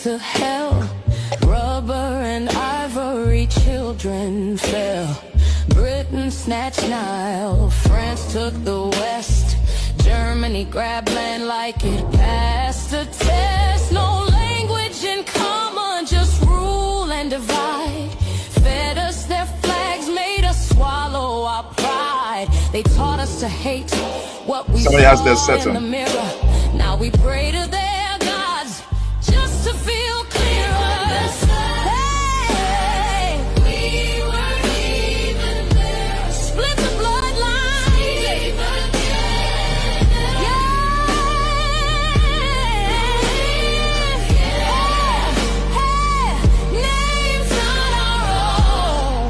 to hell. Rubber and ivory children fell. Britain snatched Nile, France took the West. Germany grabbed land like it passed a test. No language in common, just rule and divide. Fed us their flags, made us swallow our pride. They taught us to hate what we Somebody has their saw in settle. the mirror. Now we pray to their gods just to feel clearer. Hey, we weren't even there. Split the bloodline. Hey, names not our own.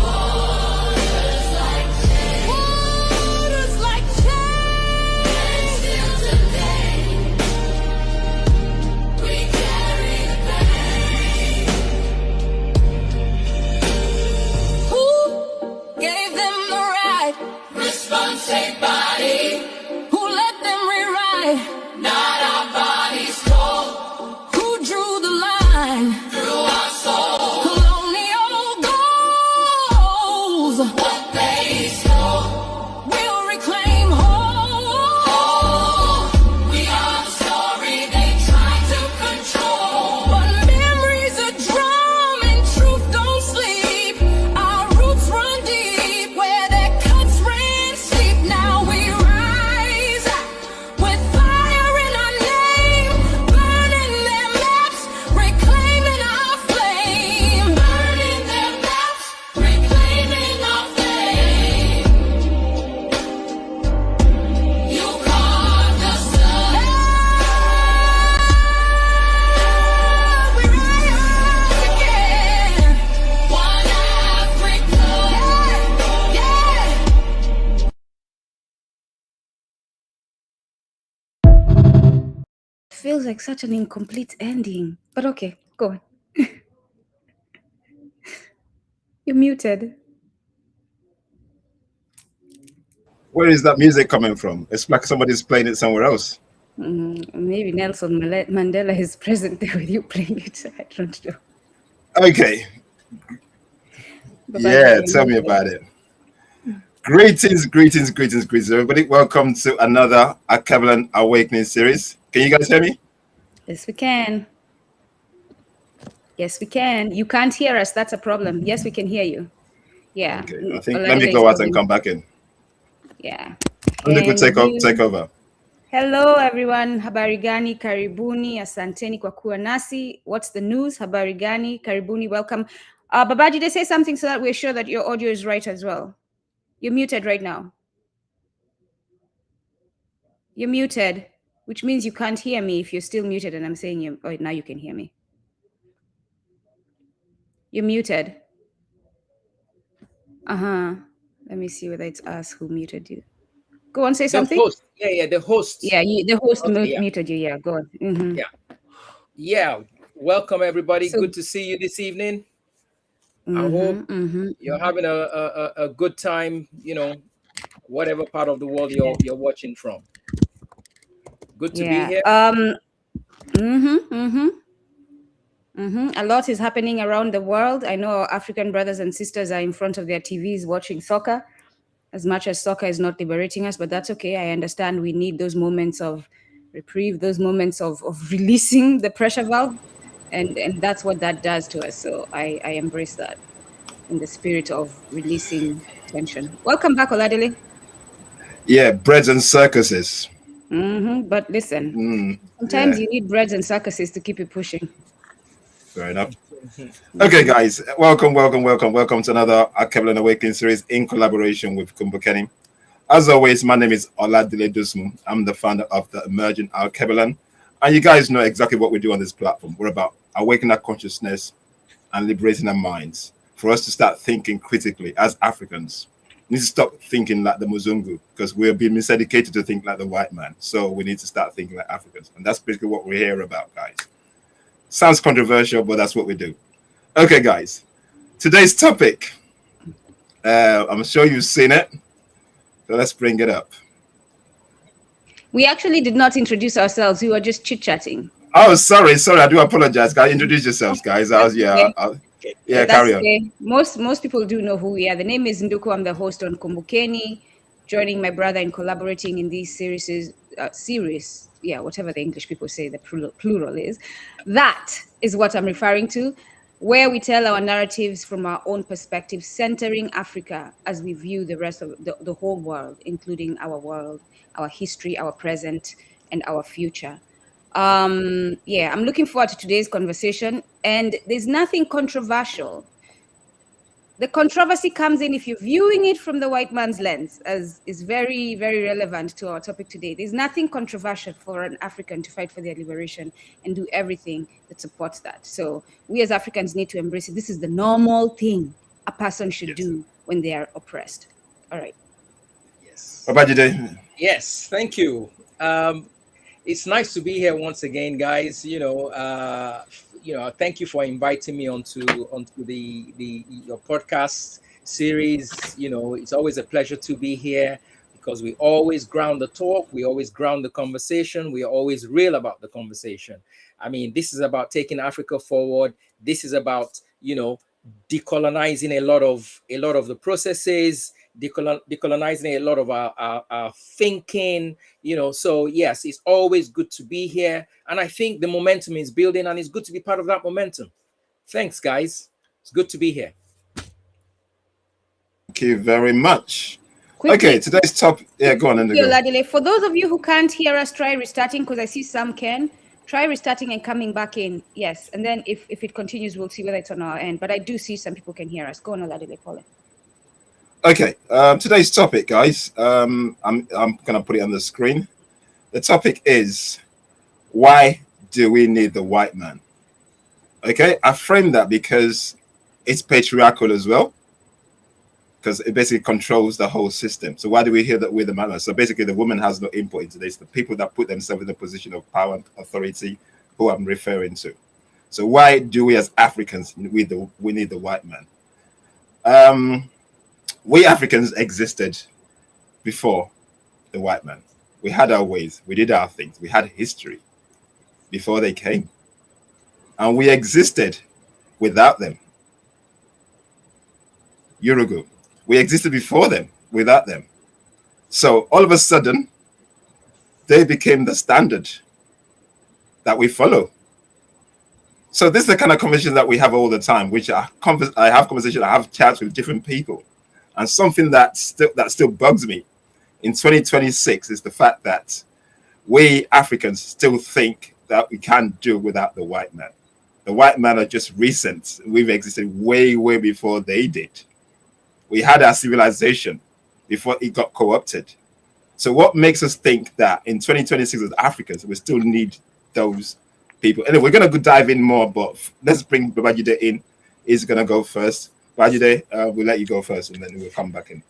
Waters like chains. Waters like chains. Still today, we carry the pain. Who gave them the right? Response ain't body. Who let them rewrite? Not our bodies cold. Who drew the line? Through our soul. Colonial goals. What they stole, we'll reclaim whole. We are the story they try to control. But memory's a drum and truth don't sleep. Our roots run deep where their cuts ran steep. Now we rise with fire in our name, burning their maps, reclaiming our flame. Burning their maps, reclaiming our flame. You carved us up. We rise again. One Africa. Yeah. Feels like such an incomplete ending, but okay, go on. You're muted. Where is that music coming from? It's like somebody's playing it somewhere else. Maybe Nelson Mandela is present there with you playing it. I don't know. Okay. But Yeah, tell me about it. Greetings, greetings, greetings, greetings, everybody. Welcome to another Alkebulan Awakening series. Can you guys hear me? Yes, we can. Yes, we can. You can't hear us. That's a problem. Yes, we can hear you. Yeah. Okay, I think let Oladele me is go out coming. and come back in. Yeah. Nduku, And take over. Hello everyone, habari gani, karibuni, asanteni kwa kuwa nasi. What's the news? Habari gani, karibuni, welcome. Babajide, say something so that we're sure that your audio is right as well. You're muted right now. You're muted, which means you can't hear me if you're still muted and I'm saying you. Oh, now you can hear me. You're muted. Let me see whether it's us who muted you. Go on, say something. The host. Yeah, the host. Yeah, the host Okay, muted you. Yeah, go on. Mhm. Yeah. Welcome everybody. So- Good to see you this evening. I hope you're having a good time, whatever part of the world you're watching from. Good to be here. A lot is happening around the world. I know our African brothers and sisters are in front of their TVs watching soccer, as much as soccer is not liberating us, but that's okay. I understand we need those moments of reprieve, those moments of releasing the pressure valve, and that's what that does to us. So I embrace that in the spirit of releasing tension. Welcome back, Oladele. Yeah, breads and circuses. But listen, sometimes you need breads and circuses to keep it pushing. Fair enough. Okay, guys, welcome to another Alkebulan Awakening series in collaboration with Kumbukeni. As always, my name is Oladele Dosunmu. I'm the founder of the Emerging Alkebulan, and you guys know exactly what we do on this platform. We're about awakening our consciousness and liberating our minds. For us to start thinking critically as Africans, we need to stop thinking like the Muzungu, because we're being miseducated to think like the white man. So we need to start thinking like Africans, and that's basically what we're here about, guys. Sounds controversial, but that's what we do. Okay, guys. Today's topic. I'm sure you've seen it. So let's bring it up. We actually did not introduce ourselves. We were just chit-chatting. Oh, sorry. I do apologize. Guys, introduce yourselves, guys. I was Okay. yeah. That's Carry on. okay. Most people do know who we are. The name is Nduku. I'm the host on Kumbukeni, joining my brother in collaborating in these series. Yeah, whatever the English people say, the plural is. That is what I'm referring to, where we tell our narratives from our own perspective, centering Africa as we view the rest of the whole world, including our world, our history, our present, and our future. Yeah, I'm looking forward to today's conversation, and there's nothing controversial. The controversy comes in if you're viewing it from the white man's lens, as is very, very relevant to our topic today. There's nothing controversial for an African to fight for their liberation and do everything that supports that. So we as Africans need to embrace it. This is the normal thing a person should do when they are oppressed. All right. Yes. Babajide. Yes, thank you. It's nice to be here once again, guys. Thank you for inviting me onto the your podcast series. It's always a pleasure to be here because we always ground the talk, we always ground the conversation, we are always real about the conversation. I mean, this is about taking Africa forward. This is about decolonizing a lot of the processes, decolonizing a lot of our thinking, so yes, it's always good to be here, and I think the momentum is building, and it's good to be part of that momentum. Thanks, guys. It's good to be here. Thank you very much. Quickly, Okay, today's topic. Yeah, go on, Indigo. Oladele, for those of you who can't hear us, try restarting, because I see some can. Try restarting and coming back in. Yes, and then if it continues, we'll see whether it's on our end. But I do see some people can hear us. Go on, Oladele, Paul. Okay, today's topic, guys. I'm gonna put it on the screen. The topic is, why do we need the white man? Okay, I framed that because it's patriarchal as well, because it basically controls the whole system. So why do we hear that we're the man? So basically, the woman has no input into this. The people that put themselves in a position of power and authority, who I'm referring to. So why do we as Africans we need the white man? We Africans existed before the white man. We had our ways. We did our things. We had history before they came. And we existed without them. Urugu. We existed before them, without them. So all of a sudden, they became the standard that we follow. So this is the kind of conversation that we have all the time, which I have conversations, I have chats with different people. And something that still bugs me in 2026 is the fact that we Africans still think that we can't do without the white man. The white man are just recent. We've existed way, way before they did. We had our civilization before it got co-opted. So what makes us think that in 2026 as Africans, we still need those people? Anyway, we're going to dive in more, but let's bring Babajide in. He's going to go first. Babajide, we'll let you go first, and then we'll come back in.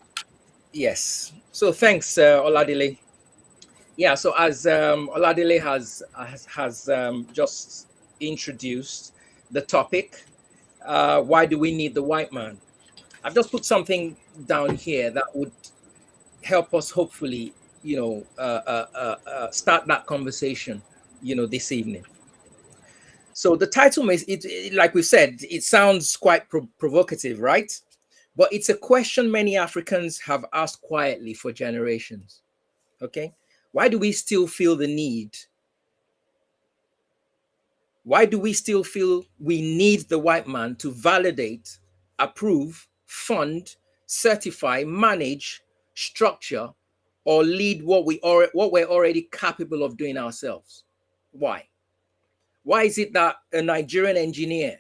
Yes. So thanks, Oladele. Yeah. So as Oladele has just introduced the topic, why do we need the white man? I've just put something down here that would help us hopefully, start that conversation, this evening. So the title is, like we said, it sounds quite provocative, right? But it's a question many Africans have asked quietly for generations. Okay, why do we still feel the need? Why do we still feel we need the white man to validate, approve, fund, certify, manage, structure, or lead what we're already capable of doing ourselves? Why? Why is it that a Nigerian engineer,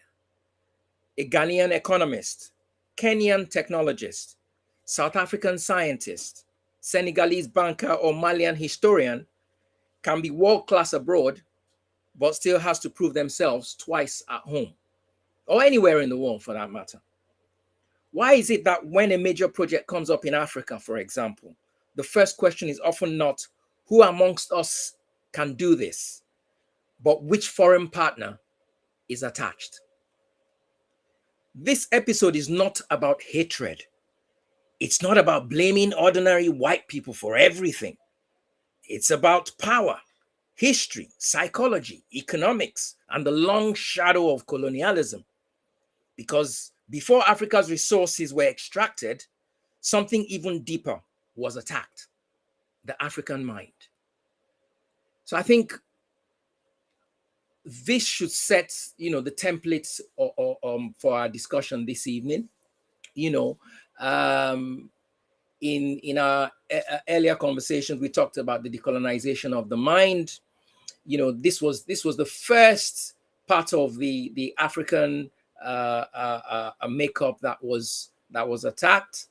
a Ghanaian economist, Kenyan technologist, South African scientist, Senegalese banker, or Malian historian can be world-class abroad, but still has to prove themselves twice at home, or anywhere in the world for that matter? Why is it that when a major project comes up in Africa, for example, the first question is often not who amongst us can do this, but which foreign partner is attached? This episode is not about hatred. It's not about blaming ordinary white people for everything. It's about power, history, psychology, economics, and the long shadow of colonialism. Because before Africa's resources were extracted, something even deeper was attacked: the African mind. So I think this should set, the templates for our discussion this evening. In our earlier conversations, we talked about the decolonization of the mind. This was the first part of the African makeup that was attacked.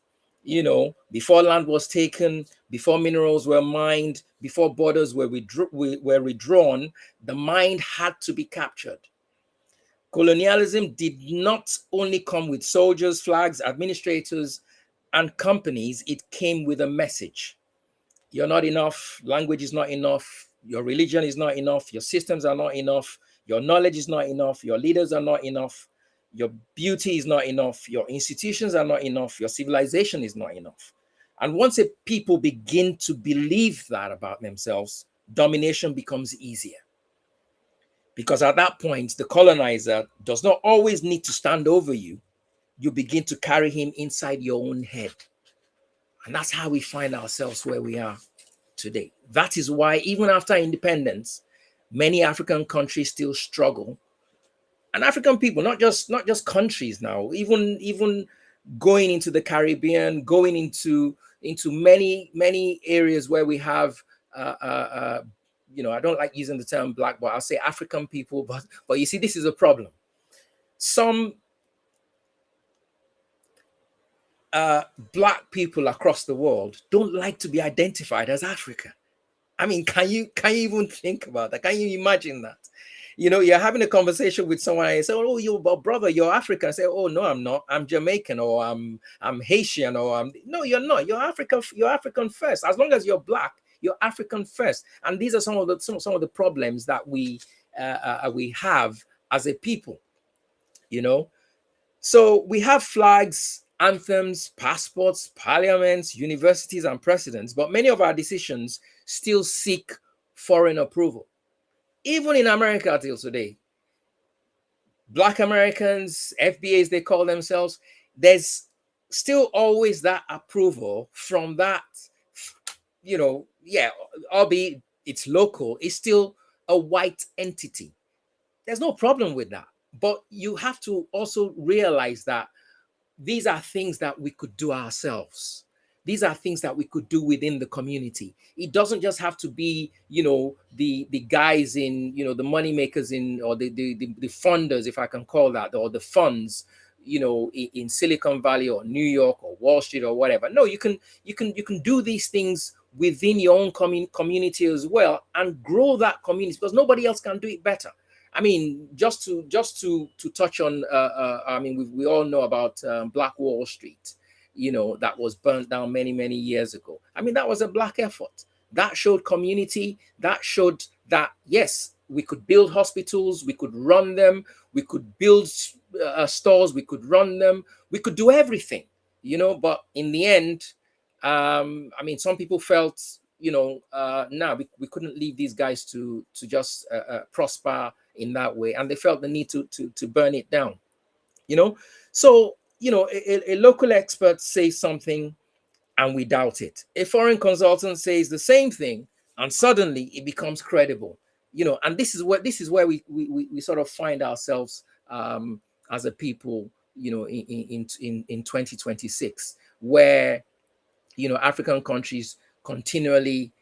Before land was taken, before minerals were mined, before borders were redrawn, the mind had to be captured. Colonialism did not only come with soldiers, flags, administrators, and companies. It came with a message. You're not enough. Language is not enough. Your religion is not enough. Your systems are not enough. Your knowledge is not enough. Your leaders are not enough. Your beauty is not enough. Your institutions are not enough. Your civilization is not enough. And once a people begin to believe that about themselves, domination becomes easier. Because at that point, the colonizer does not always need to stand over you. You begin to carry him inside your own head. And that's how we find ourselves where we are today. That is why even after independence, many African countries still struggle. And African people, not just countries now, even going into the Caribbean, going into many areas where we have I don't like using the term black, but I'll say African people. But you see, this is a problem. Some black people across the world don't like to be identified as African. I mean, can you even think about that? Can you imagine that? You're having a conversation with someone and you say, "Oh, you're brother, you're African." I say, "Oh no, I'm not. I'm Jamaican, or I'm Haitian, or no, you're not. You're African. You're African first. As long as you're black, you're African first." And these are some of the problems that we have as a people. So we have flags, anthems, passports, parliaments, universities, and presidents, but many of our decisions still seek foreign approval. Even in America till today, Black Americans, FBAs, they call themselves, there's still always that approval from that, albeit it's local, it's still a white entity. There's no problem with that. But you have to also realize that these are things that we could do ourselves. These are things that we could do within the community. It doesn't just have to be, the guys in, the money makers in, or the funders, if I can call that, or the funds, in Silicon Valley or New York or Wall Street or whatever. No, you can do these things within your own community as well, and grow that community, because nobody else can do it better. I mean, just to touch on, we all know about Black Wall Street, that was burnt down many years ago. I mean, that was a black effort. That showed community. That showed that, yes, we could build hospitals, we could run them, we could build stores, we could run them, we could do everything, but in the end, some people felt, we couldn't leave these guys to just prosper in that way, and they felt the need to burn it down. So a local expert says something and we doubt it. A foreign consultant says the same thing and suddenly it becomes credible. And this is where we sort of find ourselves as a people, in 2026, where African countries continually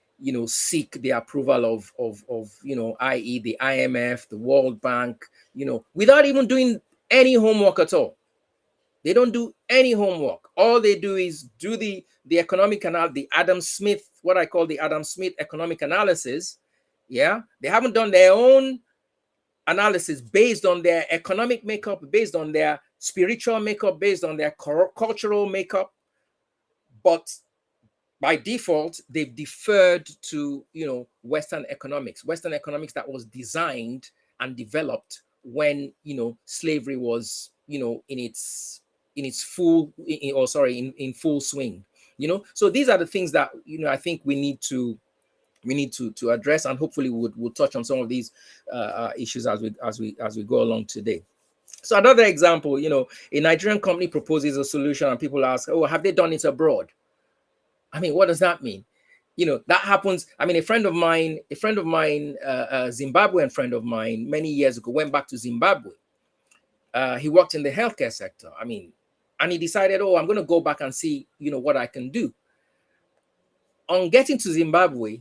seek the approval of i.e. the IMF, the World Bank, without even doing any homework at all. They don't do any homework. All they do is do the economic the Adam Smith, what I call the Adam Smith economic analysis. Yeah, they haven't done their own analysis based on their economic makeup, based on their spiritual makeup, based on their cultural makeup. But by default, they've deferred to Western economics that was designed and developed when slavery was in full swing. So these are the things that I think we need to we need to address, and hopefully we'll touch on some of these issues as we go along today. So another example, a Nigerian company proposes a solution and people ask, oh, have they done it abroad? I mean, what does that mean? That happens. I mean, a friend of mine, a Zimbabwean friend of mine, many years ago, went back to Zimbabwe. He worked in the healthcare sector. I mean, and he decided, oh, I'm going to go back and see, what I can do. On getting to Zimbabwe,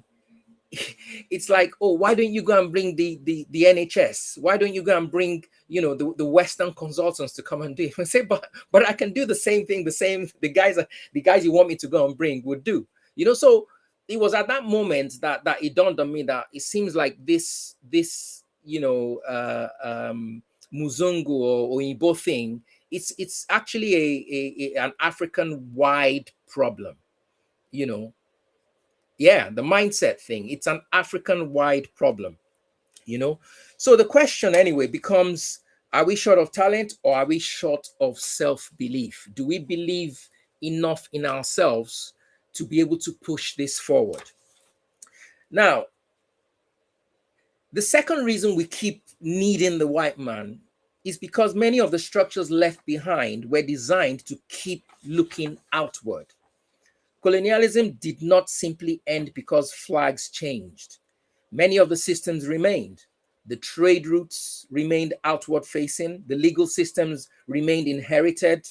it's like, oh, why don't you go and bring the NHS? Why don't you go and bring, the Western consultants to come and do it? I say, but I can do the same thing. The guys you want me to go and bring would do. So it was at that moment that it dawned on me that it seems like this Muzungu or Igbo thing, it's actually an African-wide problem, Yeah, the mindset thing. It's an African-wide problem, So the question anyway becomes, are we short of talent or are we short of self-belief? Do we believe enough in ourselves to be able to push this forward? Now, the second reason we keep needing the white man is because many of the structures left behind were designed to keep looking outward. Colonialism did not simply end because flags changed. Many of the systems remained. The trade routes remained outward facing. The legal systems remained inherited.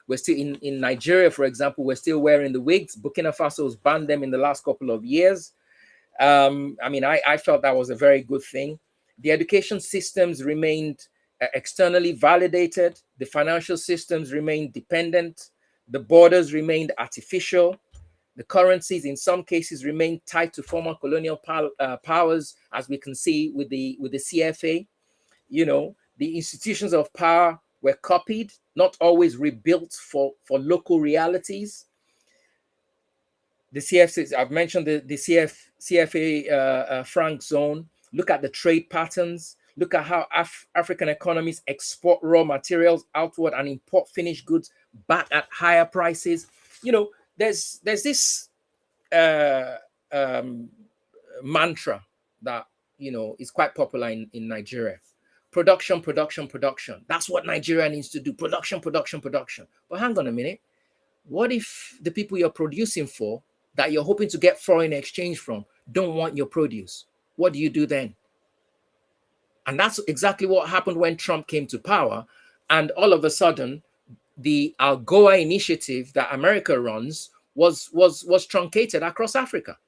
We're still in Nigeria, for example, we're still wearing the wigs. Burkina Faso's banned them in the last couple of years. I felt that was a very good thing. The education systems remained externally validated. The financial systems remained dependent. The borders remained artificial. The currencies, in some cases, remained tied to former colonial powers, as we can see with the CFA. The institutions of power were copied, not always rebuilt for local realities. The CFC, I've mentioned the CFA franc zone. Look at the trade patterns. Look at how African economies export raw materials outward and import finished goods back at higher prices. There's this mantra that is quite popular in Nigeria. Production, production, production. That's what Nigeria needs to do. Production, production, production. But hang on a minute. What if the people you're producing for, that you're hoping to get foreign exchange from, don't want your produce? What do you do then? And that's exactly what happened when Trump came to power. And all of a sudden, the AGOA initiative that America runs was truncated across Africa.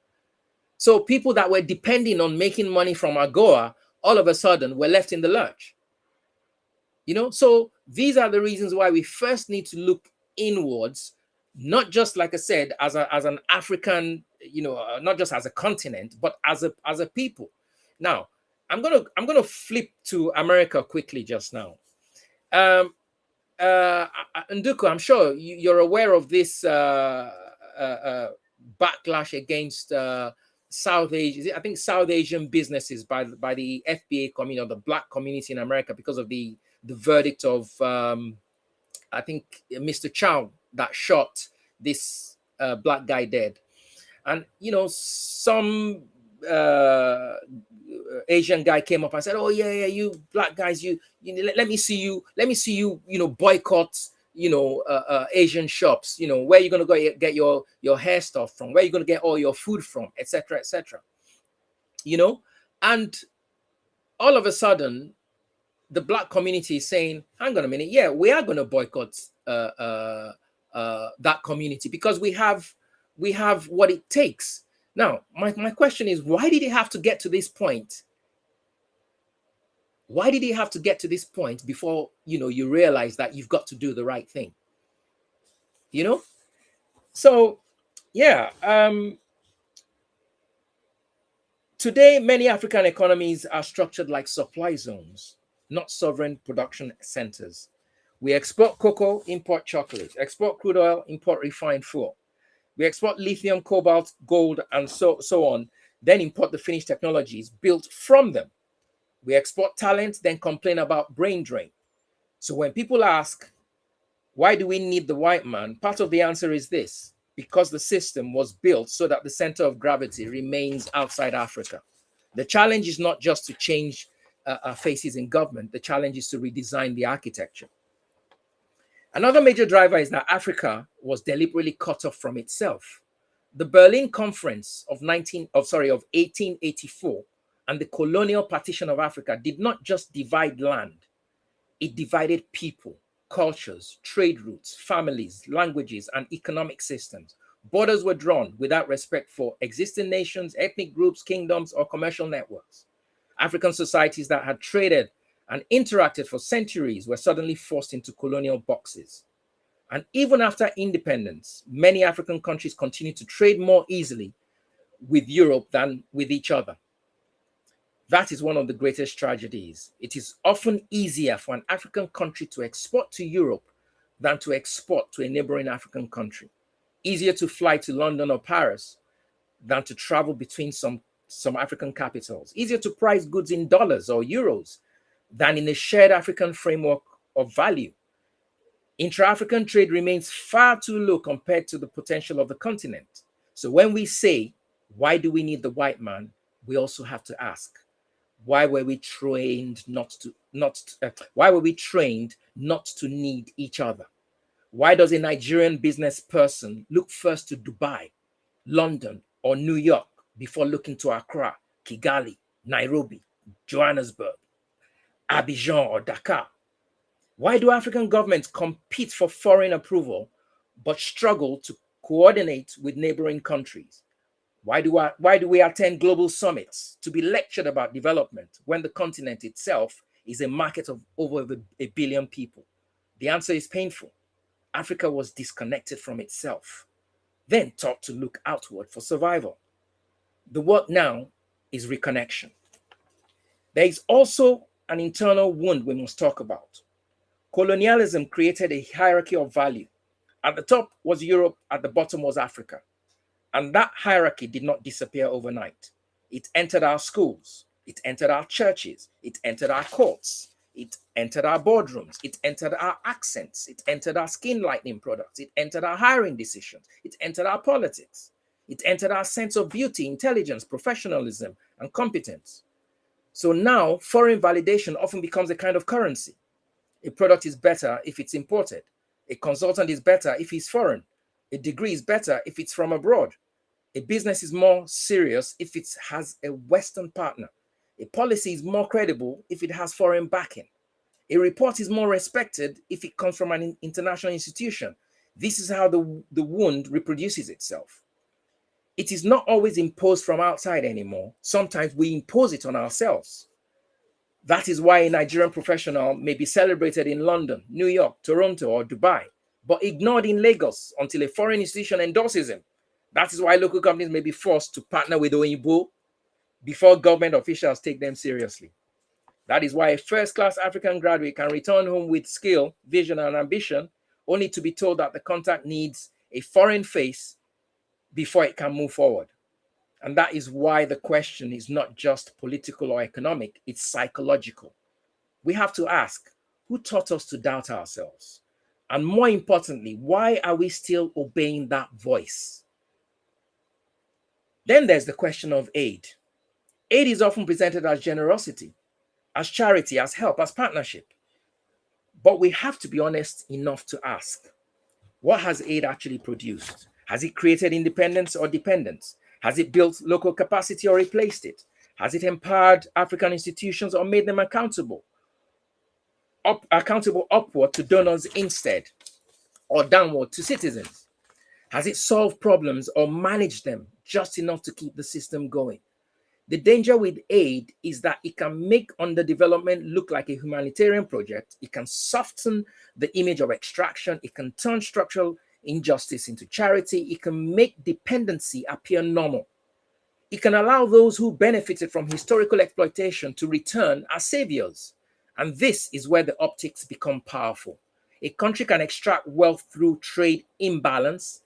So people that were depending on making money from AGOA, all of a sudden were left in the lurch. So these are the reasons why we first need to look inwards, not just, like I said, as an African, not just as a continent, but as a people. Now, I'm gonna flip to America quickly just now. Nduku, I'm sure you're aware of this backlash against South Asia. I think South Asian businesses by the FBA community, or the Black community in America, because of the verdict of I think Mr. Chow that shot this black guy dead. And some Asian guy came up and said, "Oh yeah, you black guys, you let me see you, boycott, Asian shops, where you're gonna go get your hair stuff from, where you're gonna get all your food from, etc., etc." And all of a sudden, the black community is saying, "Hang on a minute, yeah, we are gonna boycott that community because we have what it takes." Now, my question is, why did it have to get to this point? Why did it have to get to this point before, you realize that you've got to do the right thing? So, yeah. Today, many African economies are structured like supply zones, not sovereign production centers. We export cocoa, import chocolate, export crude oil, import refined fuel. We export lithium, cobalt, gold, and so on, then import the finished technologies built from them. We export talent, then complain about brain drain. So when people ask, why do we need the white man? Part of the answer is this: because the system was built so that the center of gravity remains outside Africa. The challenge is not just to change faces in government. The challenge is to redesign the architecture. Another major driver is that Africa was deliberately cut off from itself. The Berlin Conference of 1884 and the colonial partition of Africa did not just divide land, it divided people, cultures, trade routes, families, languages, and economic systems. Borders were drawn without respect for existing nations, ethnic groups, kingdoms, or commercial networks. African societies that had traded and interacted for centuries were suddenly forced into colonial boxes. And even after independence, many African countries continued to trade more easily with Europe than with each other. That is one of the greatest tragedies. It is often easier for an African country to export to Europe than to export to a neighboring African country. Easier to fly to London or Paris than to travel between some African capitals. Easier to price goods in dollars or euros than in a shared African framework of value. Intra-African trade remains far too low compared to the potential of the continent. So when we say, why do we need the white man? We also have to ask, why were we trained not to need each other? Why does a Nigerian business person look first to Dubai, London, or New York before looking to Accra, Kigali, Nairobi, Johannesburg, Abidjan, or Dakar? Why do African governments compete for foreign approval but struggle to coordinate with neighboring countries? Why do we attend global summits to be lectured about development when the continent itself is a market of over a billion people? The answer is painful. Africa was disconnected from itself, then taught to look outward for survival. The work now is reconnection. There is also an internal wound we must talk about. Colonialism created a hierarchy of value. At the top was Europe, at the bottom was Africa. And that hierarchy did not disappear overnight. It entered our schools, it entered our churches, it entered our courts, it entered our boardrooms, it entered our accents, it entered our skin lightening products, it entered our hiring decisions, it entered our politics, it entered our sense of beauty, intelligence, professionalism, and competence. So now foreign validation often becomes a kind of currency. A product is better if it's imported. A consultant is better if he's foreign. A degree is better if it's from abroad. A business is more serious if it has a Western partner. A policy is more credible if it has foreign backing. A report is more respected if it comes from an international institution. This is how the wound reproduces itself. It is not always imposed from outside anymore. Sometimes we impose it on ourselves. That is why a Nigerian professional may be celebrated in London, New York, Toronto, or Dubai, but ignored in Lagos until a foreign institution endorses him. That is why local companies may be forced to partner with Oyinbo before government officials take them seriously. That is why a first-class African graduate can return home with skill, vision, and ambition, only to be told that the contact needs a foreign face before it can move forward. And that is why the question is not just political or economic, it's psychological. We have to ask, who taught us to doubt ourselves? And more importantly, why are we still obeying that voice? Then there's the question of aid. Aid is often presented as generosity, as charity, as help, as partnership. But we have to be honest enough to ask, what has aid actually produced? Has it created independence or dependence? Has it built local capacity or replaced it? Has it empowered African institutions or made them accountable upward to donors instead, or downward to citizens? Has it solved problems or managed them just enough to keep the system going? The danger with aid is that it can make underdevelopment look like a humanitarian project. It can soften the image of extraction. It can turn structural injustice into charity. It can make dependency appear normal. It can allow those who benefited from historical exploitation to return as saviors. And this is where the optics become powerful. A country can extract wealth through trade imbalance,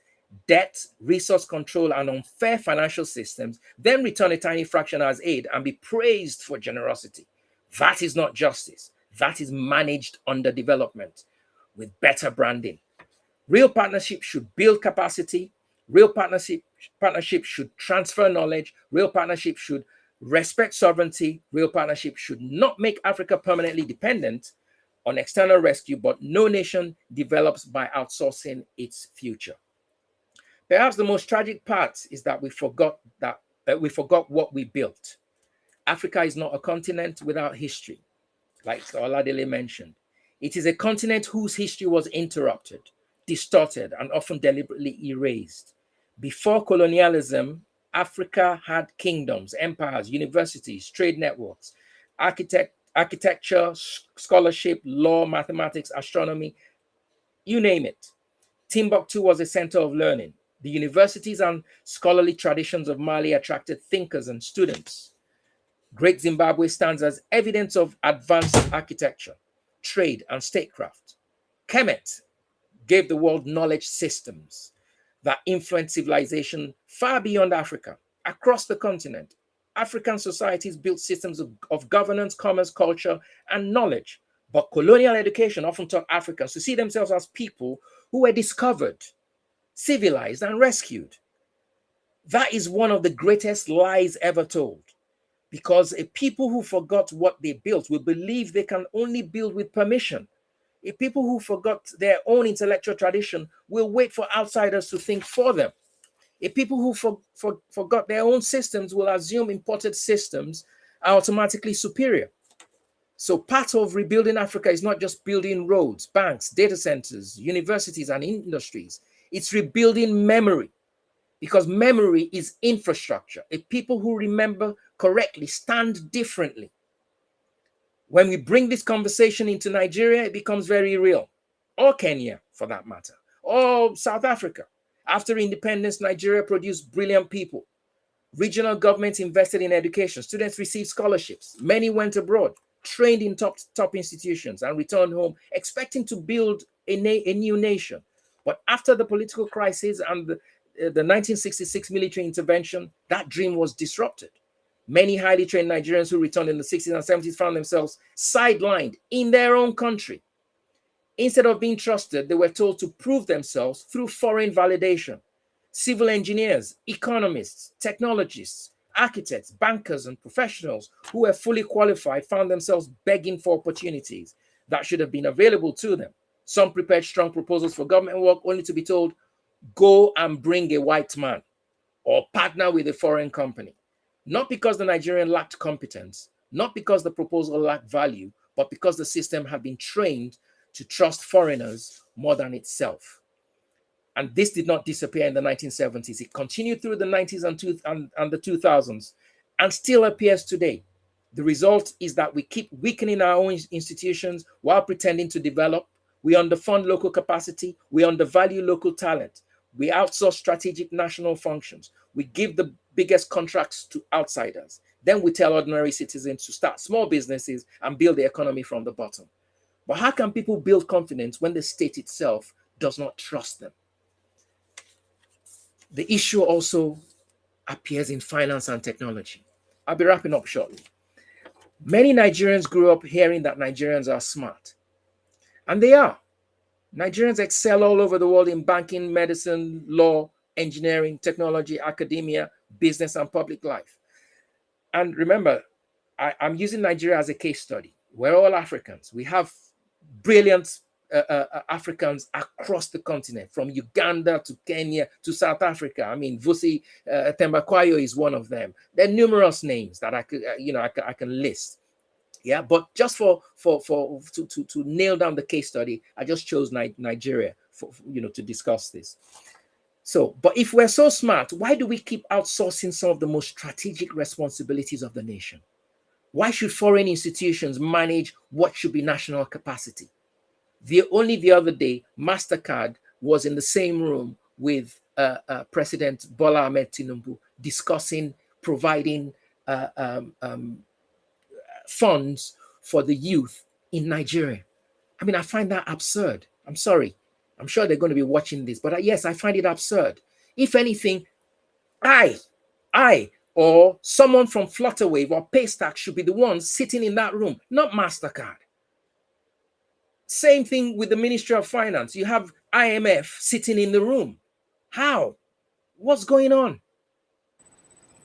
debt, resource control, and unfair financial systems, then return a tiny fraction as aid and be praised for generosity. That is not justice. That is managed underdevelopment with better branding. Real partnership should build capacity, Real partnership should transfer knowledge. Real partnership should respect sovereignty. Real partnership should not make Africa permanently dependent on external rescue, but no nation develops by outsourcing its future. Perhaps the most tragic part is that we forgot what we built. Africa is not a continent without history, like Oladele mentioned. It is a continent whose history was interrupted, distorted, and often deliberately erased. Before colonialism, Africa had kingdoms, empires, universities, trade networks, architecture, scholarship, law, mathematics, astronomy, you name it. Timbuktu was a center of learning. The universities and scholarly traditions of Mali attracted thinkers and students. Great Zimbabwe stands as evidence of advanced architecture, trade, and statecraft. Kemet gave the world knowledge systems that influenced civilization far beyond Africa, across the continent. African societies built systems of governance, commerce, culture, and knowledge. But colonial education often taught Africans to see themselves as people who were discovered, civilized, and rescued. That is one of the greatest lies ever told, because a people who forgot what they built will believe they can only build with permission. A people who forgot their own intellectual tradition will wait for outsiders to think for them. A people who forgot their own systems will assume imported systems are automatically superior. So part of rebuilding Africa is not just building roads, banks, data centers, universities, and industries. It's rebuilding memory, because memory is infrastructure. A people who remember correctly stand differently. When we bring this conversation into Nigeria, it becomes very real, or Kenya for that matter, or South Africa. After independence, Nigeria produced brilliant people. Regional governments invested in education. Students received scholarships. Many went abroad, trained in top institutions, and returned home expecting to build a new nation. But after the political crisis and the 1966 military intervention, that dream was disrupted. Many highly trained Nigerians who returned in the 60s and 70s found themselves sidelined in their own country. Instead of being trusted, they were told to prove themselves through foreign validation. Civil engineers, economists, technologists, architects, bankers, and professionals who were fully qualified found themselves begging for opportunities that should have been available to them. Some prepared strong proposals for government work only to be told, go and bring a white man or partner with a foreign company. Not because the Nigerian lacked competence, not because the proposal lacked value, but because the system had been trained to trust foreigners more than itself. And this did not disappear in the 1970s. It continued through the 90s and the 2000s and still appears today. The result is that we keep weakening our own institutions while pretending to develop. We underfund local capacity. We undervalue local talent. We outsource strategic national functions. We give the biggest contracts to outsiders. Then we tell ordinary citizens to start small businesses and build the economy from the bottom. But how can people build confidence when the state itself does not trust them? The issue also appears in finance and technology. I'll be wrapping up shortly. Many Nigerians grew up hearing that Nigerians are smart. And they are. Nigerians excel all over the world in banking, medicine, law, engineering, technology, academia, business, and public life. And remember, I'm using Nigeria as a case study. We're all Africans. We have brilliant Africans across the continent, from Uganda to Kenya to South Africa. I mean, Vusi Tembakwayo is one of them. There are numerous names that I can list. Yeah, but just to nail down the case study, I just chose Nigeria to discuss this. So, but if we're so smart, why do we keep outsourcing some of the most strategic responsibilities of the nation? Why should foreign institutions manage what should be national capacity? Only the other day, MasterCard was in the same room with President Bola Ahmed Tinubu discussing providing funds for the youth in Nigeria. I mean, I find that absurd. I'm sorry. I'm sure they're going to be watching this, but yes, I find it absurd. If anything, I or someone from Flutterwave or Paystack should be the ones sitting in that room, not MasterCard. Same thing with the Ministry of Finance. You have IMF sitting in the room. How? What's going on?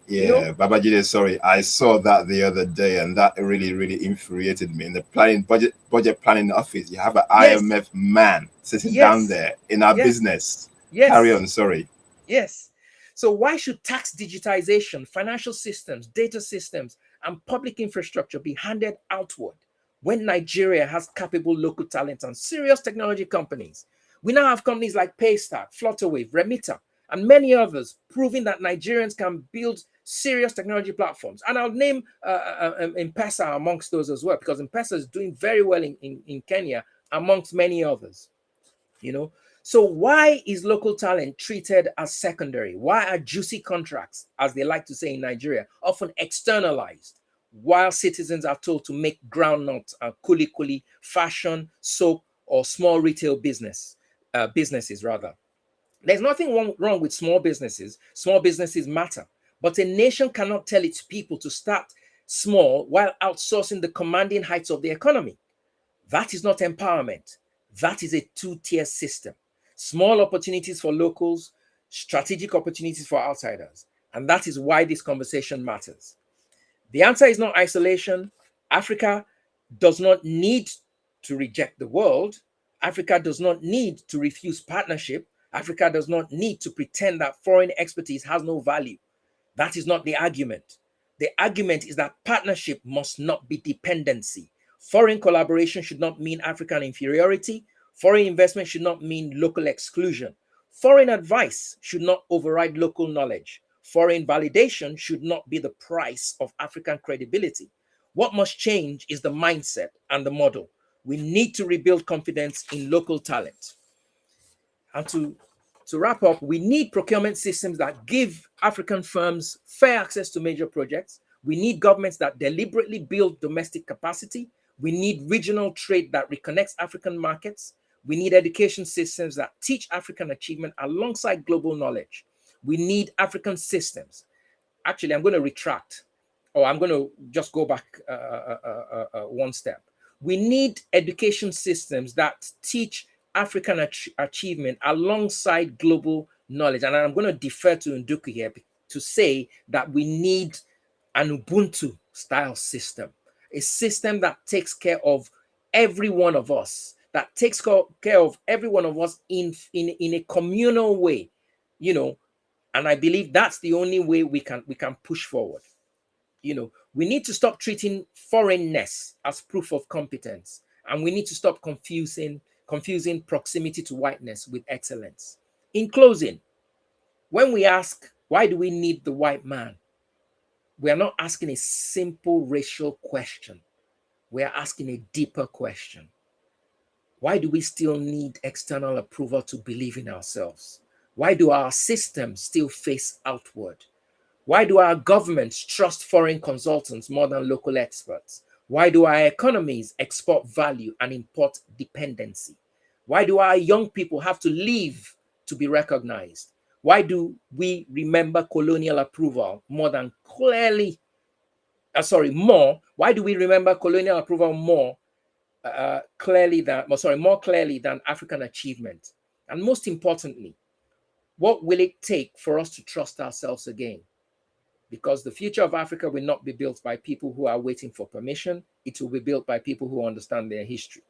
Yeah, Babajide, sorry, I saw that the other day, and that really, really infuriated me. In the planning budget planning office, you have an Yes, IMF man sitting down yes, there in our yes, business. Carry yes, on, sorry. yes. So why should tax digitization, financial systems, data systems, and public infrastructure be handed outward when Nigeria has capable local talent and serious technology companies? We now have companies like Paystack, Flutterwave, Remita, and many others proving that Nigerians can build serious technology platforms. And I'll name M-Pesa amongst those as well, because M-Pesa is doing very well in Kenya amongst many others. You know, so why is local talent treated as secondary? Why are juicy contracts, as they like to say in Nigeria, often externalized, while citizens are told to make groundnut and kuli kuli, fashion, soap, or small retail businesses rather? There's nothing wrong with small businesses. Small businesses matter, but a nation cannot tell its people to start small while outsourcing the commanding heights of the economy. That is not empowerment. That is a two-tier system. Small opportunities for locals, strategic opportunities for outsiders. And that is why this conversation matters. The answer is not isolation. Africa does not need to reject the world. Africa does not need to refuse partnership. Africa does not need to pretend that foreign expertise has no value. That is not the argument. The argument is that partnership must not be dependency. Foreign collaboration should not mean African inferiority. Foreign investment should not mean local exclusion. Foreign advice should not override local knowledge. Foreign validation should not be the price of African credibility. What must change is the mindset and the model. We need to rebuild confidence in local talent. And to wrap up, we need procurement systems that give African firms fair access to major projects. We need governments that deliberately build domestic capacity. We need regional trade that reconnects African markets. We need education systems that teach African achievement alongside global knowledge. We need African systems. Actually, I'm going to retract, or I'm going to just go back one step. We need education systems that teach African achievement alongside global knowledge. And I'm going to defer to Nduku here to say that we need an Ubuntu style system, a system that takes care of every one of us, that takes care of every one of us in a communal way, you know. And I believe that's the only way we can push forward. You know, we need to stop treating foreignness as proof of competence, and we need to stop confusing proximity to whiteness with excellence. In closing, when we ask, why do we need the white man? We are not asking a simple racial question. We are asking a deeper question. Why do we still need external approval to believe in ourselves? Why do our systems still face outward? Why do our governments trust foreign consultants more than local experts? Why do our economies export value and import dependency? Why do our young people have to leave to be recognized? Why do we remember colonial approval more than clearly, more? Why do we remember colonial approval more clearly than African achievement? And most importantly, what will it take for us to trust ourselves again? Because the future of Africa will not be built by people who are waiting for permission. It will be built by people who understand their history,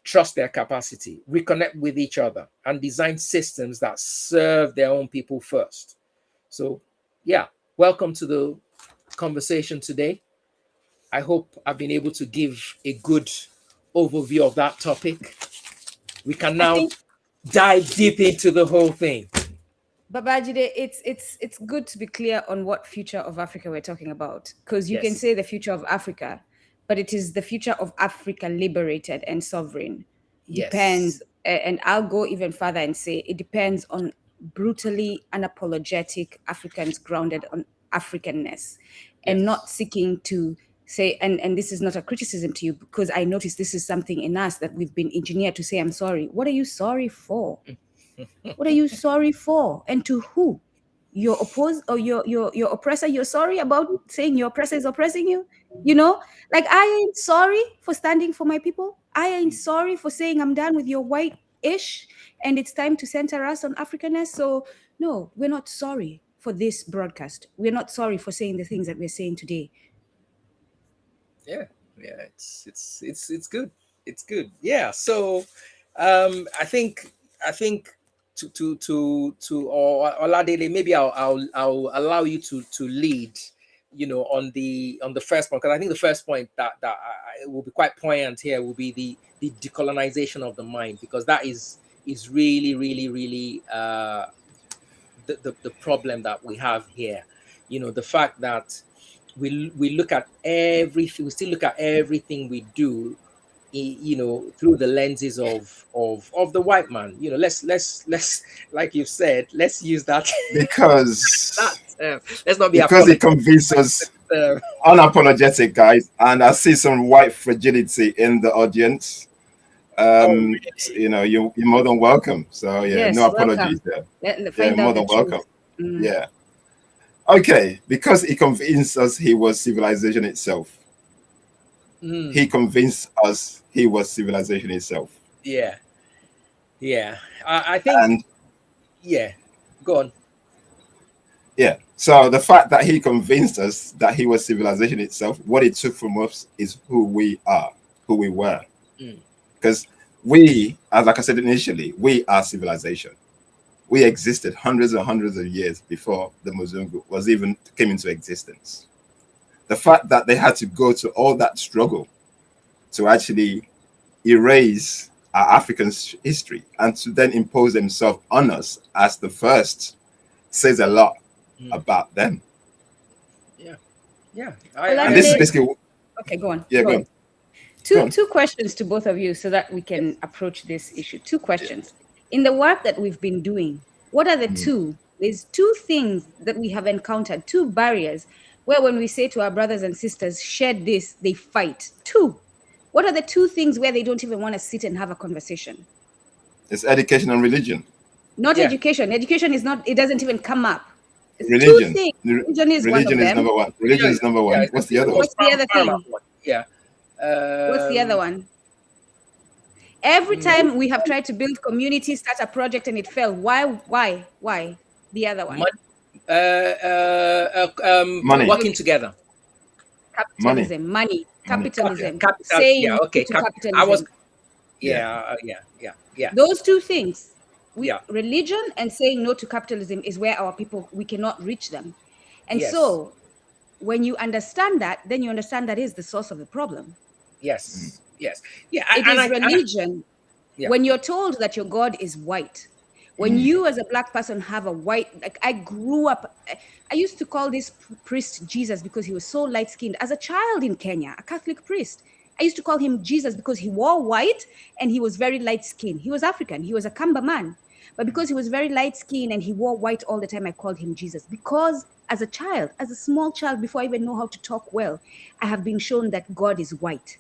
trust their capacity, reconnect with each other, and design systems that serve their own people first. So, yeah, welcome to the conversation today. I hope I've been able to give a good overview of that topic. We can now dive deep into the whole thing. Babajide, it's good to be clear on what future of Africa we're talking about, because you can say the future of Africa, but it is the future of Africa liberated and sovereign. Depends, and I'll go even further and say it depends on brutally unapologetic Africans grounded on Africanness, and not seeking to say, and this is not a criticism to you, because I notice this is something in us that we've been engineered to say, I'm sorry. What are you sorry for? What are you sorry for? And to who? Your opposed or your oppressor? You're sorry about saying your oppressor is oppressing you? You know, like, I ain't sorry for standing for my people. I ain't sorry for saying I'm done with your white ish, and it's time to center us on Africanness. So no, we're not sorry for this broadcast. We're not sorry for saying the things that we're saying today. Yeah, it's good. It's good. Yeah. So I think or Oladele, maybe I'll allow you to lead, on the first point, because I think the first point that will be quite poignant here will be the decolonization of the mind, because that is really really really the problem that we have here. The fact that we look at everything, we still look at everything we do, through the lenses of the white man. Let's like you said, let's use that. Because Let's not be because it convinces us unapologetic, guys, and I see some white fragility in the audience. Really? You're more than welcome. So yeah, Yes, no apologies welcome. there. Find Yeah, more out than the truth. welcome. Yeah. Okay, because he convinced us he was civilization itself. He convinced us he was civilization itself. Yeah. I think. And Yeah. Go on. yeah, so the fact that he convinced us that he was civilization itself, what it took from us is who we are, who we were. Because we, as like I said initially, we are civilization. We existed hundreds and hundreds of years before the Muzungu came into existence. The fact that they had to go to all that struggle to actually erase our African history and to then impose themselves on us as the first says a lot about them. Yeah. And this is basically. Okay, go on. Yeah, go on. Two questions to both of you so that we can approach this issue. Two questions. In the work that we've been doing, what are the there's two things that we have encountered, two barriers where when we say to our brothers and sisters, shed this, they fight. Two. What are the two things where they don't even want to sit and have a conversation? It's education and religion. Not education. Education is not, it doesn't even come up. It's religion. Two things. Religion is number one. Religion is number one. What's the other one? What's the other thing? Yeah. What's the other one? Every time we have tried to build community, start a project, and it failed. Why? The other one. Money. Working together. Capitalism. Money. Capitalism. Saying capitalism. I was. Yeah. Those two things. Religion and saying no to capitalism is where our people, we cannot reach them. And so when you understand that, then you understand that is the source of the problem. Yes. Yeah. It is religion. When you're told that your God is white, when you as a black person have a white, like I grew up, I used to call this priest Jesus because he was so light-skinned. As a child in Kenya, a Catholic priest, I used to call him Jesus because he wore white and he was very light-skinned. He was African. He was a Kamba man. But because he was very light-skinned and he wore white all the time, I called him Jesus. Because as a child, as a small child, before I even know how to talk well, I have been shown that God is white.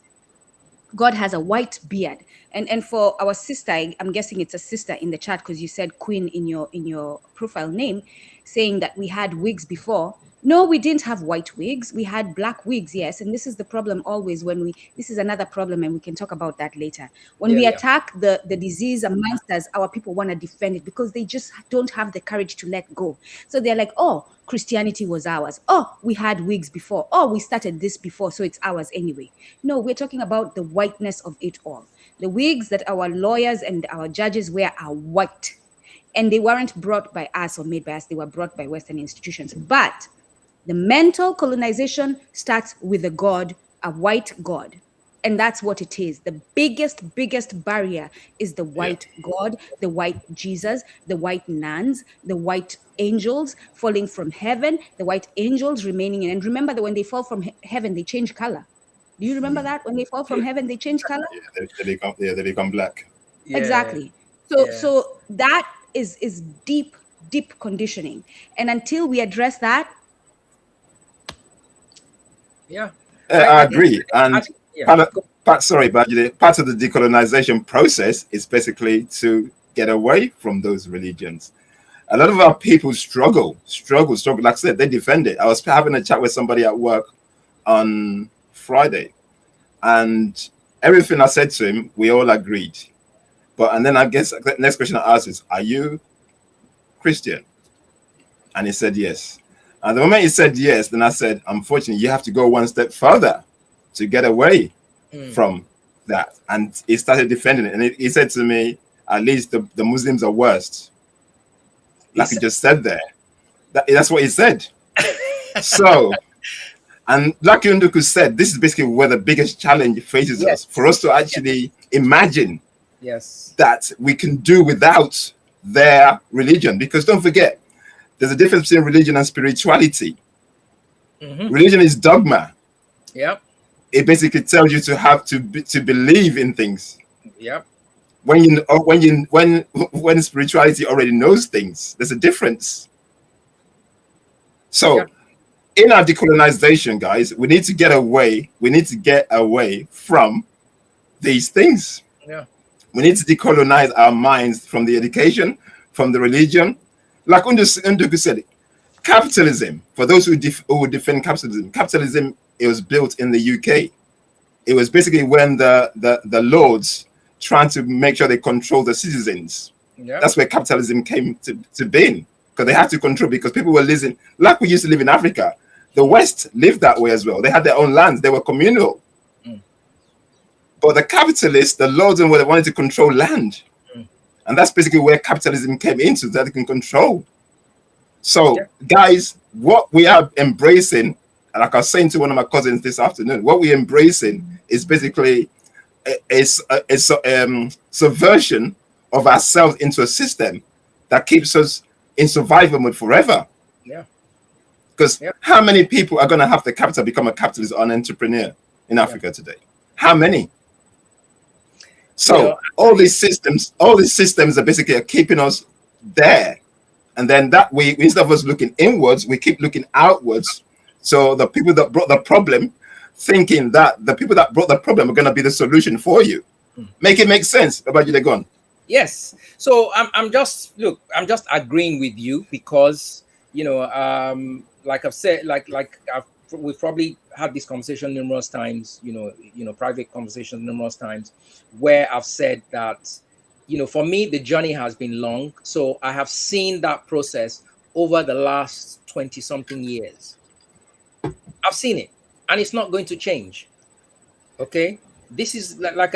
God has a white beard. And for our sister, I'm guessing it's a sister in the chat because you said queen in your profile name, saying that we had wigs before. No, we didn't have white wigs. We had black wigs, yes. And this is the problem always when this is another problem, and we can talk about that later. When we attack the disease amongst us, our people want to defend it because they just don't have the courage to let go. So they're like, oh, Christianity was ours. Oh, we had wigs before. Oh, we started this before, so it's ours anyway. No, we're talking about the whiteness of it all. The wigs that our lawyers and our judges wear are white. And they weren't brought by us or made by us. They were brought by Western institutions. But the mental colonization starts with a God, a white God. And that's what it is. The biggest barrier is the white God, the white Jesus, the white nuns, the white angels falling from heaven, the white angels remaining in. And remember that when they fall from heaven, they change color. Do you remember that? When they fall from heaven, they change color? They become black. Yeah. Exactly. So that is deep conditioning. And until we address that, I agree. And part of the decolonization process is basically to get away from those religions. A lot of our people struggle. Like I said, they defend it. I was having a chat with somebody at work on Friday, and everything I said to him, we all agreed. But and then I guess the next question I asked is, are you Christian? And he said yes. And the moment he said yes, then I said, unfortunately, you have to go one step further to get away from that. And he started defending it. And he said to me, at least the Muslims are worst. Like he just said there. That's what he said. So, and like Nduku said, this is basically where the biggest challenge faces us, for us to actually imagine that we can do without their religion. Because don't forget, there's a difference between religion and spirituality. Religion is dogma. It basically tells you to have to believe in things. When spirituality already knows things, there's a difference. So in our decolonization, guys, we need to get away. We need to get away from these things. We need to decolonize our minds from the education, from the religion. Like Nduku said, capitalism, for those who defend capitalism, it was built in the UK. It was basically when the lords trying to make sure they control the citizens. That's where capitalism came to being, because they had to control, because people were living like we used to live in Africa. The West lived that way as well. They had their own lands. They were communal. But the capitalists, the lords, and what they wanted to control land. And that's basically where capitalism came into, that they can control. So, guys, what we are embracing, and like I was saying to one of my cousins this afternoon, what we're embracing is basically a subversion of ourselves into a system that keeps us in survival mode forever. Because how many people are going to have the capital become a capitalist or an entrepreneur in Africa today? How many? So all these systems are basically keeping us there. And then that way, instead of us looking inwards, we keep looking outwards. So the people that brought the problem, thinking that the people that brought the problem are going to be the solution for you. Make it make sense. Babajide, go on. Yes. So I'm just agreeing with you, because like I've said, we've probably had this conversation numerous times, private conversations numerous times, where I've said that, for me, the journey has been long. So I have seen that process over the last 20 something years. I've seen it, and it's not going to change. Okay. This is like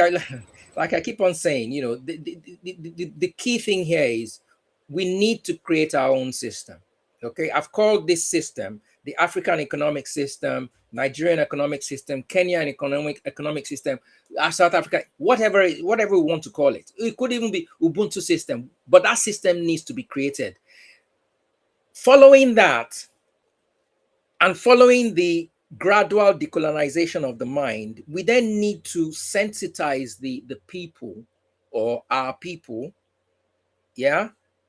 I keep on saying, the key thing here is we need to create our own system. Okay. I've called this system the African economic system, Nigerian economic system, Kenyan economic system, South Africa, whatever we want to call it. It could even be Ubuntu system, but that system needs to be created. Following that, and following the gradual decolonization of the mind, we then need to sensitize the people, or our people,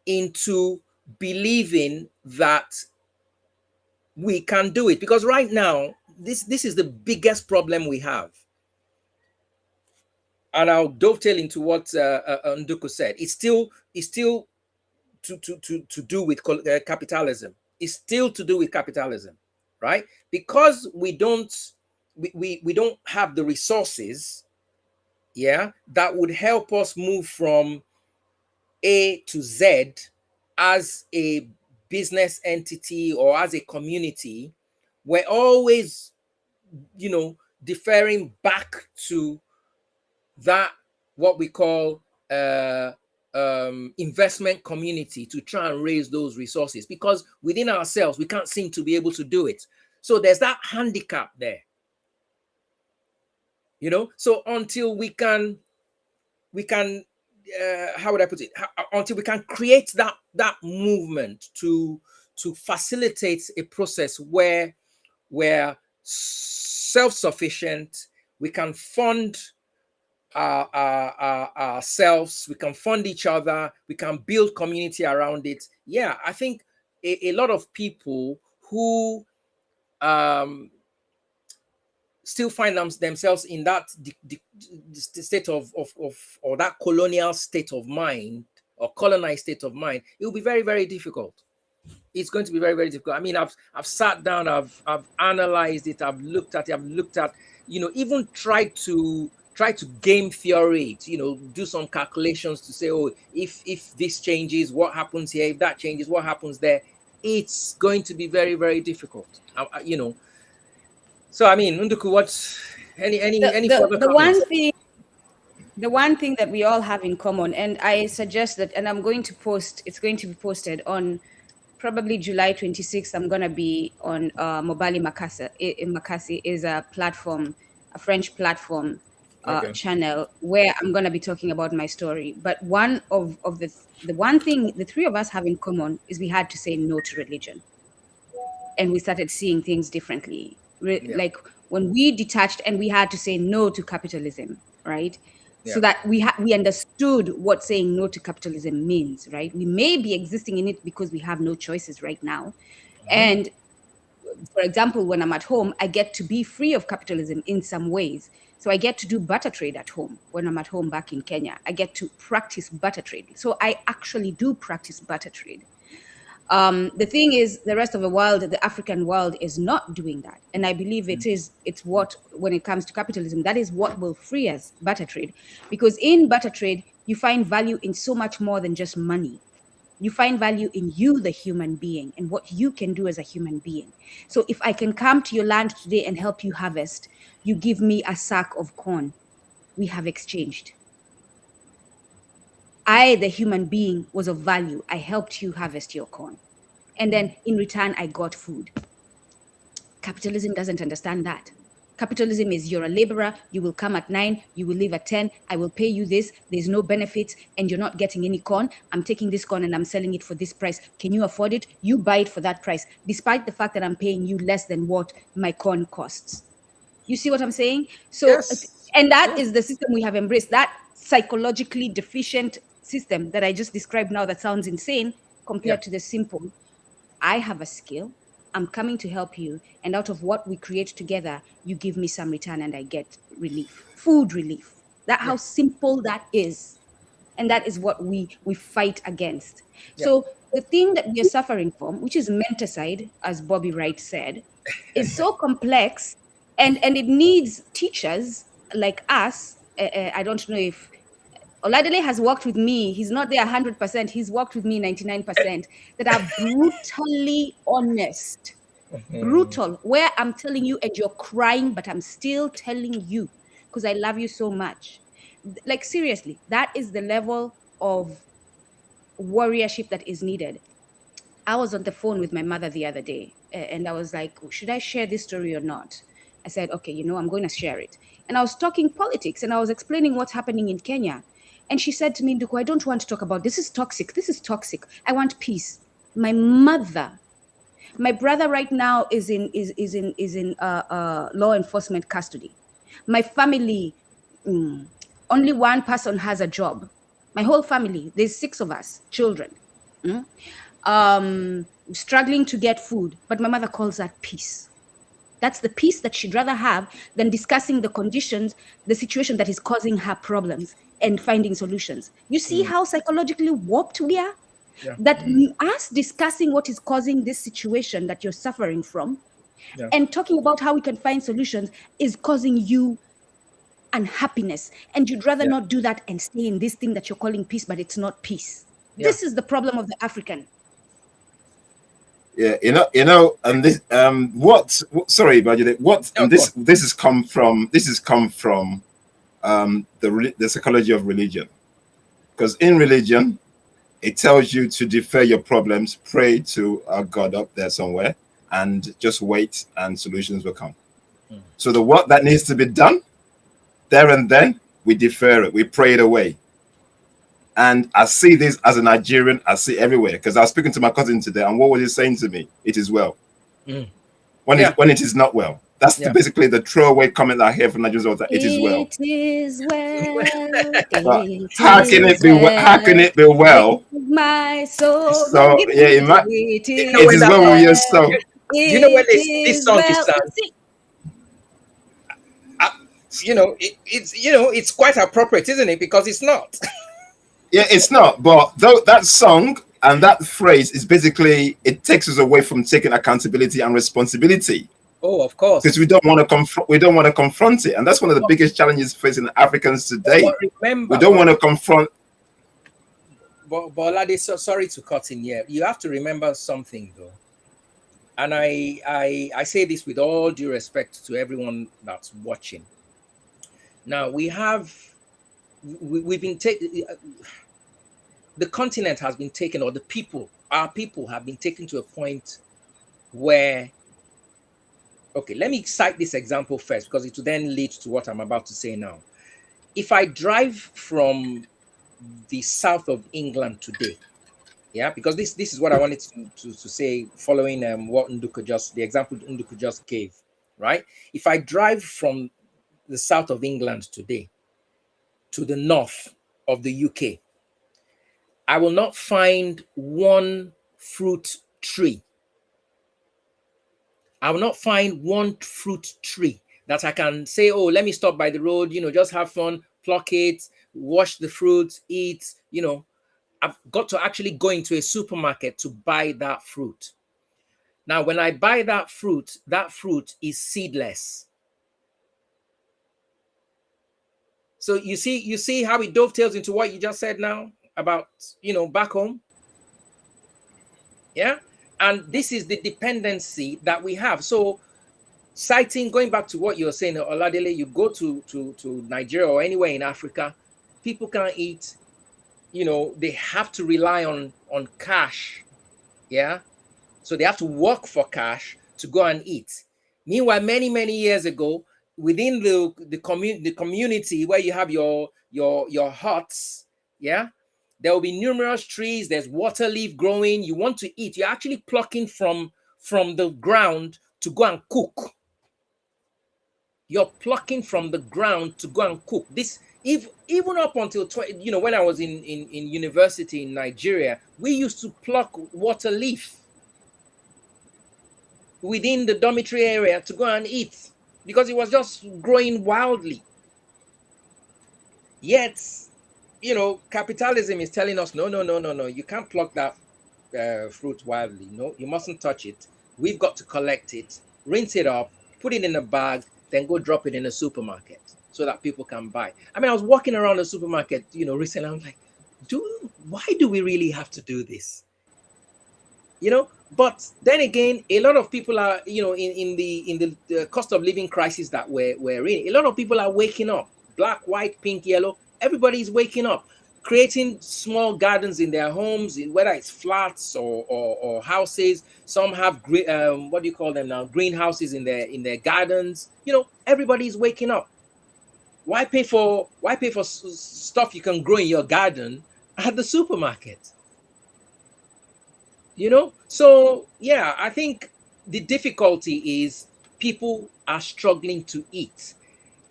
into believing that we can do it. Because right now, this is the biggest problem we have. And I'll dovetail into what Nduku said. It's still to do with capitalism. It's still to do with capitalism, right? Because we don't have the resources, that would help us move from A to Z as a business entity or as a community. We're always, deferring back to that, what we call investment community, to try and raise those resources, because within ourselves we can't seem to be able to do it. So there's that handicap there, so until we can how would I put it, until we can create that movement to facilitate a process where we're self-sufficient, we can fund ourselves, we can fund each other, we can build community around it. I think a lot of people who still find themselves in that state of or that colonial state of mind, or colonized state of mind, it will be very, very difficult. It's going to be very, very difficult. I mean, I've sat down, I've analyzed it, I've looked at, even tried to try to game theory it, do some calculations to say, oh, if this changes, what happens here? If that changes, what happens there? It's going to be very, very difficult. So I mean, Nduku, what's any further comments? The one thing that we all have in common, and I suggest that, and I'm going to post, it's going to be posted on probably July 26th. I'm going to be on Mobali Makasi. Makasi is a platform, a French platform channel where I'm going to be talking about my story. But one of the one thing the three of us have in common is we had to say no to religion. And we started seeing things differently. Like when we detached and we had to say no to capitalism, right? So that we understood what saying no to capitalism means, right? We may be existing in it because we have no choices right now. And for example, when I'm at home, I get to be free of capitalism in some ways. So I get to do butter trade at home when I'm at home back in Kenya. I get to practice butter trade. So I actually do practice butter trade. The thing is, the rest of the world, the African world, is not doing that. And I believe it's what, when it comes to capitalism, that is what will free us, butter trade. Because in butter trade, you find value in so much more than just money. You find value in you, the human being, and what you can do as a human being. So if I can come to your land today and help you harvest, you give me a sack of corn. We have exchanged. I, the human being, was of value. I helped you harvest your corn. And then in return, I got food. Capitalism doesn't understand that. Capitalism is you're a laborer, you will come at 9, you will leave at 10, I will pay you this, there's no benefits, and you're not getting any corn. I'm taking this corn and I'm selling it for this price. Can you afford it? You buy it for that price, despite the fact that I'm paying you less than what my corn costs. You see what I'm saying? So, yes. And that is the system we have embraced, that psychologically deficient system that I just described now that sounds insane compared to the simple. I have a skill. I'm coming to help you. And out of what we create together, you give me some return and I get relief, food relief. That's how simple that is. And that is what we fight against. So the thing that we are suffering from, which is menticide, as Bobby Wright said, is so complex and it needs teachers like us. I don't know if Oladele has worked with me. He's not there 100%. He's worked with me 99%. That are brutally honest. Brutal. Where I'm telling you and you're crying, but I'm still telling you because I love you so much. Like, seriously, that is the level of warriorship that is needed. I was on the phone with my mother the other day and I was like, should I share this story or not? I said, okay, I'm going to share it. And I was talking politics and I was explaining what's happening in Kenya. And she said to me, Nduku, I don't want to talk about this. This is toxic. This is toxic. I want peace. My brother right now is in law enforcement custody. My family, only one person has a job. My whole family, there's 6 of us, children, struggling to get food. But my mother calls that peace. That's the peace that she'd rather have than discussing the conditions, the situation that is causing her problems and finding solutions. You see how psychologically warped we are? That us discussing what is causing this situation that you're suffering from and talking about how we can find solutions is causing you unhappiness. And you'd rather not do that and stay in this thing that you're calling peace, but it's not peace. This is the problem of the African. Yeah, and this sorry, Babajide, this has come from the psychology of religion. Because in religion, it tells you to defer your problems, pray to a God up there somewhere, and just wait and solutions will come. So the work that needs to be done, there and then, we defer it, we pray it away. And I see this as a Nigerian, I see everywhere. Because I was speaking to my cousin today, and what was he saying to me? It is well. When it is not well. That's basically the throwaway comment that I hear from Nigerians all the time. It is well. It is well. How can it be well? How can it be well? My soul. So it is well with your soul. Do you know when this song is sung? It's quite appropriate, isn't it? Because it's not. Yeah, it's not. But though that song and that phrase is basically, it takes us away from taking accountability and responsibility. Oh, of course. Because we don't want to confront it, and that's one of the biggest challenges facing Africans today. But remember, we don't want to confront. But Olade, sorry to cut in here. You have to remember something though, and I say this with all due respect to everyone that's watching. Now we've been taken. The continent has been taken, or our people have been taken to a point where. Okay, let me cite this example first because it will then lead to what I'm about to say now. If I drive from the south of England today, yeah, because this is what I wanted to say following what the example Nduku just gave, right? If I drive from the south of England today to the north of the UK, I will not find one fruit tree. I will not find one fruit tree that I can say, oh, let me stop by the road, just have fun, pluck it, wash the fruit, eat, I've got to actually go into a supermarket to buy that fruit. Now, when I buy that fruit is seedless. So you see how it dovetails into what you just said now about, back home. Yeah. And this is the dependency that we have. So going back to what you're saying, Oladele, you go to Nigeria or anywhere in Africa, people can't eat, they have to rely on cash. Yeah. So they have to work for cash to go and eat. Meanwhile, many, many years ago, within the community where you have your huts, yeah, there will be numerous trees. There's water leaf growing. You want to eat. You're actually plucking from the ground to go and cook. You're plucking from the ground to go and cook. This, even up until when I was in university in Nigeria, we used to pluck water leaf within the dormitory area to go and eat because it was just growing wildly. Yet, capitalism is telling us, no, you can't pluck that fruit wildly. No, you mustn't touch it. We've got to collect it, rinse it up, put it in a bag, then go drop it in a supermarket so that people can buy. I mean, I was walking around the supermarket, recently. I was like, why do we really have to do this? But then again, a lot of people are, in the cost of living crisis that we're in, a lot of people are waking up. Black, white, pink, yellow, everybody's waking up, creating small gardens in their homes, whether it's flats or houses. Some have what do you call them now? Greenhouses in their gardens. Everybody's waking up. Why pay for stuff you can grow in your garden at the supermarket? So yeah, I think the difficulty is people are struggling to eat.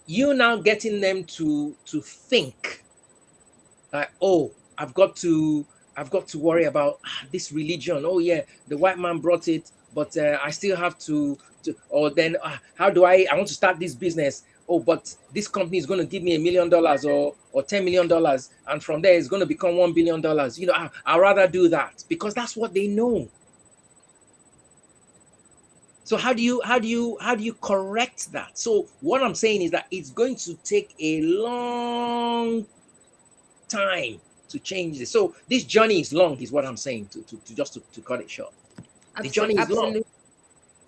You now getting them to think like, oh, I've got to worry about this religion. Oh yeah, the white man brought it, but I still have to or then how do I want to start this business? Oh, but this company is going to give me $1 million or $10 million, and from there it's going to become $1 billion. I'd rather do that because that's what they know. So how do you correct that? So what I'm saying is that it's going to take a long time to change this. So this journey is long, is what I'm saying. To cut it short, the journey is long.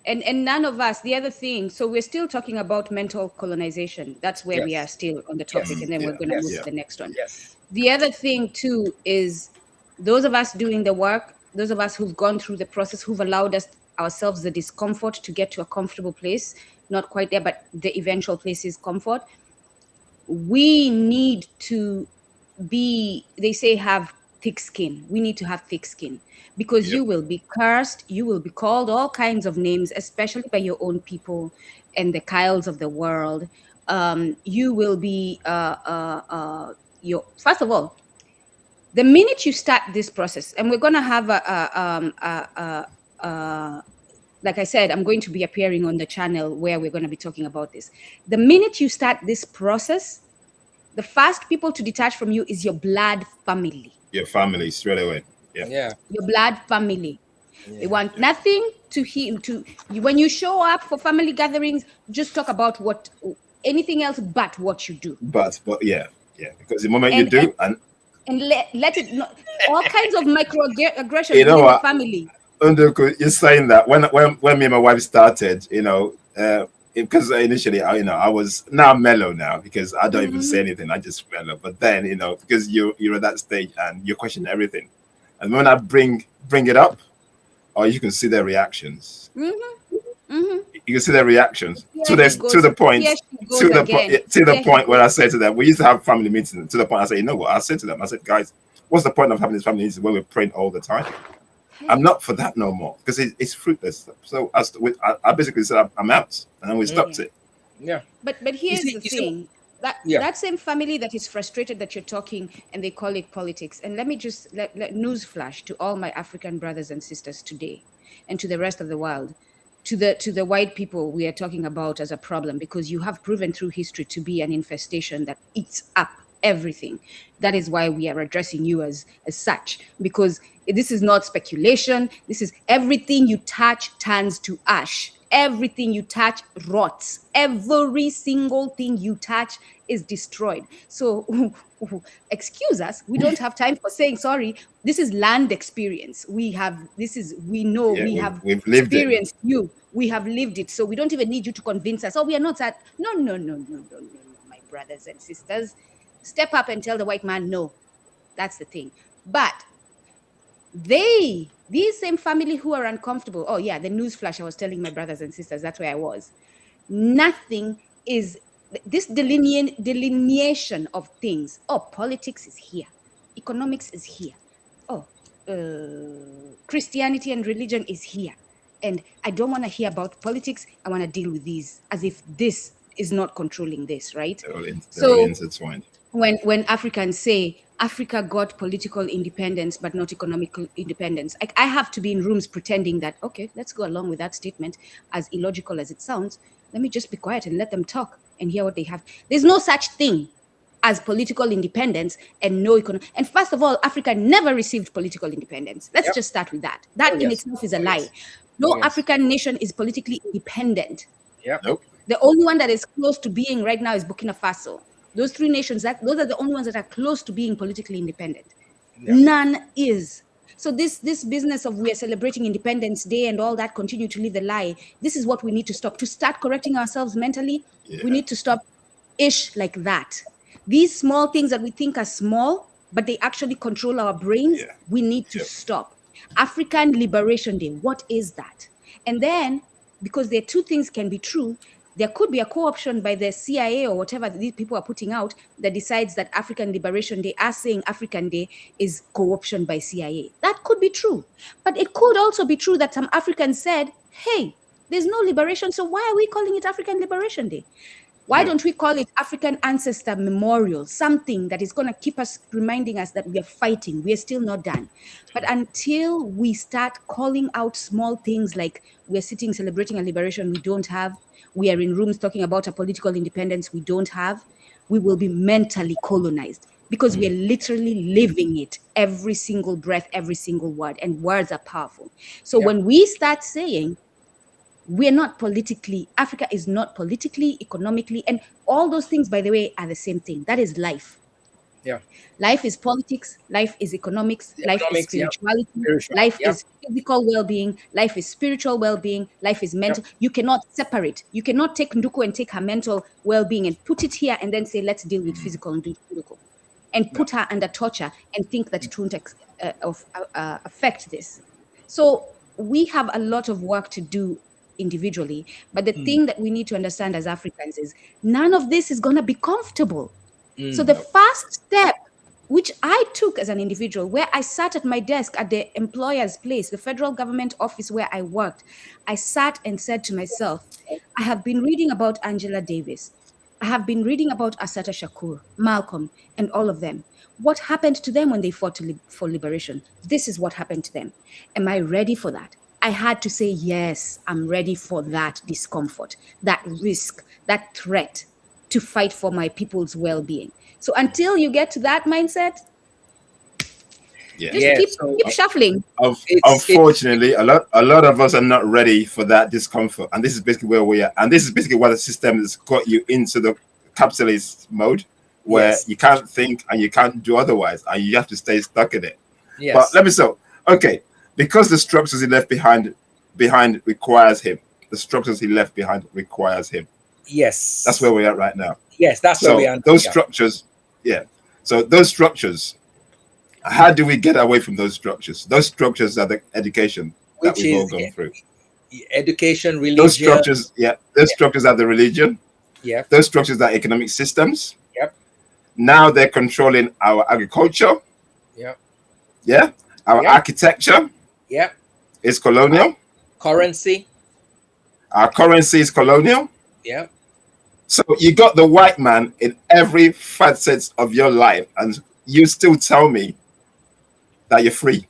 And none of us, the other thing, so we're still talking about mental colonization. That's where we are still on the topic, and then we're going to move to the next one. Yes. The other thing too is those of us doing the work, those of us who've gone through the process, who've allowed ourselves the discomfort to get to a comfortable place, not quite there, but the eventual place is comfort. We need to they say have thick skin. We need to have thick skin because you will be cursed. You will be called all kinds of names, especially by your own people and the Kyles of the world. You will be first of all, the minute you start this process, and we're going to have like I said, I'm going to be appearing on the channel where we're going to be talking about this. The minute you start this process, the first people to detach from you is your blood family. Your family straight away. Yeah. Your blood family. They want nothing to hear. When you show up for family gatherings, just talk about anything else but what you do. But yeah, because the moment you do, and let it not, all kinds of microaggressions within the family. Nduku, you're saying that when me and my wife started, because initially, I was now mellow now because I don't even say anything. I just mellow. But then, because you're at that stage and you question everything, and when I bring it up, you can see their reactions. You can see their reactions to the point where I say to them, we used to have family meetings. To the point I say, you know what? I said to them, I said, guys, what's the point of having this family meeting where we're praying all the time? I'm not for that no more because it's fruitless. So I basically said I'm out, and then we stopped it. Yeah. But here's the thing. That same family that is frustrated that you're talking and they call it politics. And let me just let newsflash to all my African brothers and sisters today, and to the rest of the world, to the white people we are talking about as a problem, because you have proven through history to be an infestation that eats up everything. That is why we are addressing you as such, because this is not speculation. This is everything you touch turns to ash. Everything you touch rots. Every single thing you touch is destroyed. So excuse us, we don't have time for saying sorry. This is land experience. We've experienced you. We have lived it. So we don't even need you to convince us. Oh, we are not that. No, my brothers and sisters. Step up and tell the white man no. That's the thing. But these same family who are uncomfortable. Oh yeah, the newsflash I was telling my brothers and sisters, that's where I was. Nothing is this delineation of things. Oh, politics is here. Economics is here. Oh, Christianity and religion is here. And I don't want to hear about politics. I want to deal with these as if this is not controlling this, right? They're all intertwined. When Africans say Africa got political independence but not economic independence, I have to be in rooms pretending that, okay, let's go along with that statement, as illogical as it sounds. Let me just be quiet and let them talk and hear what they have. There's no such thing as political independence and no economic. And first of all, Africa never received political independence. Let's just start with that. That in itself is a lie. No African nation is politically independent. Nope. The only one that is close to being right now is Burkina Faso. Those three nations, those are the only ones that are close to being politically independent. None is. So this business of we are celebrating Independence Day and all that, continue to live the lie. This is what we need to stop. To start correcting ourselves mentally, we need to stop ish like that. These small things that we think are small, but they actually control our brains, we need to stop. African Liberation Day, what is that? And then, because there are two things can be true, there could be a co-option by the CIA or whatever these people are putting out that decides that African Liberation Day, us saying African Day, is co-option by CIA. That could be true. But it could also be true that some Africans said, hey, there's no liberation, so why are we calling it African Liberation Day? Why don't we call it African Ancestor Memorial? Something that is going to keep us, reminding us that we are fighting. We are still not done. But until we start calling out small things like we're sitting celebrating a liberation we don't have, we are in rooms talking about a political independence we don't have, we will be mentally colonized because we are literally living it every single breath, every single word. And words are powerful. So when we start saying, we're not politically, Africa is not politically, economically, and all those things, by the way, are the same thing. That is life. Yeah. Life is politics, life is economics, life is spirituality, life is physical well-being, life is spiritual well-being, life is mental. You cannot separate. You cannot take Nduku and take her mental well-being and put it here and then say, let's deal with physical Nduku. And put her under torture and think that it won't affect this. So we have a lot of work to do individually, but the thing that we need to understand as Africans is none of this is going to be comfortable. So the first step, which I took as an individual, where I sat at my desk at the employer's place, the federal government office where I worked, I sat and said to myself, I have been reading about Angela Davis. I have been reading about Assata Shakur, Malcolm, and all of them. What happened to them when they fought for liberation? This is what happened to them. Am I ready for that? I had to say, yes, I'm ready for that discomfort, that risk, that threat to fight for my people's well-being. So until you get to that mindset, Yeah. Just Yeah. keep So keep shuffling. it's Unfortunately, a lot of us are not ready for that discomfort, and this is basically where we are. And this is basically why the system has got you into the capitalist mode, where yes, you can't think and you can't do otherwise, and you have to stay stuck in it. But yes, let me so okay, because the structures he left behind requires him. The structures he left behind requires him. That's where yes, we're at right now. yes. That's where we So are. those Yeah. structures, yeah. So those structures, how do we get away from those structures? Those structures are the education that Which we've all is gone through. education, Those religion. structures, yeah, those structures are the religion. Yep. Those structures are economic systems. Yep. Now they're controlling our agriculture. Yep. Yeah, our Yep. architecture Yep. is colonial. Currency. Our currency is colonial. Yep. So you got the white man in every facet of your life, and you still tell me that you're free.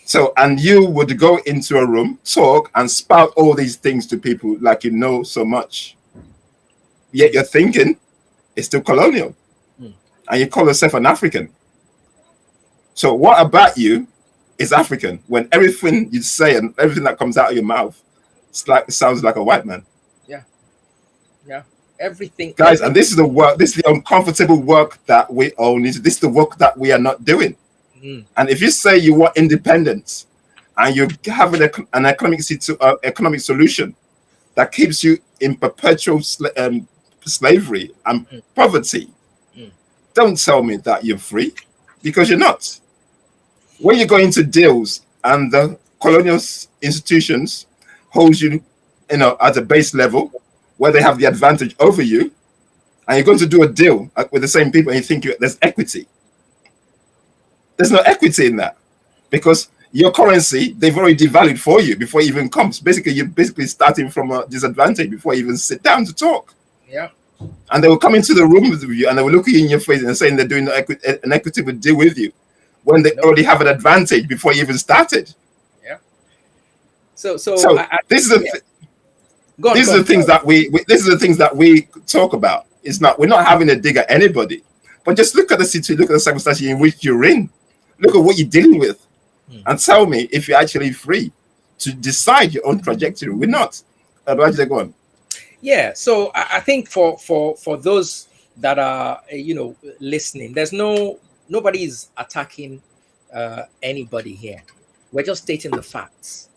So, and you would go into a room, talk, and spout all these things to people like you know so much. Yet your thinking is still colonial, and you call yourself an African. So, what about you is African when everything you say and everything that comes out of your mouth sounds like a white man? Yeah. Yeah. Everything. Guys, and this is the work, this is the uncomfortable work that we all need to, this is the work that we are not doing. And if you say you want independence and you have an economic solution that keeps you in perpetual slavery and poverty, don't tell me that you're free, because you're not. When you go into deals and the colonial institutions hold you, at a base level where they have the advantage over you, and you're going to do a deal with the same people and you think there's equity. There's no equity in that, because your currency, they've already devalued for you before it even comes. Basically, you're starting from a disadvantage before you even sit down to talk. Yeah. And they will come into the room with you and they will look you in your face and saying they're doing an equitable deal with you when they already have an advantage before you even started. Yeah. So this is the things that we talk about. It's not, we're not having a dig at anybody, but just look at the situation, look at the circumstances in which you're in. Look at what you're dealing with, and tell me if you're actually free to decide your own trajectory. We're not. Babajide, go on. Yeah. So I think for those that are listening, there's nobody's attacking anybody here. We're just stating the facts.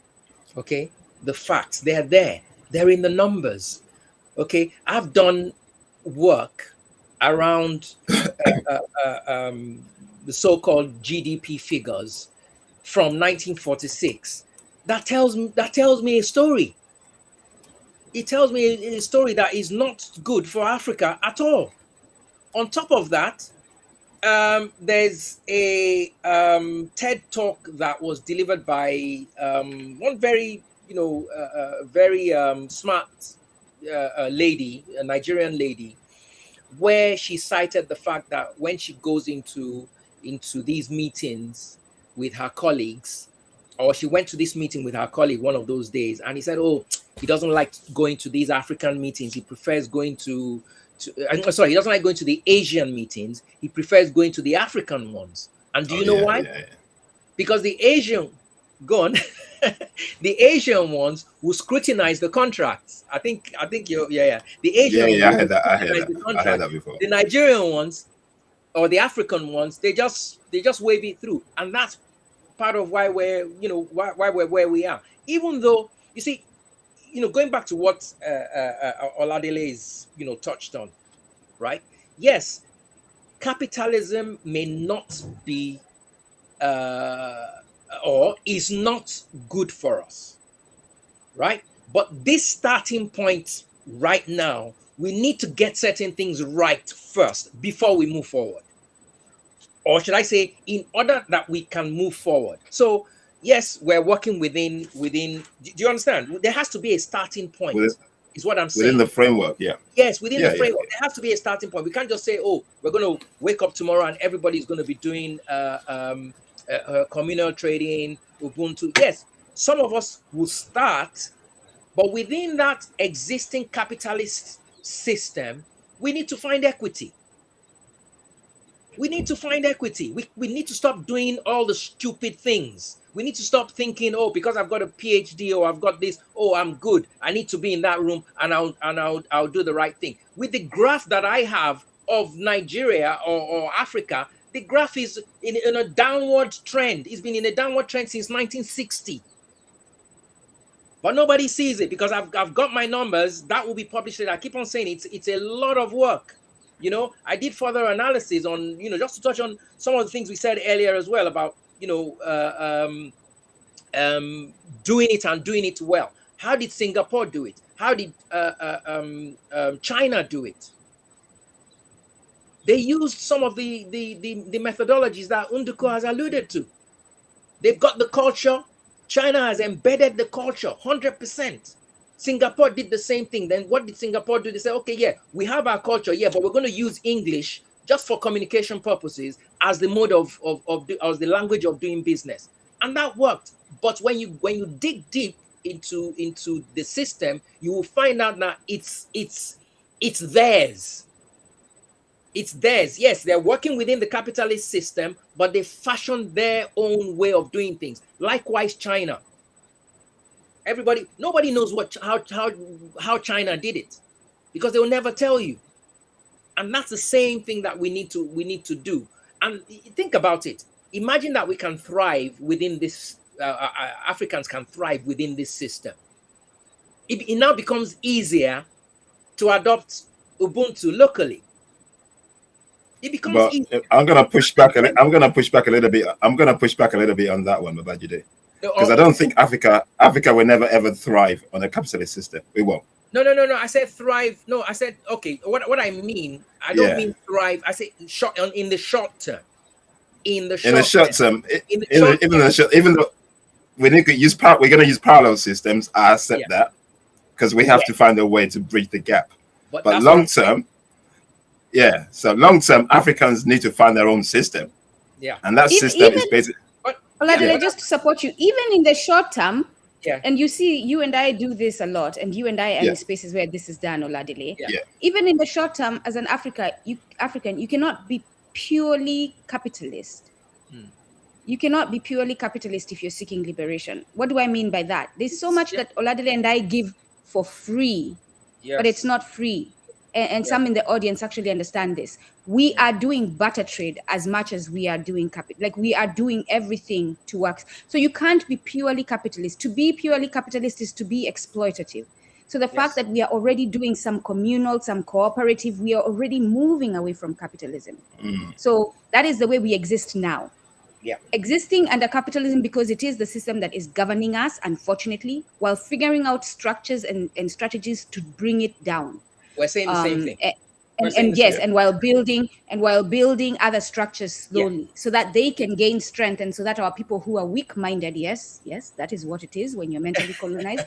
Okay, the facts, they're there. They're in the numbers. Okay, I've done work around the so-called GDP figures from 1946. That tells me a story. It tells me a story that is not good for Africa at all. On top of that, there's a TED talk that was delivered by one very smart lady, a Nigerian lady, where she cited the fact that when she goes into these meetings with her colleagues, or she went to this meeting with her colleague one of those days, and he said, oh, he doesn't like going to these African meetings. He prefers going he doesn't like going to the Asian meetings. He prefers going to the African ones. And do you know why? Yeah. Because the Asian ones will scrutinize the contracts. I think you're the Asian I heard that before. The Nigerian ones or the African ones, they just wave it through. And that's part of why we're where we are. Even though, you see, going back to what Oladele is touched on, right? Yes, capitalism may not be or is not good for us, right? But this starting point right now, we need to get certain things right first before we move forward. Or should I say, in order that we can move forward. So yes, we're working within. Do you understand? There has to be a starting point. Is what I'm saying. Within the framework, yeah. Yes, within the framework, there has to be a starting point. We can't just say, oh, we're going to wake up tomorrow and everybody's going to be doing communal trading, Ubuntu. Yes, some of us will start, but within that existing capitalist system, we need to find equity. We need to find equity. We need to stop doing all the stupid things. We need to stop thinking, oh, because I've got a PhD or I've got this, oh, I'm good. I need to be in that room and I'll do the right thing. With the graph that I have of Nigeria or Africa, the graph is in a downward trend. It's been in a downward trend since 1960. But nobody sees it because I've got my numbers that will be published. I keep on saying it's a lot of work. You know, I did further analysis on, you know, just to touch on some of the things we said earlier as well about, you know, doing it and doing it well. How did Singapore do it? How did China do it? They used some of the methodologies that Nduku has alluded to. They've got the culture. China has embedded the culture 100%. Singapore did the same thing. Then what did Singapore do? They said, okay, yeah, we have our culture, yeah, but we're going to use English just for communication purposes as the mode as the language of doing business, and that worked. But when you dig deep into the system, you will find out that it's theirs. It's theirs. Yes, they're working within the capitalist system, but they fashioned their own way of doing things. Likewise, China. Nobody knows how China did it because they will never tell you. And that's the same thing that we need to do. And think about it. Imagine that we can thrive within this. Africans can thrive within this system. It now becomes easier to adopt Ubuntu locally. It becomes easier. I'm gonna push back a little bit. I'm gonna push back a little bit on that one, Babajide. Because I don't think Africa will never ever thrive on a capitalist system. We won't. No. I said thrive. No, I said okay. What I mean, I don't mean thrive. I say in the short term. Even though we need to use we're going to use parallel systems. I accept that because we have to find a way to bridge the gap. But long term, so long term, Africans need to find their own system. Yeah, and that system is basically. Oladele, just to support you, even in the short term, and you see, you and I do this a lot, and you and I are in spaces where this is done, Oladele. Even in the short term, as an African, you cannot be purely capitalist. You cannot be purely capitalist if you're seeking liberation. What do I mean by that? There's so much that Oladele and I give for free, but it's not free. And some in the audience actually understand this. We are doing barter trade as much as we are doing capital. Like we are doing everything to work. So you can't be purely capitalist. To be purely capitalist is to be exploitative. So the fact that we are already doing some communal, some cooperative, we are already moving away from capitalism. So that is the way we exist now. Existing under capitalism because it is the system that is governing us, unfortunately, while figuring out structures and strategies to bring it down. We're saying the same thing. And while building other structures slowly so that they can gain strength, and so that our people who are weak-minded, yes, that is what it is when you're mentally colonized.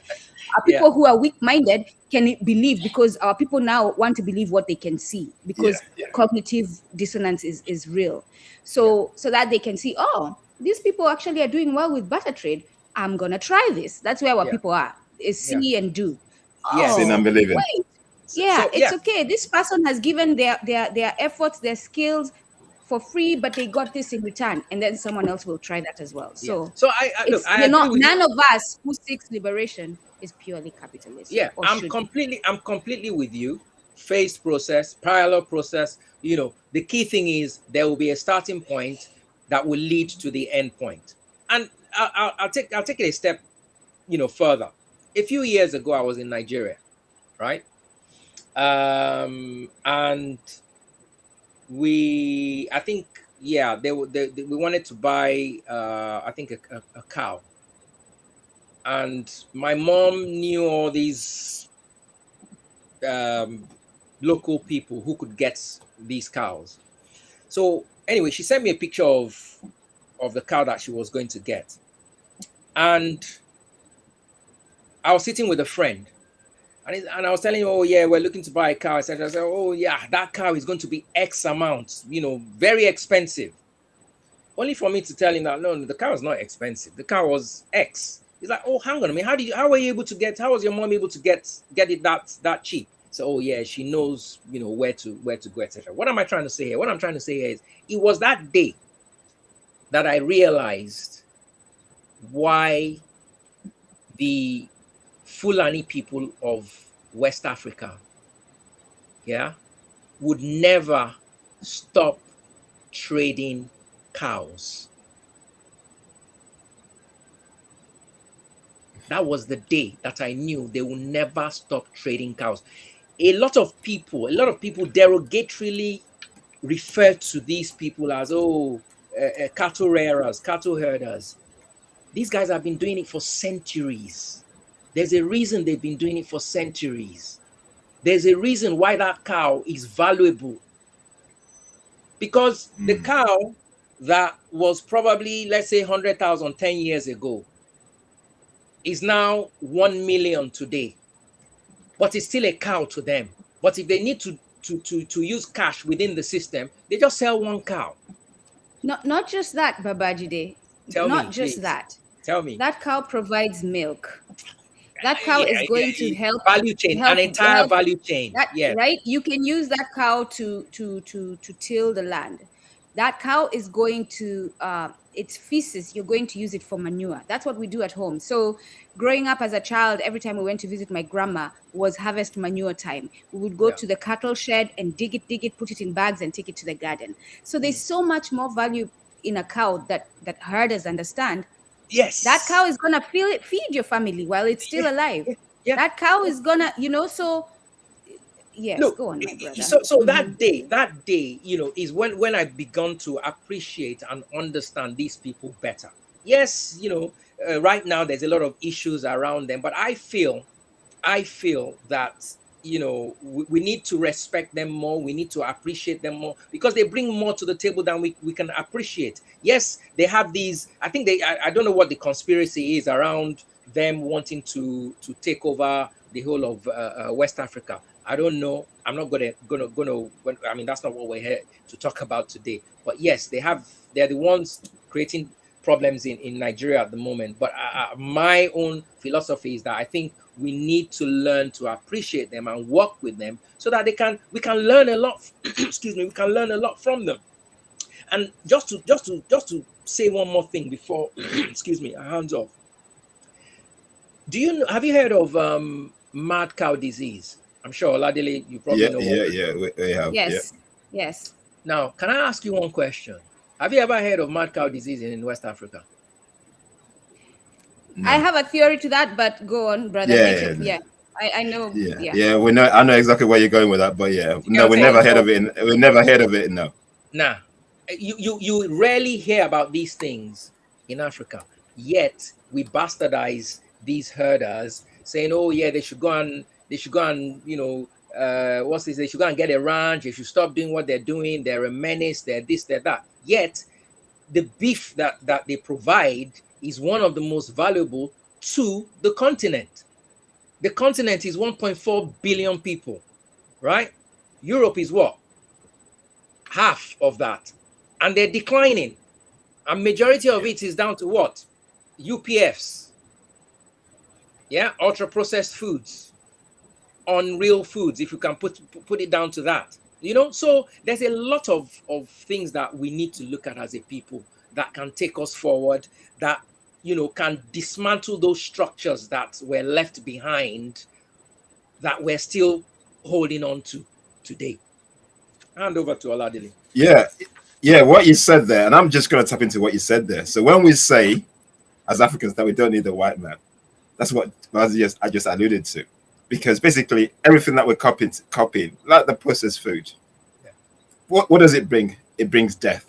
Our people who are weak-minded can believe, because our people now want to believe what they can see, because cognitive dissonance is real. So that they can see, oh, these people actually are doing well with barter trade. I'm gonna try this. That's where our people are, is see and do. Seeing and believing. Wait. It's okay. This person has given their efforts, their skills for free, but they got this in return, and then someone else will try that as well. So none of us who seeks liberation is purely capitalist. I'm completely with you. Phased process, parallel process. You know, the key thing is there will be a starting point that will lead to the end point. And I'll take it a step, further. A few years ago, I was in Nigeria, right? And we wanted to buy I think a cow, and my mom knew all these local people who could get these cows. So anyway, she sent me a picture of the cow that she was going to get, and I was sitting with a friend. And I was telling him, oh, yeah, we're looking to buy a car. I said, oh, yeah, that car is going to be X amount, very expensive. Only for me to tell him that, no, the car was not expensive. The car was X. He's like, oh, hang on a minute. How was your mom able to get it that cheap? So, oh yeah, she knows, where to go, etc. What am I trying to say here? What I'm trying to say here is, it was that day that I realized why the Fulani people of West Africa, would never stop trading cows. That was the day that I knew they will never stop trading cows. A lot of people derogatorily refer to these people as, cattle rearers, cattle herders. These guys have been doing it for centuries. There's a reason they've been doing it for centuries. There's a reason why that cow is valuable. Because the cow that was probably, let's say, 100,000 10 years ago is now 1 million today. But it's still a cow to them. But if they need to use cash within the system, they just sell one cow. Not just that, Babajide. Not just that. Tell me. That cow provides milk. That cow is going to help value chain, an entire value chain. Right? You can use that cow to till the land. That cow is going to its feces, you're going to use it for manure. That's what we do at home. So growing up as a child, every time we went to visit my grandma was harvest manure time. We would go to the cattle shed and dig it, put it in bags and take it to the garden. So there's so much more value in a cow that herders understand. Yes. That cow is gonna feed your family while it's still alive. Yeah. That cow is gonna, so yes, look, go on, my brother. So that day, is when I begun to appreciate and understand these people better. Yes, right now there's a lot of issues around them, but I feel that we need to respect them more. We need to appreciate them more because they bring more to the table than we can appreciate. Yes, they have these. I think I don't know what the conspiracy is around them wanting to take over the whole of West Africa. I don't know. I'm not gonna. I mean, that's not what we're here to talk about today. But yes, they're the ones creating problems in Nigeria at the moment. But my own philosophy is that I think we need to learn to appreciate them and work with them so that we can learn a lot. Excuse me, we can learn a lot from them. And just to say one more thing before, excuse me, hands off. Have you heard of mad cow disease? I'm sure Oladele, you probably know. We have. Yes. Now, can I ask you one question? Have you ever heard of mad cow disease in West Africa? No. I have a theory to that, but go on, brother. I know. Yeah, we know. I know exactly where you're going with that, but we never heard of it. We never heard of it. No. Nah, you rarely hear about these things in Africa. Yet we bastardize these herders, saying, "Oh yeah, they should go and they should go and get a ranch. They should stop doing what they're doing. They're a menace. They're this, they're that." Yet the beef that they provide is one of the most valuable to the continent. The continent is 1.4 billion people, right? Europe is what? Half of that. And they're declining. And majority of it is down to what? UPFs. Yeah, ultra-processed foods. Unreal foods, if you can put it down to that. So there's a lot of things that we need to look at as a people that can take us forward, that can dismantle those structures that were left behind, that we're still holding on to today. Hand over to Oladele. Yeah, what you said there, and I'm just going to tap into what you said there. So when we say, as Africans, that we don't need the white man, that's what I just alluded to. Because basically, everything that we're copying, like the processed food, what does it bring? It brings death.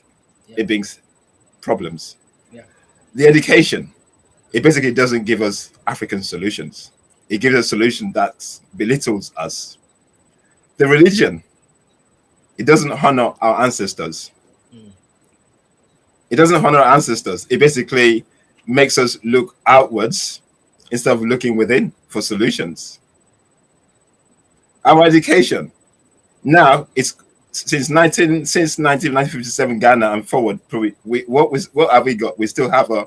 Yeah. It brings problems. Yeah. The education, it basically doesn't give us African solutions. It gives a solution that belittles us. The religion, it doesn't honor our ancestors. It doesn't honor our ancestors. It basically makes us look outwards instead of looking within for solutions. Our education, now it's since 1957 Ghana and forward. What have we got? We still have a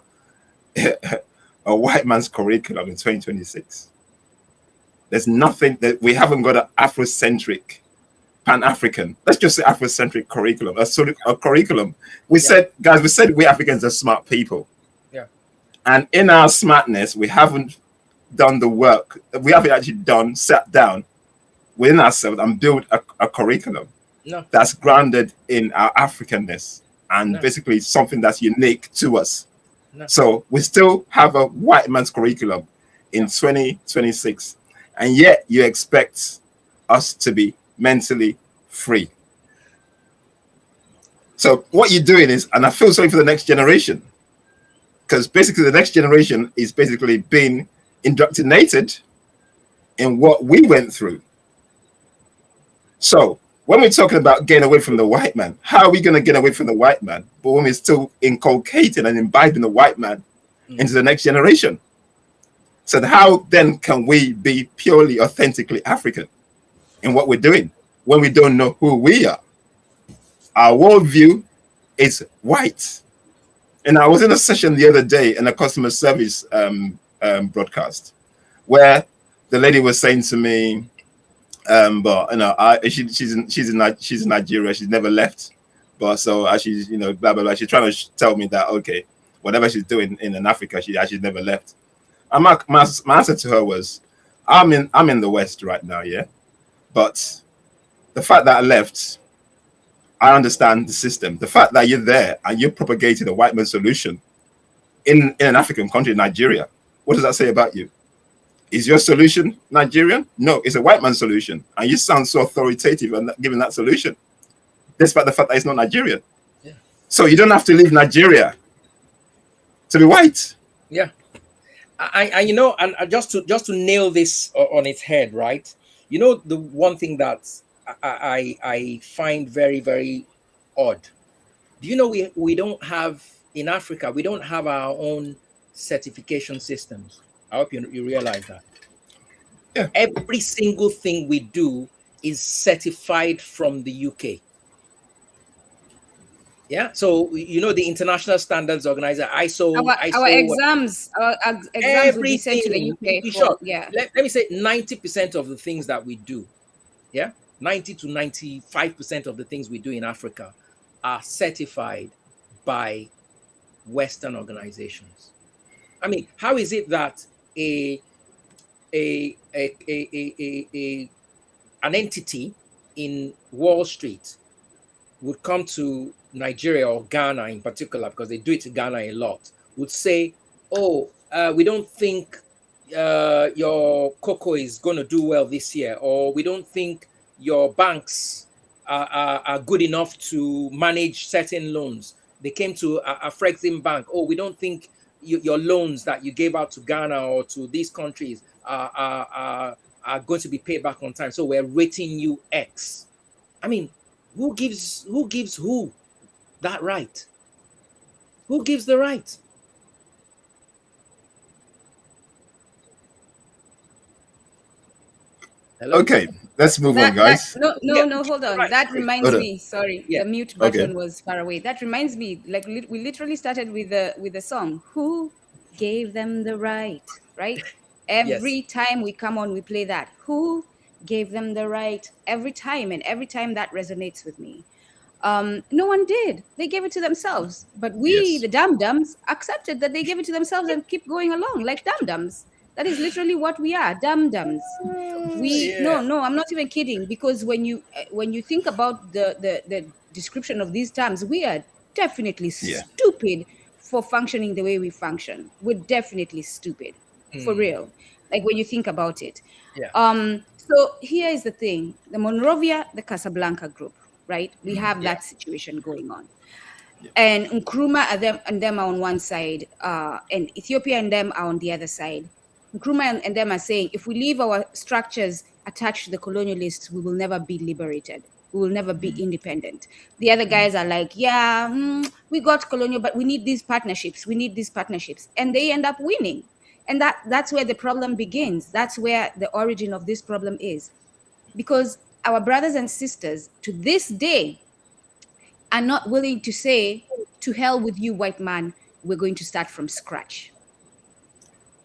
white man's curriculum in 2026. There's nothing that we haven't got an Afrocentric, Pan-African, let's just say Afrocentric curriculum, a curriculum. We said, guys, we said we Africans are smart people. Yeah. And in our smartness, we haven't done the work. We haven't actually sat down within ourselves and built a curriculum that's grounded in our Africanness and basically something that's unique to us. So we still have a white man's curriculum in 2026, and yet you expect us to be mentally free. So what you're doing is, and I feel sorry for the next generation, because basically the next generation is basically being indoctrinated in what we went through. So when we're talking about getting away from the white man, how are we going to get away from the white man, but when we're still inculcating and imbibing the white man into the next generation? So how then can we be purely, authentically African in what we're doing when we don't know who we are? Our worldview is white. And I was in a session the other day in a customer service broadcast where the lady was saying to me, but you know, she's in Nigeria. She's never left, but so she's, you know, blah blah blah. She's trying to tell me that, okay, whatever she's doing in Africa, she actually never left. And my answer to her was, I'm in the West right now, yeah, but the fact that I left, I understand the system. The fact that you're there and you're propagating a white man solution in an African country, Nigeria, what does that say about you? Is your solution Nigerian? No, it's a white man's solution. And you sound so authoritative and giving that solution, despite the fact that it's not Nigerian. Yeah. So you don't have to leave Nigeria to be white. Yeah. I you know, and just to nail this on its head, right? You know, the one thing that I find very, very odd. Do you know we don't have, in Africa, we don't have our own certification systems. I hope you realize that. Yeah. Every single thing we do is certified from the UK. Yeah. So, you know, the International Standards Organizer, ISO. Our exams will be sent to the UK. Let me say 90% of the things that we do, 90 to 95% of the things we do in Africa are certified by Western organizations. I mean, how is it that an entity in Wall Street would come to Nigeria or Ghana in particular, because they do it to Ghana a lot, would say, oh, we don't think your cocoa is going to do well this year, or we don't think your banks are good enough to manage certain loans. They came to a Frexim bank. Oh, we don't think your loans that you gave out to Ghana or to these countries are going to be paid back on time. So we're rating you X. I mean, who gives who that right? Who gives the right? Hello? Okay, let's move on, guys. No, hold on. Right. That reminds me. Sorry, Yeah. the mute button was far away. That reminds me. Like we literally started with the song. Who gave them the right? Right. Every time we come on, we play that. Who gave them the right? Every time, and every time that resonates with me. No one did. They gave it to themselves. But we, the dum-dums, accepted that they gave it to themselves and keep going along like dum-dums. That is literally what we are, dum-dums. No, I'm not even kidding, because when you think about the description of these terms, we are definitely stupid for functioning the way we function. We're definitely stupid, for real. Like when you think about it. Yeah. So here is the thing: the Monrovia, the Casablanca group, right? We have that situation going on. And Nkrumah and them are on one side, and Ethiopia and them are on the other side. Nkrumah and them are saying, if we leave our structures attached to the colonialists, we will never be liberated. We will never be independent. The other guys are like, we got colonial, but we need these partnerships. We need these partnerships. And they end up winning. And that's where the problem begins. That's where the origin of this problem is. Because our brothers and sisters to this day are not willing to say, to hell with you, white man, we're going to start from scratch.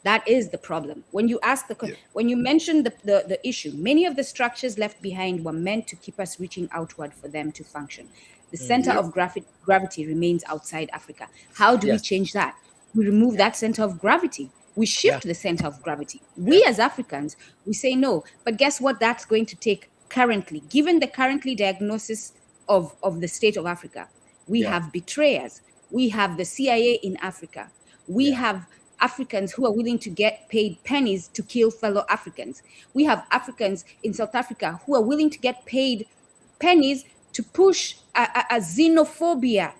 That is the problem. When you ask when you mention the issue, many of the structures left behind were meant to keep us reaching outward for them to function. The center of gravity remains outside Africa. How do we change that? We remove that center of gravity. We shift the center of gravity. We as Africans, we say no. But guess what that's going to take currently, given the currently diagnosis of the state of Africa? We have betrayers. We have the CIA in Africa. We have Africans who are willing to get paid pennies to kill fellow Africans. We have Africans in South Africa who are willing to get paid pennies to push a xenophobia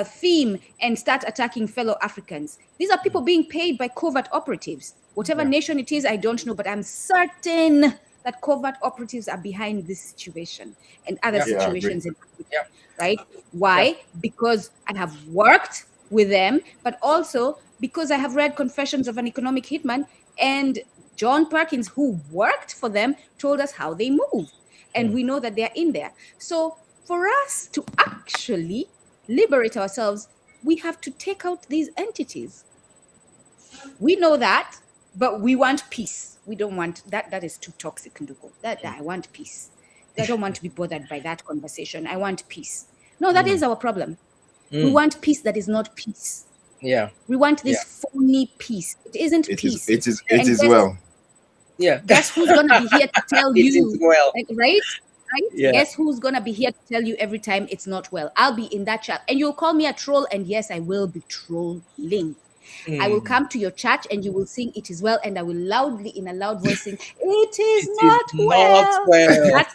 theme and start attacking fellow Africans. These are people being paid by covert operatives. Whatever nation it is, I don't know, but I'm certain that covert operatives are behind this situation and other situations in Africa, right? Why? Because I have worked with them, but also because I have read Confessions of an Economic Hitman, and John Perkins, who worked for them, told us how they move. And we know that they're in there. So for us to actually liberate ourselves, we have to take out these entities. We know that, but we want peace. We don't want that. That is too toxic, Nduku. I want peace. I don't want to be bothered by that conversation. I want peace. No, that is our problem. We want peace that is not peace. Yeah. We want this phony peace. It isn't peace. It is well. Yeah. Guess who's gonna be here to tell you? It is well. Right? Yeah. Guess who's gonna be here to tell you every time it's not well? I'll be in that chat, and you'll call me a troll, and yes, I will be trolling. I will come to your chat, and you will sing "It is well," and I will loudly, in a loud voice, sing "It is not well."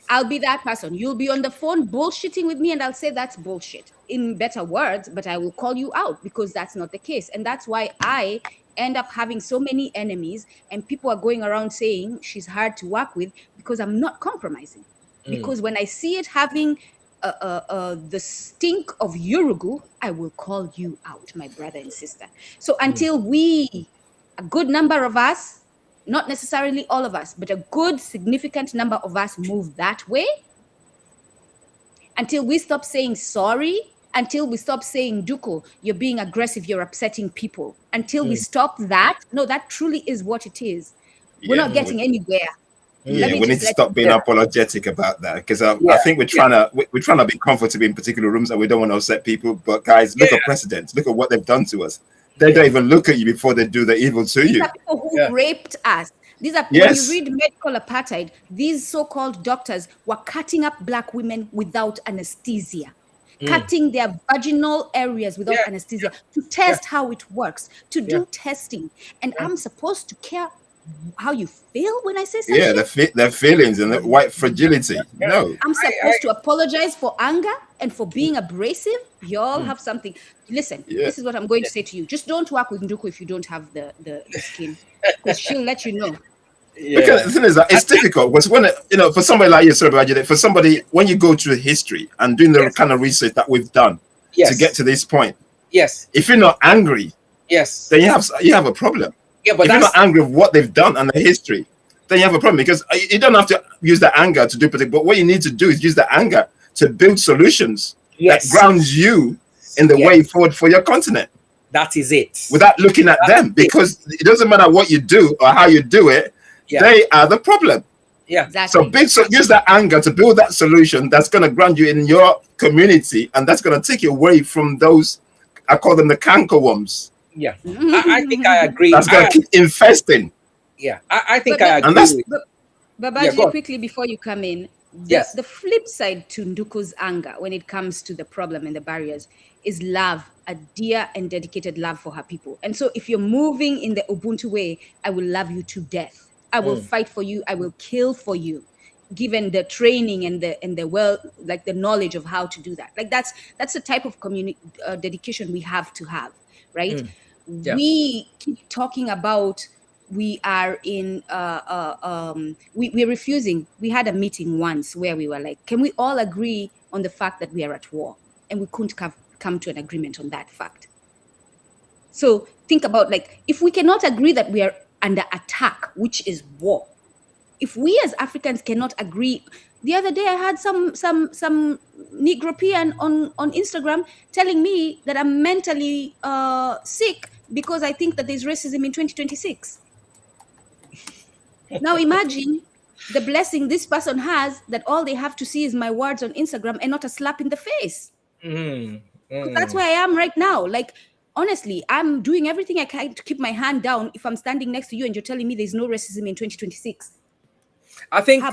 I'll be that person. You'll be on the phone bullshitting with me, and I'll say that's bullshit in better words, but I will call you out because that's not the case. And that's why I end up having so many enemies, and people are going around saying she's hard to work with because I'm not compromising. Because when I see it having the stink of Urugu, I will call you out, my brother and sister. So until a good number of us, not necessarily all of us, but a good significant number of us move that way, until we stop saying sorry, until we stop saying, Nduku, you're being aggressive, you're upsetting people, until we stop that, no, that truly is what it is. We're not getting anywhere. Yeah, we need to stop being apologetic about that, because I think we're trying to be comfortable in particular rooms and we don't want to upset people. But guys, look at precedents. Look at what they've done to us. They don't even look at you before they do the evil to you. These are people who raped us. These are when you read medical apartheid, these so-called doctors were cutting up black women without anesthesia, cutting their vaginal areas without anesthesia to test how it works, to do testing. And I'm supposed to care how you feel when I say something? Yeah, their feelings and the white fragility. No. I'm supposed to apologize for anger and for being abrasive? You all have something. Listen, this is what I'm going to say to you. Just don't work with Nduku if you don't have the skin, because she'll let you know. Because the thing is that it's difficult, because when for somebody like you, Babajide, for somebody, when you go through history and doing the kind of research that we've done to get to this point, if you're not angry, then you have a problem. Yeah, but if you're not angry with what they've done and the history, then you have a problem, because you don't have to use the anger to do particular. But what you need to do is use the anger to build solutions that grounds you in the way forward for your continent. That is it. Without looking at them, because it doesn't matter what you do or how you do it. They are the problem. Yeah, exactly. So use that anger to build that solution that's going to ground you in your community, and that's going to take you away from those, I call them the cankerworms. Yeah, I think I agree. That's going to keep infesting. Yeah, I think I agree. But Babajide, quickly before you come in, the flip side to Nduku's anger when it comes to the problem and the barriers is love, a dear and dedicated love for her people. And so if you're moving in the Ubuntu way, I will love you to death. I will fight for you. I will kill for you, given the training and the knowledge of how to do that. Like that's the type of dedication we have to have, right? We keep talking about we are in we're refusing. We had a meeting once where we were like, can we all agree on the fact that we are at war? And we couldn't come to an agreement on that fact. So think about, like, if we cannot agree that we are under attack, which is war, if we as Africans cannot agree. The other day I had some Negropean on Instagram telling me that I'm mentally sick because I think that there's racism in 2026. Now imagine the blessing this person has, that all they have to see is my words on Instagram and not a slap in the face. That's where I am right now. Like, honestly, I'm doing everything I can to keep my hand down if I'm standing next to you and you're telling me there's no racism in 2026. I think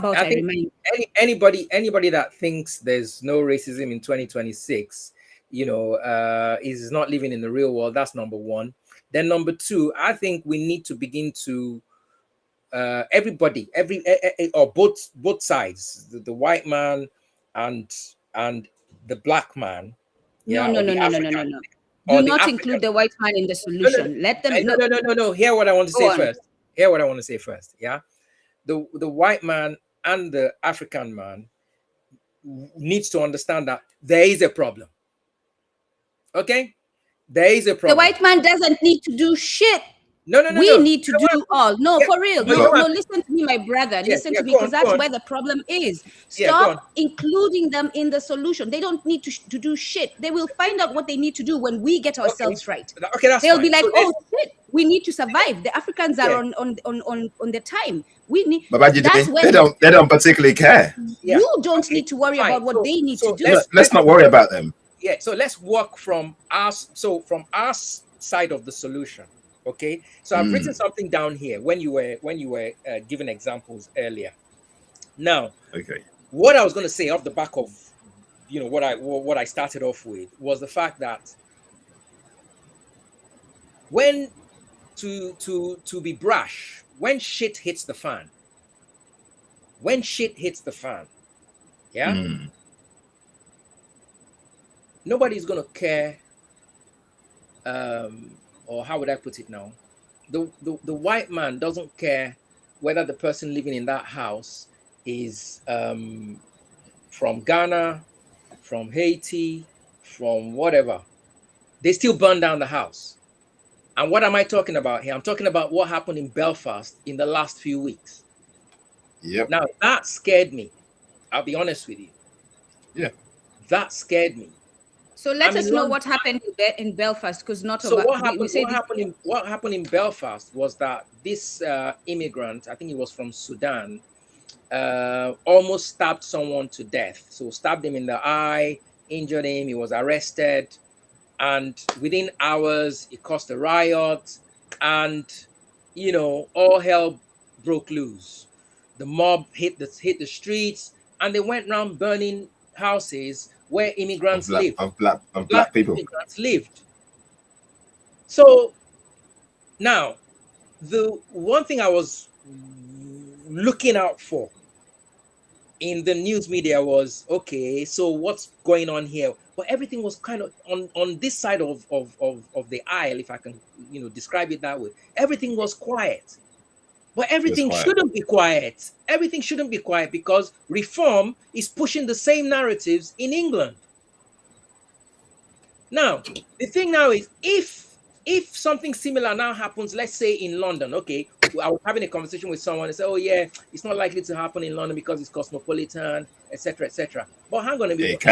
anybody that thinks there's no racism in 2026, is not living in the real world. That's number one. Then number two, I think we need to begin to everybody, or both sides, the white man and the black man. No. Do not include the white man in the solution. Let them. No. Hear what I want to say first. Hear what I want to say first. Yeah, the white man and the African man needs to understand that there is a problem. Okay, there is a problem. The white man doesn't need to do shit. No. We need to do all. No, for real. No, listen to me, my brother. Listen to me, because that's where the problem is. Stop including them in the solution. They don't need to do shit. They will find out what they need to do when we get ourselves right. Okay, that's They'll fine. be like, oh shit, we need to survive. The Africans are on the time. We need. Babajide, they don't particularly care. You don't need to worry about what they need to do. Let's not worry about them. Yeah. So let's work from our side of the solution. Okay, so I've written something down here when you were giving examples earlier. Now, okay, what I was going to say off the back of what I started off with was the fact that when to be brash, when shit hits the fan, nobody's going to care. Or how would I put it now? The white man doesn't care whether the person living in that house is from Ghana, from Haiti, from whatever. They still burn down the house. And what am I talking about here? I'm talking about what happened in Belfast in the last few weeks. Yep. Now, that scared me. I'll be honest with you. Yeah. That scared me. So let us know what happened in Belfast, because not so what happened in Belfast was that this immigrant, I think he was from Sudan, almost stabbed someone to death. So stabbed him in the eye, injured him, he was arrested, and within hours it caused a riot, and all hell broke loose. The mob hit the streets, and they went around burning houses where immigrants lived. Of black people. Immigrants lived. So now, the one thing I was looking out for in the news media was, okay, so what's going on here? But everything was kind of on this side of the aisle, if I can describe it that way. Everything was quiet. But everything shouldn't be quiet. Everything shouldn't be quiet, because reform is pushing the same narratives in England. Now, the thing now is, if something similar now happens, let's say in London, okay, I was having a conversation with someone and said, oh yeah, it's not likely to happen in London because it's cosmopolitan, etc., etc. But hang on a minute.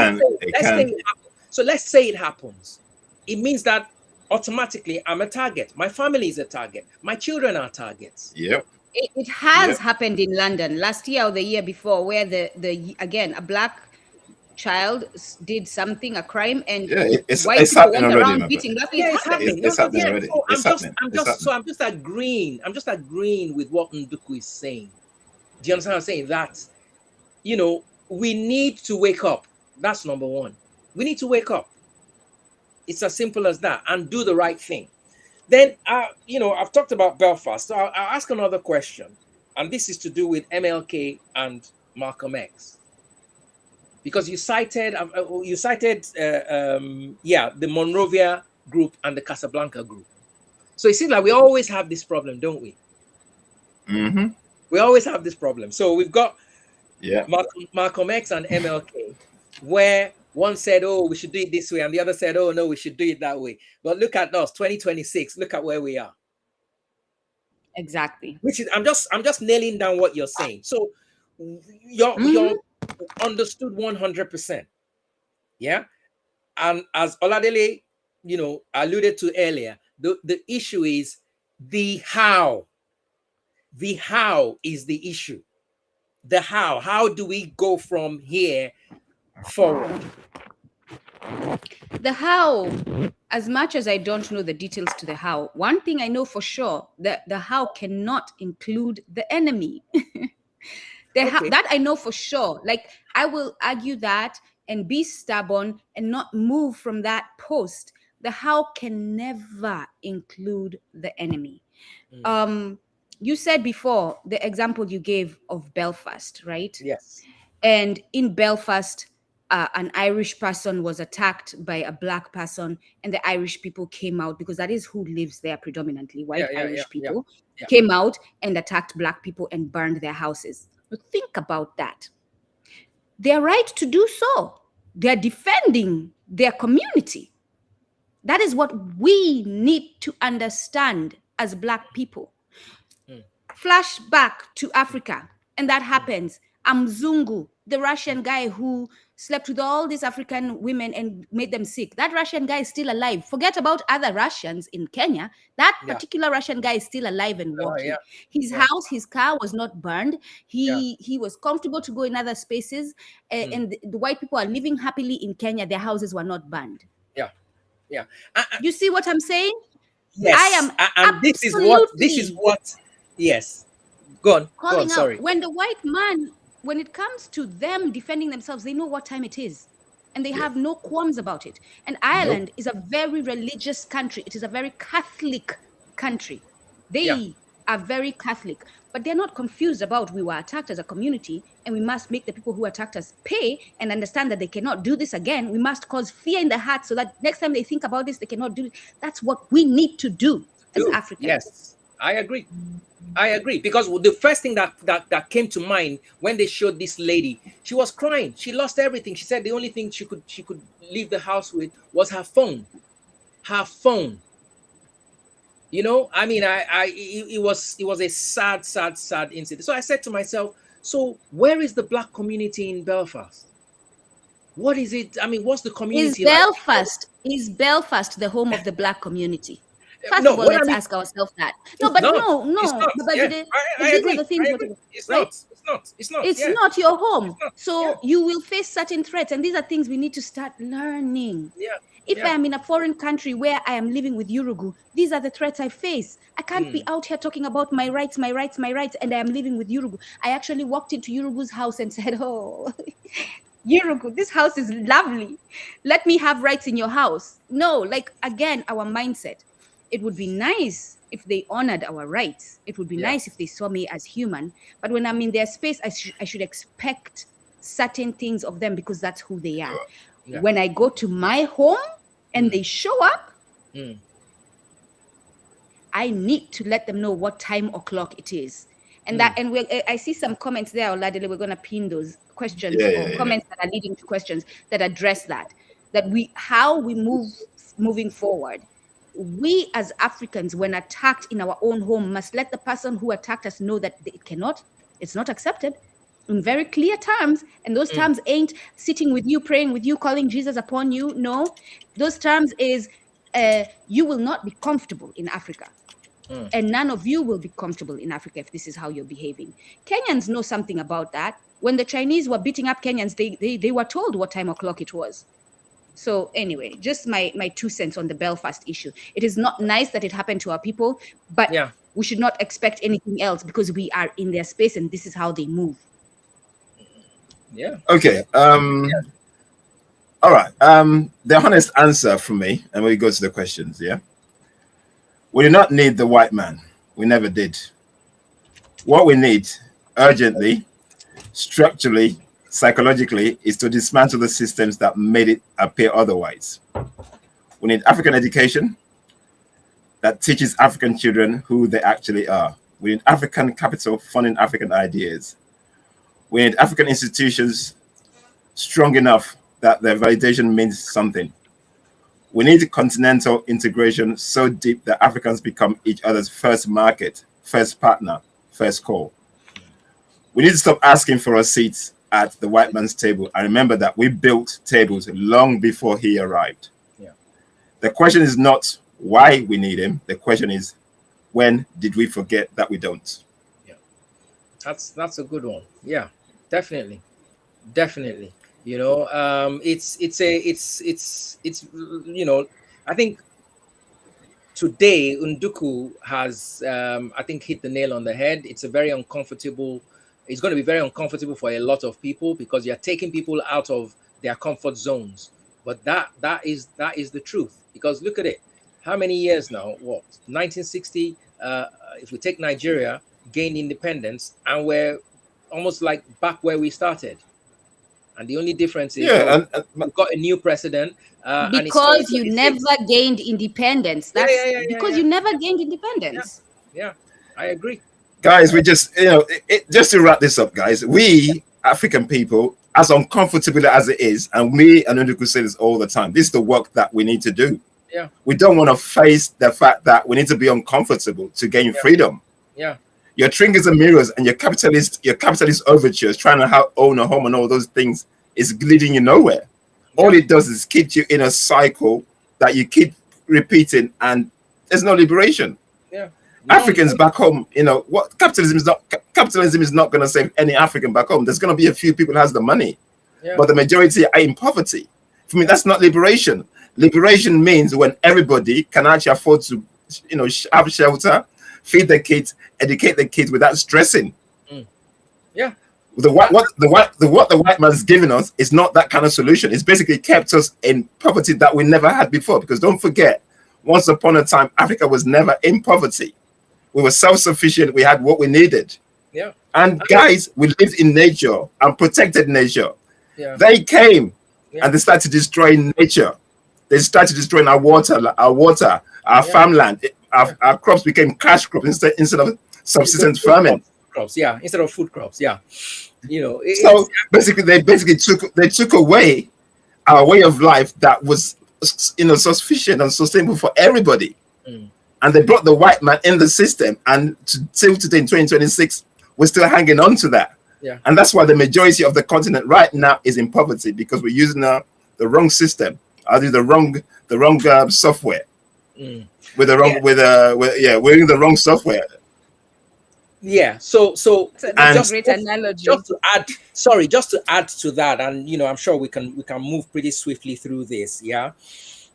Let's say it happens. It means that automatically I'm a target. My family is a target. My children are targets. Yep. It has happened in London last year or the year before, where again a black child did something, a crime, and white people went around beating black people. It's happening. It's happening already. I'm just agreeing. I'm just agreeing with what Nduku is saying. Do you understand what I'm saying? That we need to wake up. That's number one. We need to wake up. It's as simple as that, and do the right thing. Then, I've talked about Belfast, so I'll ask another question, and this is to do with MLK and Malcolm X, because you cited the Monrovia group and the Casablanca group. So it seems like we always have this problem, don't we? Mm-hmm. We always have this problem. So we've got Malcolm X and MLK, where one said, oh, we should do it this way, and the other said, oh, no, we should do it that way. But look at us, 2026, look at where we are. Exactly. Which is, I'm just nailing down what you're saying. So you're understood 100%. Yeah. And as Oladele, alluded to earlier, The issue is the how. The how is the issue. The how. How do we go from here forward? The how, as much as I don't know the details to the how, one thing I know for sure, that the how cannot include the enemy. That I know for sure. Like, I will argue that and be stubborn and not move from that post. The how can never include the enemy. You said before the example you gave of Belfast, right? Yes. And in Belfast, an Irish person was attacked by a black person, and the Irish people came out, because that is who lives there predominantly. White Irish people came out and attacked black people and burned their houses. But think about that. They're right to do so. They're defending their community. That is what we need to understand as black people. Flash back to Africa, and that happens. Mzungu, the Russian guy who slept with all these African women and made them sick. That Russian guy is still alive. Forget about other Russians in Kenya. That particular Russian guy is still alive and walking. His house, his car was not burned. He was comfortable to go in other spaces. And the white people are living happily in Kenya. Their houses were not burned. Yeah. You see what I'm saying? Yes. I am and this is what. Yes. Go on. Calling out. Sorry. When the white man, when it comes to them defending themselves, they know what time it is, and they have no qualms about it. And Ireland is a very religious country. It is a very Catholic country. They are very Catholic, but they're not confused about we were attacked as a community, and we must make the people who attacked us pay and understand that they cannot do this again. We must cause fear in the heart so that next time they think about this, they cannot do it. That's what we need to do as Africans. Yes, I agree. Because the first thing that came to mind when they showed this lady, she was crying. She lost everything. She said the only thing she could leave the house with was her phone. Her phone. You know, I mean, it was a sad incident. So I said to myself, so where is the black community in Belfast? What is it? I mean, what's the community like? Is Belfast the home of the black community? First of all, let's ask ourselves that. No, but no. Babajide, I agree. It's not. It's not your home. So you will face certain threats, and these are things we need to start learning. If I am in a foreign country where I am living with Urugu, these are the threats I face. I can't be out here talking about my rights, and I am living with Urugu. I actually walked into Urugu's house and said, oh, Urugu, this house is lovely. Let me have rights in your house. No, like, again, our mindset. It would be nice if they honored our rights. It would be nice if they saw me as human. But when I'm in their space, I should expect certain things of them, because that's who they are. When I go to my home and they show up, I need to let them know what time o'clock it is. And I see some comments there, Oladele. We're going to pin those questions or comments that are leading to questions that address that how we moving forward. We as Africans, when attacked in our own home, must let the person who attacked us know that it's not accepted, in very clear terms. And those terms ain't sitting with you, praying with you, calling Jesus upon you. No, those terms is you will not be comfortable in Africa. And none of you will be comfortable in Africa if this is how you're behaving. Kenyans know something about that. When the Chinese were beating up Kenyans, they were told what time o'clock it was. So anyway, just my 2 cents on the Belfast issue. It is not nice that it happened to our people, but we should not expect anything else, because we are in their space and this is how they move. Okay. All right. The honest answer from me, and we go to the questions. We do not need the white man. We never did. What we need urgently, structurally, psychologically, is to dismantle the systems that made it appear otherwise. We need African education that teaches African children who they actually are. We need African capital funding African ideas. We need African institutions strong enough that their validation means something. We need continental integration so deep that Africans become each other's first market, first partner, first call. We need to stop asking for a seat at the white man's table. I remember that we built tables long before he arrived. The question is not why we need him. The question is, when did we forget that we don't? Yeah, that's a good one. Yeah, definitely. Definitely. It's I think today Nduku has I think hit the nail on the head. It's going to be very uncomfortable for a lot of people, because you're taking people out of their comfort zones. But that is the truth, because look at it. How many years now? What, 1960, if we take Nigeria, gained independence, and we're almost like back where we started. And the only difference is we've got a new president. Because you never gained independence. That's because you never gained independence. Yeah, I agree. Guys, we just, just to wrap this up, guys, we African people, as uncomfortable as it is, and me and Nduku say this all the time, this is the work that we need to do. Yeah. We don't want to face the fact that we need to be uncomfortable to gain freedom. Yeah. Your trinkets and mirrors and your capitalist overtures, trying to own a home and all those things, is leading you nowhere. All it does is keep you in a cycle that you keep repeating, and there's no liberation. Yeah. Africans back home, what capitalism is not going to save any African back home. There's going to be a few people who has the money, but the majority are in poverty. For me, that's not liberation. Liberation means when everybody can actually afford to, have shelter, feed their kids, educate their kids without stressing. Yeah. What the white man's given us is not that kind of solution. It's basically kept us in poverty that we never had before. Because don't forget, once upon a time, Africa was never in poverty. We were self-sufficient. We had what we needed. Yeah. And guys, we lived in nature and protected nature. Yeah. They came and they started destroying nature. They started destroying our water, our farmland. Our crops became cash crops instead of subsistence farming. Crops, instead of food crops, So basically, they took away our way of life that was, sufficient and sustainable for everybody, and they brought the white man in the system. And till today, in 2026, we're still hanging on to that. Yeah, and that's why the majority of the continent right now is in poverty, because we're using the wrong system, the wrong software, with the wrong we're using the wrong software. Yeah. So just great analogy. Just to add to that, and I'm sure we can move pretty swiftly through this. Yeah.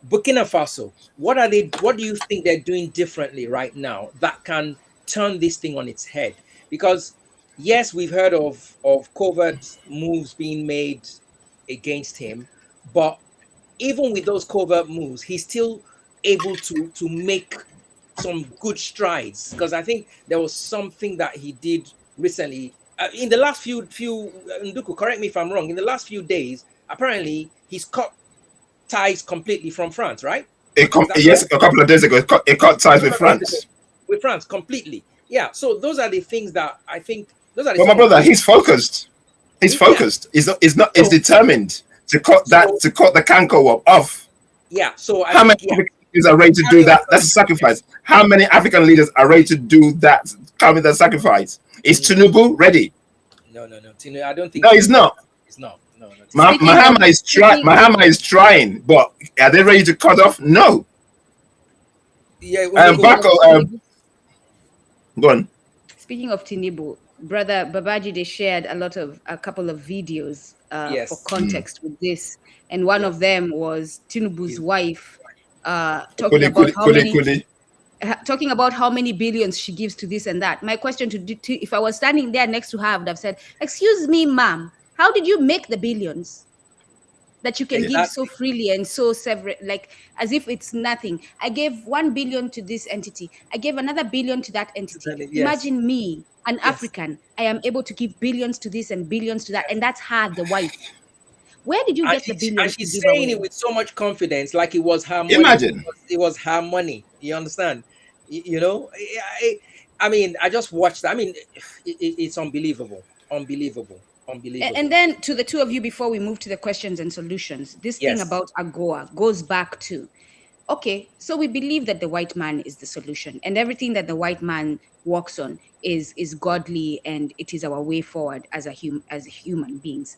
Burkina Faso, what do you think they're doing differently right now that can turn this thing on its head? Because yes, we've heard of covert moves being made against him, but even with those covert moves, he's still able to make some good strides. Because I think there was something that he did recently in the last few Nduku, correct me if I'm wrong, in the last few days, apparently he's cut ties completely from France, right? Yes, a couple of days ago, it cut ties with France. With France completely. Yeah. So those are the things that I think. But my brother, he's focused. He's focused. He's determined to cut the canker off. Yeah. So how many African leaders are ready to do that? That's a sacrifice. How many African leaders are ready to do that? Come with that sacrifice. Is Tinubu ready? No. Tinubu, I don't think. No, he's not. He's not. No. Mahama is trying. Mahama is trying, but are they ready to cut off? No. Yeah. Go on. Speaking of Tinubu, brother Babajide shared a couple of videos for context with this, and one of them was Tinubu's wife talking about how many billions she gives to this and that. My question if I was standing there next to her, I would have said, "Excuse me, ma'am, how did you make the billions that you can give so freely and so separate, like as if it's nothing? I gave 1 billion to this entity. I gave another billion to that entity. Yes. Imagine me, an African. I am able to give billions to this and billions to that, and that's her, the wife. Where did you get the billions? And she's saying it with so much confidence, like it was her money. Imagine it was her money. You understand? I mean, I just watched that. I mean, it's unbelievable. And then to the two of you, before we move to the questions and solutions, this thing about AGOA goes back to, okay, so we believe that the white man is the solution, and everything that the white man walks on is godly, and it is our way forward as human beings.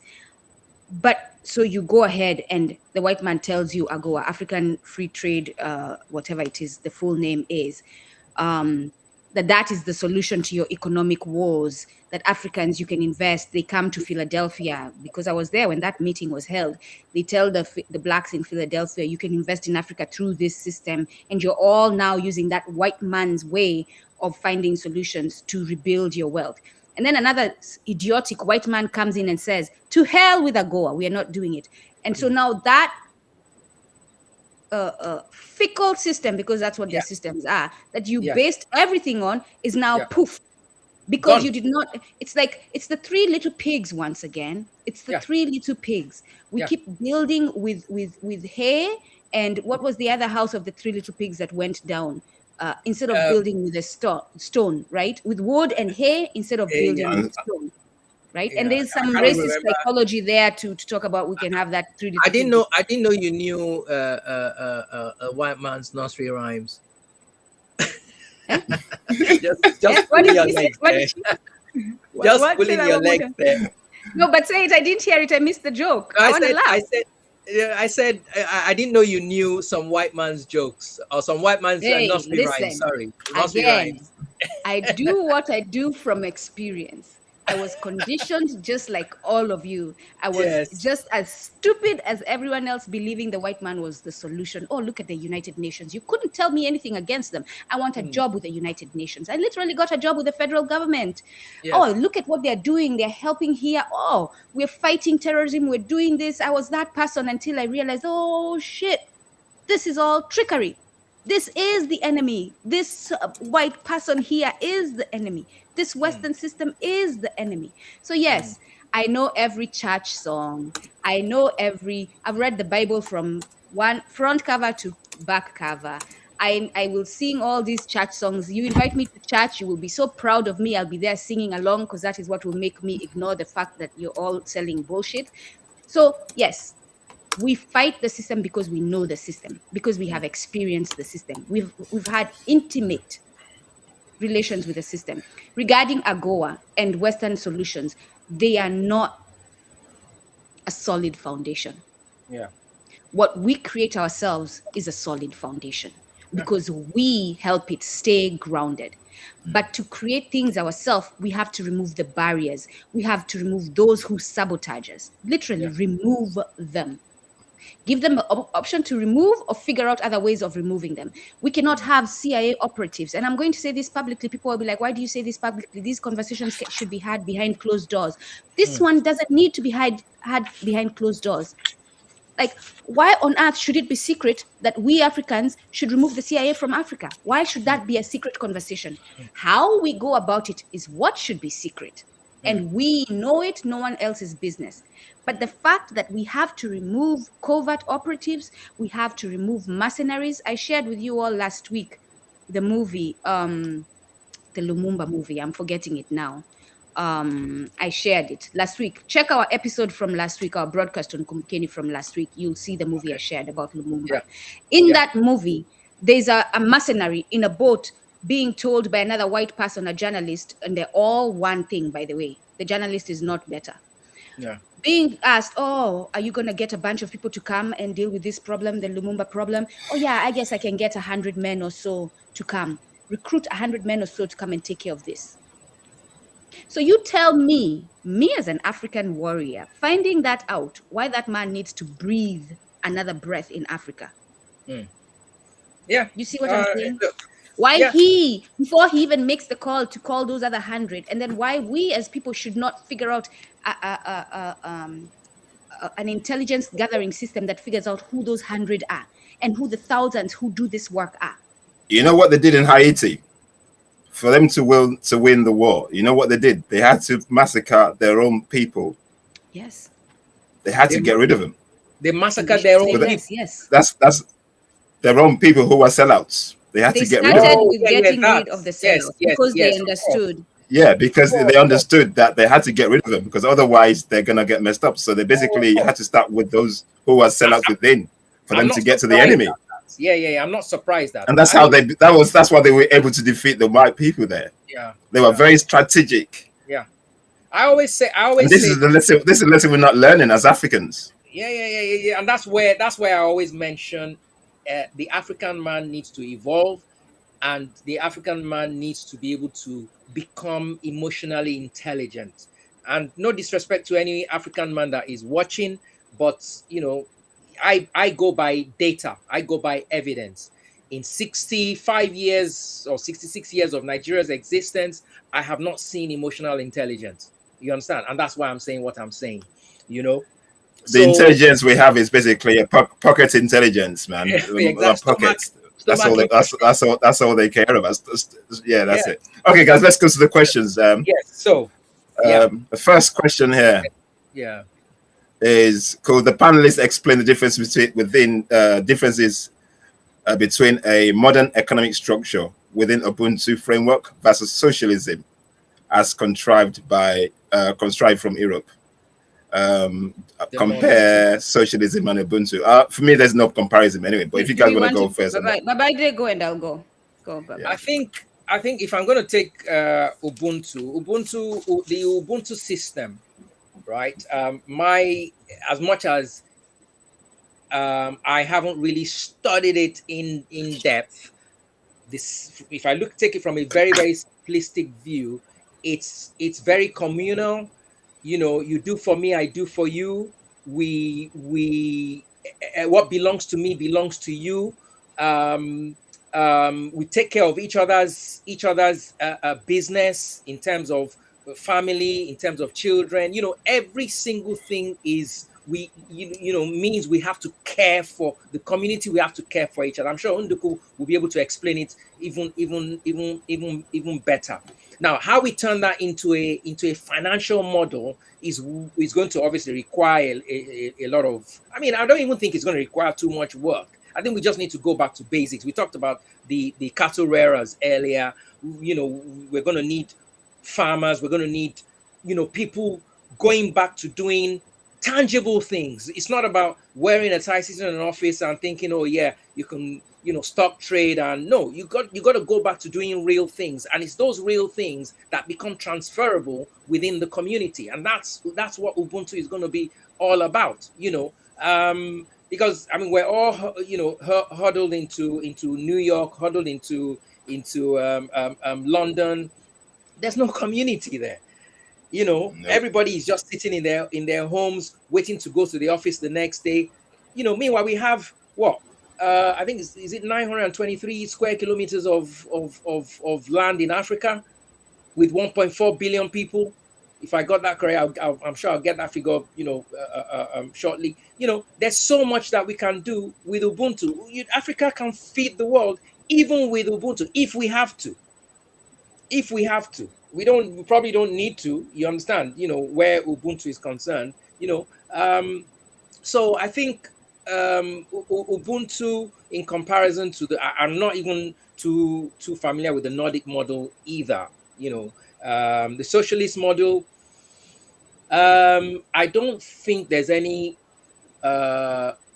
But so you go ahead and the white man tells you AGOA, African Free Trade, whatever it is, the full name is, that is the solution to your economic woes, that Africans, you can invest. They come to Philadelphia, because I was there when that meeting was held. They tell the blacks in Philadelphia, you can invest in Africa through this system. And you're all now using that white man's way of finding solutions to rebuild your wealth. And then another idiotic white man comes in and says, to hell with AGOA, we are not doing it. And so now that fickle system, because that's what their systems are, that you based everything on, is now poof. Because you did not, it's the three little pigs once again. It's the three little pigs. We keep building with hay, and what was the other house of the three little pigs that went down? Instead of building with a stone, right? With wood and hay instead of building with stone, right? And there's some racist psychology there to talk about. We can have that through. I didn't know you knew a white man's nursery rhymes. just pulling your legs there. Just pulling your legs there. No, but say it. I didn't hear it. I missed the joke. I said I didn't know you knew some white man's jokes or some white man's nursery rhymes. Sorry, nursery rhymes. I do what I do from experience. I was conditioned just like all of you. I was just as stupid as everyone else, believing the white man was the solution. Oh, look at the United Nations. You couldn't tell me anything against them. I want a job with the United Nations. I literally got a job with the federal government. Yes. Oh, look at what they're doing. They're helping here. Oh, we're fighting terrorism. We're doing this. I was that person until I realized, oh, shit, this is all trickery. This is the enemy. This white person here is the enemy. This Western system is the enemy. So yes, I know every church song. I know I've read the Bible from one front cover to back cover. I will sing all these church songs. You invite me to church, you will be so proud of me. I'll be there singing along, because that is what will make me ignore the fact that you're all selling bullshit. So yes, we fight the system because we know the system, because we have experienced the system. We've had intimate relations with the system. Regarding AGOA and Western solutions, they are not a solid foundation. Yeah. What we create ourselves is a solid foundation, because we help it stay grounded. But to create things ourselves, we have to remove the barriers. We have to remove those who sabotage us. Literally remove them. Give them an option to remove or figure out other ways of removing them. We cannot have CIA operatives. And I'm going to say this publicly. People will be like, why do you say this publicly? These conversations should be had behind closed doors. This one doesn't need to be had behind closed doors. Like, why on earth should it be secret that we Africans should remove the CIA from Africa? Why should that be a secret conversation? How we go about it is what should be secret. And we know it, no one else's business. But the fact that we have to remove covert operatives, we have to remove mercenaries. I shared with you all last week the movie, the Lumumba movie. I'm forgetting it now. I shared it last week. Check our episode from last week, our broadcast on Kumkeni from last week. You'll see the movie I shared about Lumumba. In that movie, there's a mercenary in a boat being told by another white person, a journalist, and they're all one thing, by the way. The journalist is not better. Yeah. Being asked, oh, are you going to get a bunch of people to come and deal with this problem, the Lumumba problem? Oh, yeah, I guess I can get 100 men or so to come. Recruit 100 men or so to come and take care of this. So you tell me as an African warrior, finding that out, why that man needs to breathe another breath in Africa. Yeah. You see what I'm saying? Why he, before he even makes the call to call those other 100, and then why we as people should not figure out an intelligence gathering system that figures out who those 100 are and who the thousands who do this work are. You know what they did in Haiti? For them to win the war, you know what they did? They had to massacre their own people. Yes. They had to get rid of them. They massacred their own people. Yes. That's their own people who were sellouts. They had to get rid of them. They started with getting rid of the sellouts because they understood. Yeah, because they understood that they had to get rid of them, because otherwise they're gonna get messed up. So they basically had to start with those who were sellouts within for them to get to the enemy. Yeah. I'm not surprised at. And that's how that's why they were able to defeat the white people there. Yeah. They were very strategic. Yeah. I always say, And this is the lesson. This is the lesson we're not learning as Africans. yeah, and that's where I always mention the African man needs to evolve, and the African man needs to be able to become emotionally intelligent. And no disrespect to any African man that is watching, but I go by data, I go by evidence. In 65 years or 66 years of Nigeria's existence, I have not seen emotional intelligence. You understand? And that's why I'm saying what I'm saying, you know. The So intelligence we have is basically a pocket intelligence, man. exactly, Pockets. That's stomach all. That's all they care about. Yeah, that's yeah, it. Okay, guys, let's go to the questions. yes. So yeah, The first question here yeah. is: could the panelists explain the difference differences between a modern economic structure within Ubuntu framework versus socialism as contrived from Europe? The Compare socialism and Ubuntu. For me, there's no comparison anyway. But if you guys want to go first, Babajide, go and I'll go. Go, Baba. Yeah. I think if I'm going to take Ubuntu, the Ubuntu system, right? As much as I haven't really studied it in depth. This, if I take it from a very simplistic view, it's very communal. You do for me, I do for you. We what belongs to me belongs to you. We take care of each other's business in terms of family, in terms of children. Every single thing is means we have to care for the community. We have to care for each other. I'm sure Nduku will be able to explain it even better. Now, how we turn that into a financial model is going to obviously require a lot of. I mean, I don't even think it's going to require too much work. I think we just need to go back to basics. We talked about the cattle rearers earlier. We're going to need farmers. We're going to need people going back to doing tangible things. It's not about wearing a tie, sitting in an office and thinking, oh yeah, you can stock trade. And no, you got to go back to doing real things, and it's those real things that become transferable within the community. And that's what Ubuntu is going to be all about. Because I mean, we're all huddled into New York, huddled into London. There's no community there. No. Everybody is just sitting in their homes waiting to go to the office the next day. Meanwhile we have what I think is it 923 square kilometers of land in Africa with 1.4 billion people. If I got that correct, I'm sure I'll get that figure shortly. There's so much that we can do with Ubuntu. Africa can feed the world even with Ubuntu if we have to. We probably don't need to, you understand, where Ubuntu is concerned, so I think Ubuntu, in comparison to I'm not even too familiar with the Nordic model either, the socialist model. I don't think there's any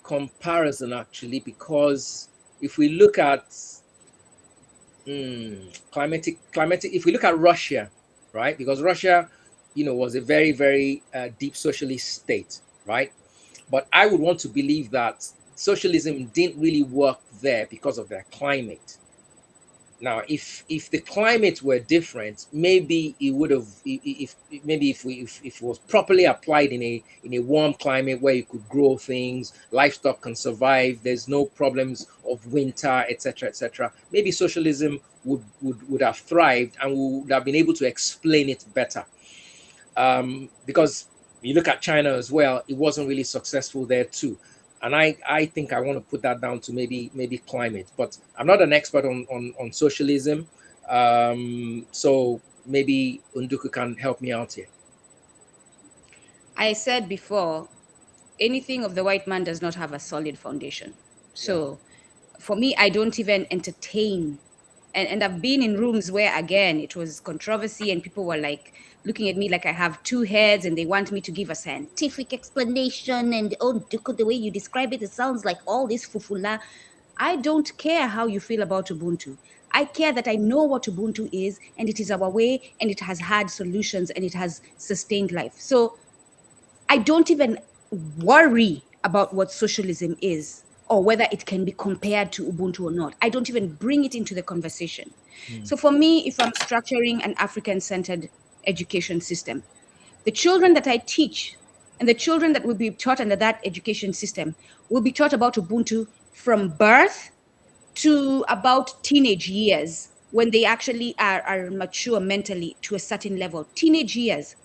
comparison actually, because if we look at climatic, if we look at Russia, right, because Russia was a very deep socialist state, right? But I would want to believe that socialism didn't really work there because of their climate. Now, if the climate were different, maybe it would have. If it was properly applied in a warm climate where you could grow things, livestock can survive. There's no problems of winter, etc., etc. Maybe socialism would have thrived and would have been able to explain it better. Because you look at China as well, it wasn't really successful there too. And I think I want to put that down to maybe climate, but I'm not an expert on socialism. So maybe Nduku can help me out here. I said before, anything of the white man does not have a solid foundation. So for me, I don't even entertain. And I've been in rooms where, again, it was controversy and people were like looking at me like I have two heads and they want me to give a scientific explanation. And, oh, the way you describe it, it sounds like all this fufula. I don't care how you feel about Ubuntu. I care that I know what Ubuntu is, and it is our way, and it has had solutions, and it has sustained life. So I don't even worry about what socialism is or whether it can be compared to Ubuntu or not. I don't even bring it into the conversation. So for me, if I'm structuring an African-centered education system, the children that I teach and the children that will be taught under that education system will be taught about Ubuntu from birth to about teenage years, when they actually are mature mentally to a certain level. Teenage years,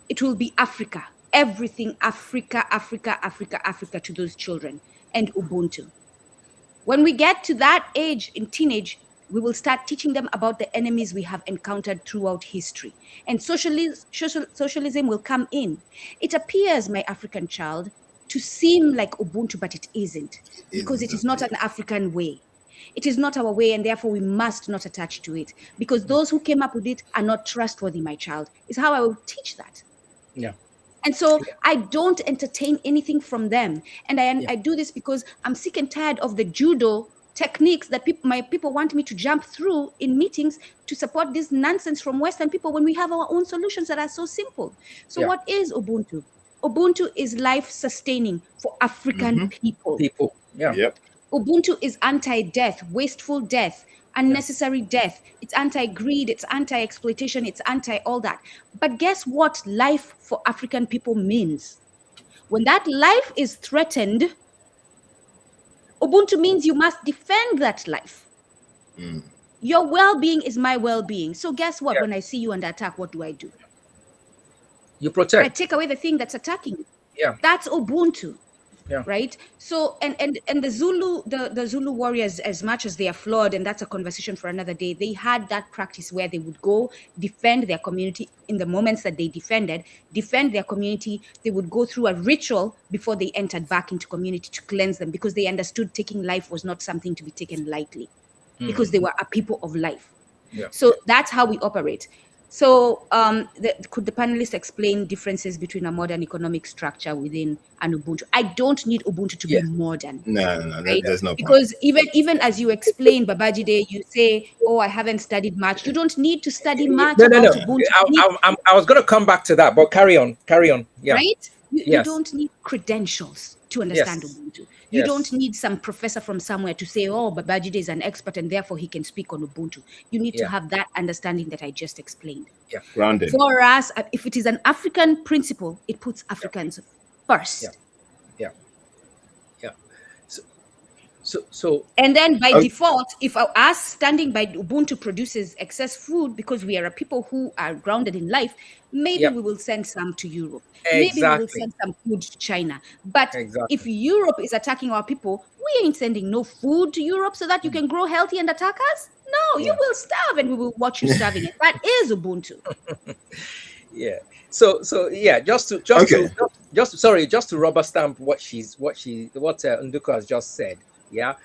it will be Africa, everything Africa, Africa, Africa, Africa to those children, and Ubuntu. When we get to that age in teenage, we will start teaching them about the enemies we have encountered throughout history. And socialism will come in. It appears, my African child, to seem like Ubuntu, but it isn't, because it is not an African way. It is not our way, and therefore we must not attach to it, because those who came up with it are not trustworthy, my child, is how I will teach that. Yeah. And so I don't entertain anything from them. And I do this because I'm sick and tired of the judo techniques that my people want me to jump through in meetings to support this nonsense from Western people, when we have our own solutions that are so simple. So what is Ubuntu? Ubuntu is life-sustaining for African people. Yeah. Yep. Ubuntu is anti-death, wasteful death, unnecessary death. It's anti-greed, it's anti-exploitation, it's anti-all that. But guess what life for African people means? When that life is threatened, Ubuntu means you must defend that life. Your well-being is my well-being. So guess what? When I see you under attack, what do? You protect. I take away the thing that's attacking you. Yeah. That's Ubuntu. Yeah. Right. So and the Zulu warriors, as much as they are flawed, and that's a conversation for another day, they had that practice where they would go defend their community. In the moments that they defend their community, they would go through a ritual before they entered back into community to cleanse them, because they understood taking life was not something to be taken lightly, because they were a people of life. Yeah. So that's how we operate. So could the panelists explain differences between a modern economic structure within an Ubuntu? I don't need Ubuntu to be modern. No, right? There's no point. Because even as you explain, Babajide, you say, oh, I haven't studied much. You don't need to study much about Ubuntu. I was going to come back to that, but carry on. Yeah. Right? You don't need credentials to understand Ubuntu. You don't need some professor from somewhere to say, oh, Babajide is an expert and therefore he can speak on Ubuntu. You need to have that understanding that I just explained. Yeah. Grounded. For us, if it is an African principle, it puts Africans first. Yeah. So and then by default, if us standing by Ubuntu produces excess food because we are a people who are grounded in life, maybe we will send some to Europe. Maybe we will send some food to China. But if Europe is attacking our people, we ain't sending no food to Europe so that you can grow healthy and attack us. No, you will starve and we will watch you starving. That is Ubuntu. So just to rubber stamp what Nduku has just said. Yeah,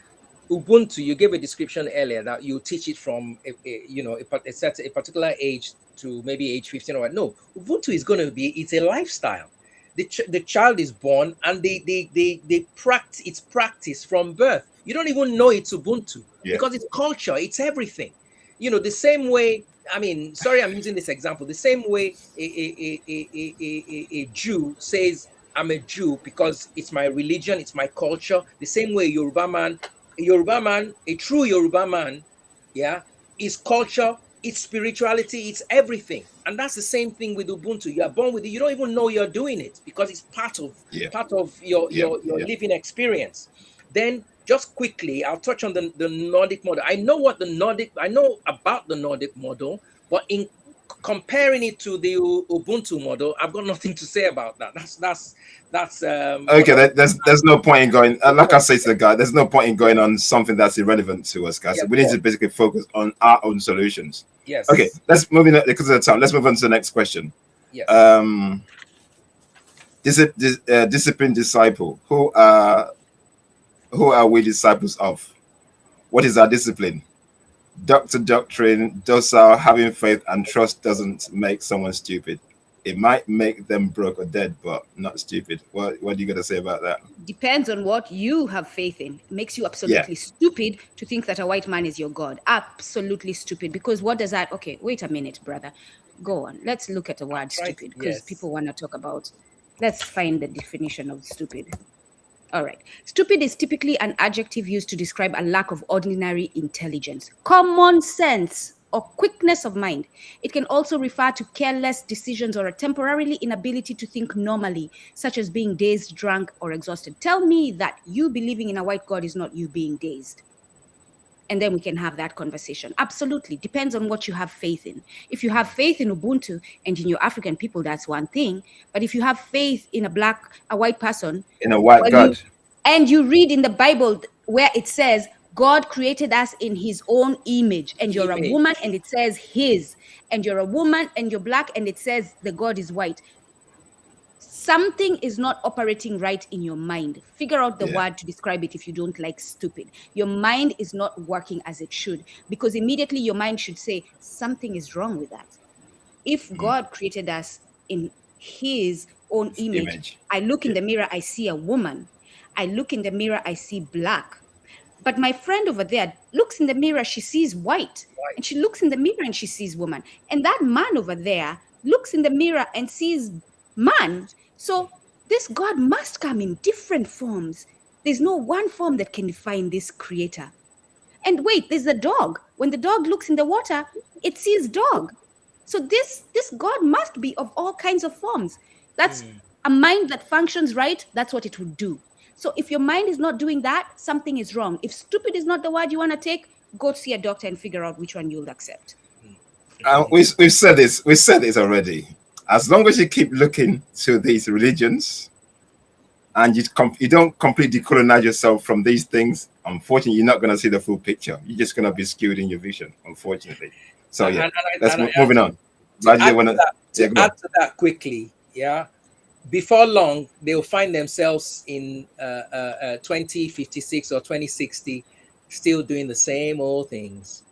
Ubuntu. You gave a description earlier that you teach it from a particular age to maybe age 15 or what. No, Ubuntu is going to be, it's a lifestyle. The child is born and they practice, it's practice from birth. You don't even know it's Ubuntu because it's culture, it's everything. The same way. I mean, sorry, I'm using this example. The same way a Jew says, I'm a Jew because it's my religion, it's my culture. The same way a true Yoruba man, is culture, it's spirituality, it's everything. And that's the same thing with Ubuntu. You are born with it. You don't even know you're doing it because it's part of your living experience. Then just quickly, I'll touch on the Nordic model. I know about the Nordic model, but in comparing it to the Ubuntu model, I've got nothing to say about that. That's okay. There's no point in going. Like I say to the guy, there's no point in going on something that's irrelevant to us, guys. We need to basically focus on our own solutions. Yes. Okay. Let's move in because of the time. Let's move on to the next question. Yes. Disciplined disciple. Who are we disciples of? What is our discipline? Doctrine, docile, having faith and trust doesn't make someone stupid. it might make them broke or dead, but not stupid. What are you gonna say about that? Depends on what you have faith in. It makes you absolutely stupid to think that a white man is your God. Absolutely stupid. Because what does that? Okay, wait a minute, brother. Go on. Let's look at the word stupid, because people want to talk about. Let's find the definition of stupid. All right. Stupid is typically an adjective used to describe a lack of ordinary intelligence, common sense, or quickness of mind. It can also refer to careless decisions or a temporary inability to think normally, such as being dazed, drunk, or exhausted. Tell me that you believing in a white God is not you being dazed. And then we can have that conversation. Absolutely. Depends on what you have faith in. If you have faith in Ubuntu and in your African people, that's one thing. But if you have faith in a white person, In a white God. and you read in the Bible where it says, God created us in his own image, and you're a woman, and it says his, and you're a woman, and you're black, and it says the God is white. Something is not operating right in your mind. Figure out the word to describe it if you don't like stupid. Your mind is not working as it should, because immediately your mind should say something is wrong with that. If God created us in his own image, I look in the mirror, I see a woman. I look in the mirror, I see black. But my friend over there looks in the mirror, she sees white. And she looks in the mirror and she sees woman. And that man over there looks in the mirror and sees man. So this God must come in different forms. There's no one form that can define this creator. And wait, there's a dog. When the dog looks in the water, it sees dog. So this God must be of all kinds of forms. That's a mind that functions right. That's what it would do. So if your mind is not doing that, something is wrong. If stupid is not the word you want to take, go see a doctor and figure out which one you'll accept. We've said this. We've said this already. As long as you keep looking to these religions, and you don't completely decolonize yourself from these things, unfortunately, you're not going to see the full picture. You're just going to be skewed in your vision, unfortunately. So yeah, moving on. To add to that quickly, before long, they'll find themselves in 2056 or 2060 still doing the same old things.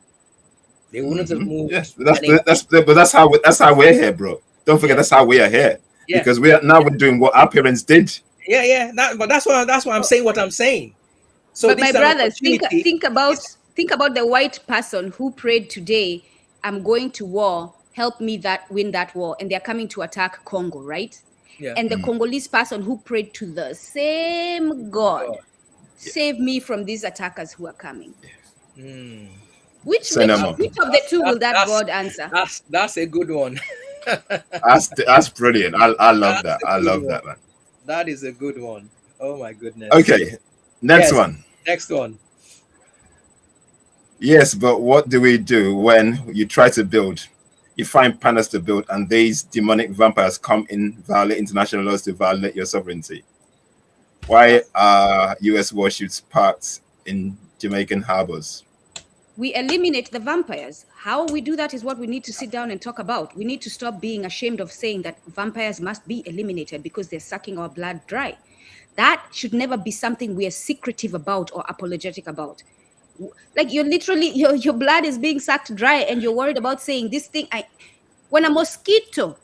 They wouldn't have moved. Yes, but that's how we're here, bro. Don't forget that's how we are here. Yeah. Because we're doing what our parents did. Yeah. But that's why I'm saying what I'm saying. So, but my brothers, think about the white person who prayed today, I'm going to war, help me win that war, and they're coming to attack Congo, right? Yeah. And the Congolese person who prayed to the same God, save me from these attackers who are coming. Which of the two will that God answer? That's a good one. that's brilliant. I love that. I love that, man. That is a good one. Oh my goodness. Okay, next one. Next one. Yes, but what do we do when you try to build? You find panels to build, and these demonic vampires come in, violate international laws to violate your sovereignty. Why are U.S. warships parked in Jamaican harbors? We eliminate the vampires. How we do that is what we need to sit down and talk about. We need to stop being ashamed of saying that vampires must be eliminated because they're sucking our blood dry. That should never be something we are secretive about or apologetic about. Like you're literally, your blood is being sucked dry and you're worried about saying this thing. When a mosquito,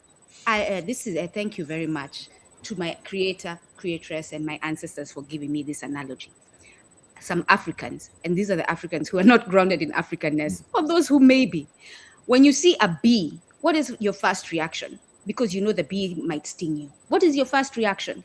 thank you very much to my creatress, and my ancestors for giving me this analogy. Some Africans, and these are the Africans who are not grounded in Africanness, or those who may be. When you see a bee, what is your first reaction? Because you know the bee might sting you. What is your first reaction?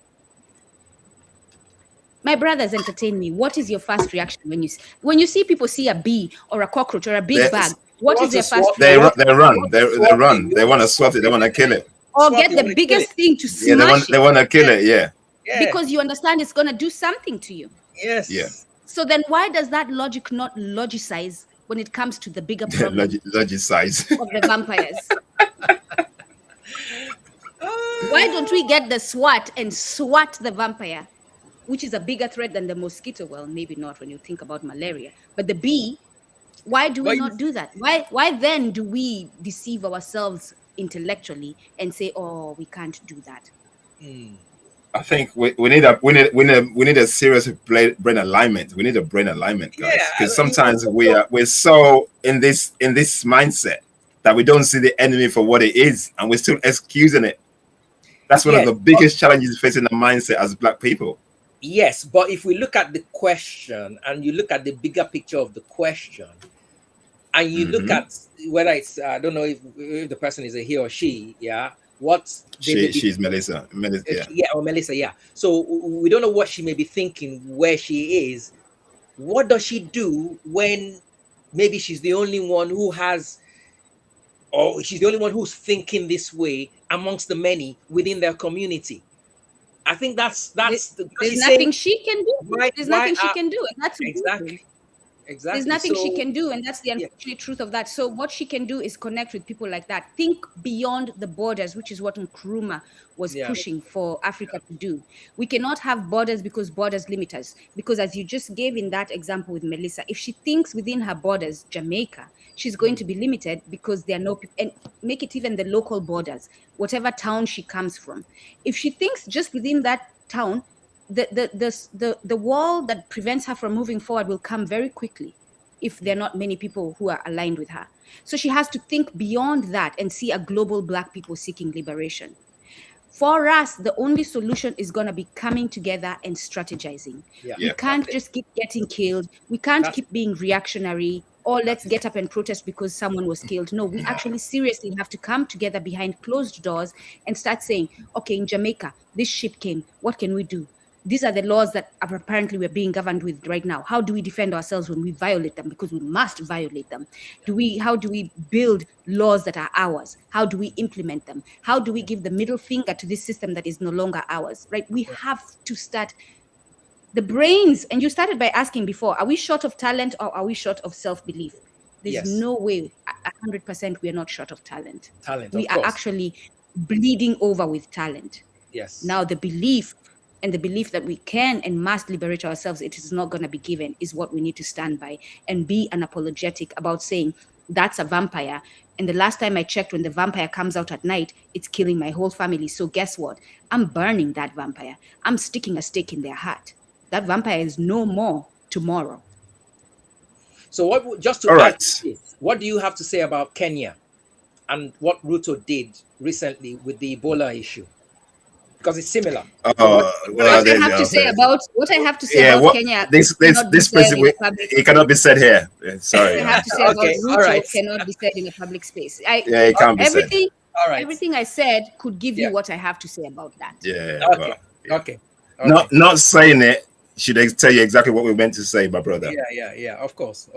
My brothers, entertain me. What is your first reaction when you see people see a bee or a cockroach or a big bag? What is their first reaction? They run. They want to swat it. They want to kill it. Or get the biggest thing to smash it. They want to kill it. Yeah. Because you understand it's going to do something to you. Yes. Yeah. So then why does that logic not logicize when it comes to the bigger problem logicize of the vampires? Why don't we get the SWAT and swat the vampire, which is a bigger threat than the mosquito? Well, maybe not when you think about malaria. But the bee, why do we not do that? Why then do we deceive ourselves intellectually and say, oh, we can't do that? I think we need a serious brain alignment. We need a brain alignment, guys, because sometimes we're so in this mindset that we don't see the enemy for what it is, and we're still excusing it That's one of Yes, the biggest challenges facing the mindset as Black people. yes, but if we look at the question and you look at the bigger picture of the question, and you look at whether it's I don't know if the person is a he or she, yeah, what they may be, She's Melissa. Yeah. yeah, or Melissa, yeah. So we don't know what she may be thinking, where she is. What does she do when maybe she's the only one who has, or she's the only one who's thinking this way amongst the many within their community? I think that's There's she's nothing saying, she can do. There's nothing she can do, and that's exactly. There's nothing she So, can do, and that's the yeah. unfortunate truth of that. So what she can do is connect with people like that. Think beyond the borders, which is what Nkrumah was Yeah. pushing for Africa to do. We cannot have borders because borders limit us. Because as you just gave in that example with Melissa, if she thinks within her borders, Jamaica, she's going to be limited because there are no people, and make it even the local borders, whatever town she comes from. If she thinks just within that town, the wall that prevents her from moving forward will come very quickly if there are not many people who are aligned with her. So she has to think beyond that and see a global Black people seeking liberation. For us, the only solution is going to be coming together and strategizing. Yeah. We can't just keep getting killed. We can't keep being reactionary, or let's get up and protest because someone was killed. No, we actually seriously have to come together behind closed doors and start saying, okay, in Jamaica, this ship came. What can we do? These are the laws that are apparently we're being governed with right now. How do we defend ourselves when we violate them? Because we must violate them. How do we build laws that are ours? How do we implement them? How do we give the middle finger to this system that is no longer ours, right? We have to start the brains. And you started by asking before, are we short of talent or are we short of self-belief? There's no way 100% we are not short of talent. We are actually bleeding over with talent. Yes. Now the belief that we can and must liberate ourselves, it is not going to be given, is what we need to stand by and be unapologetic about saying that's a vampire. And the last time I checked, when the vampire comes out at night, it's killing my whole family. So guess what? I'm burning that vampire. I'm sticking a stake in their heart. That vampire is no more tomorrow. So what do you have to say about Kenya and what Ruto did recently with the Ebola issue? Because it's similar. What I have to say about Kenya, this place, it cannot be said here. Sorry. I have to say about Ruto cannot be said in a public space. It can't be said. Everything I said could give you what I have to say about that. Okay. Not saying it should tell you exactly what we meant to say, my brother. Yeah. Of course.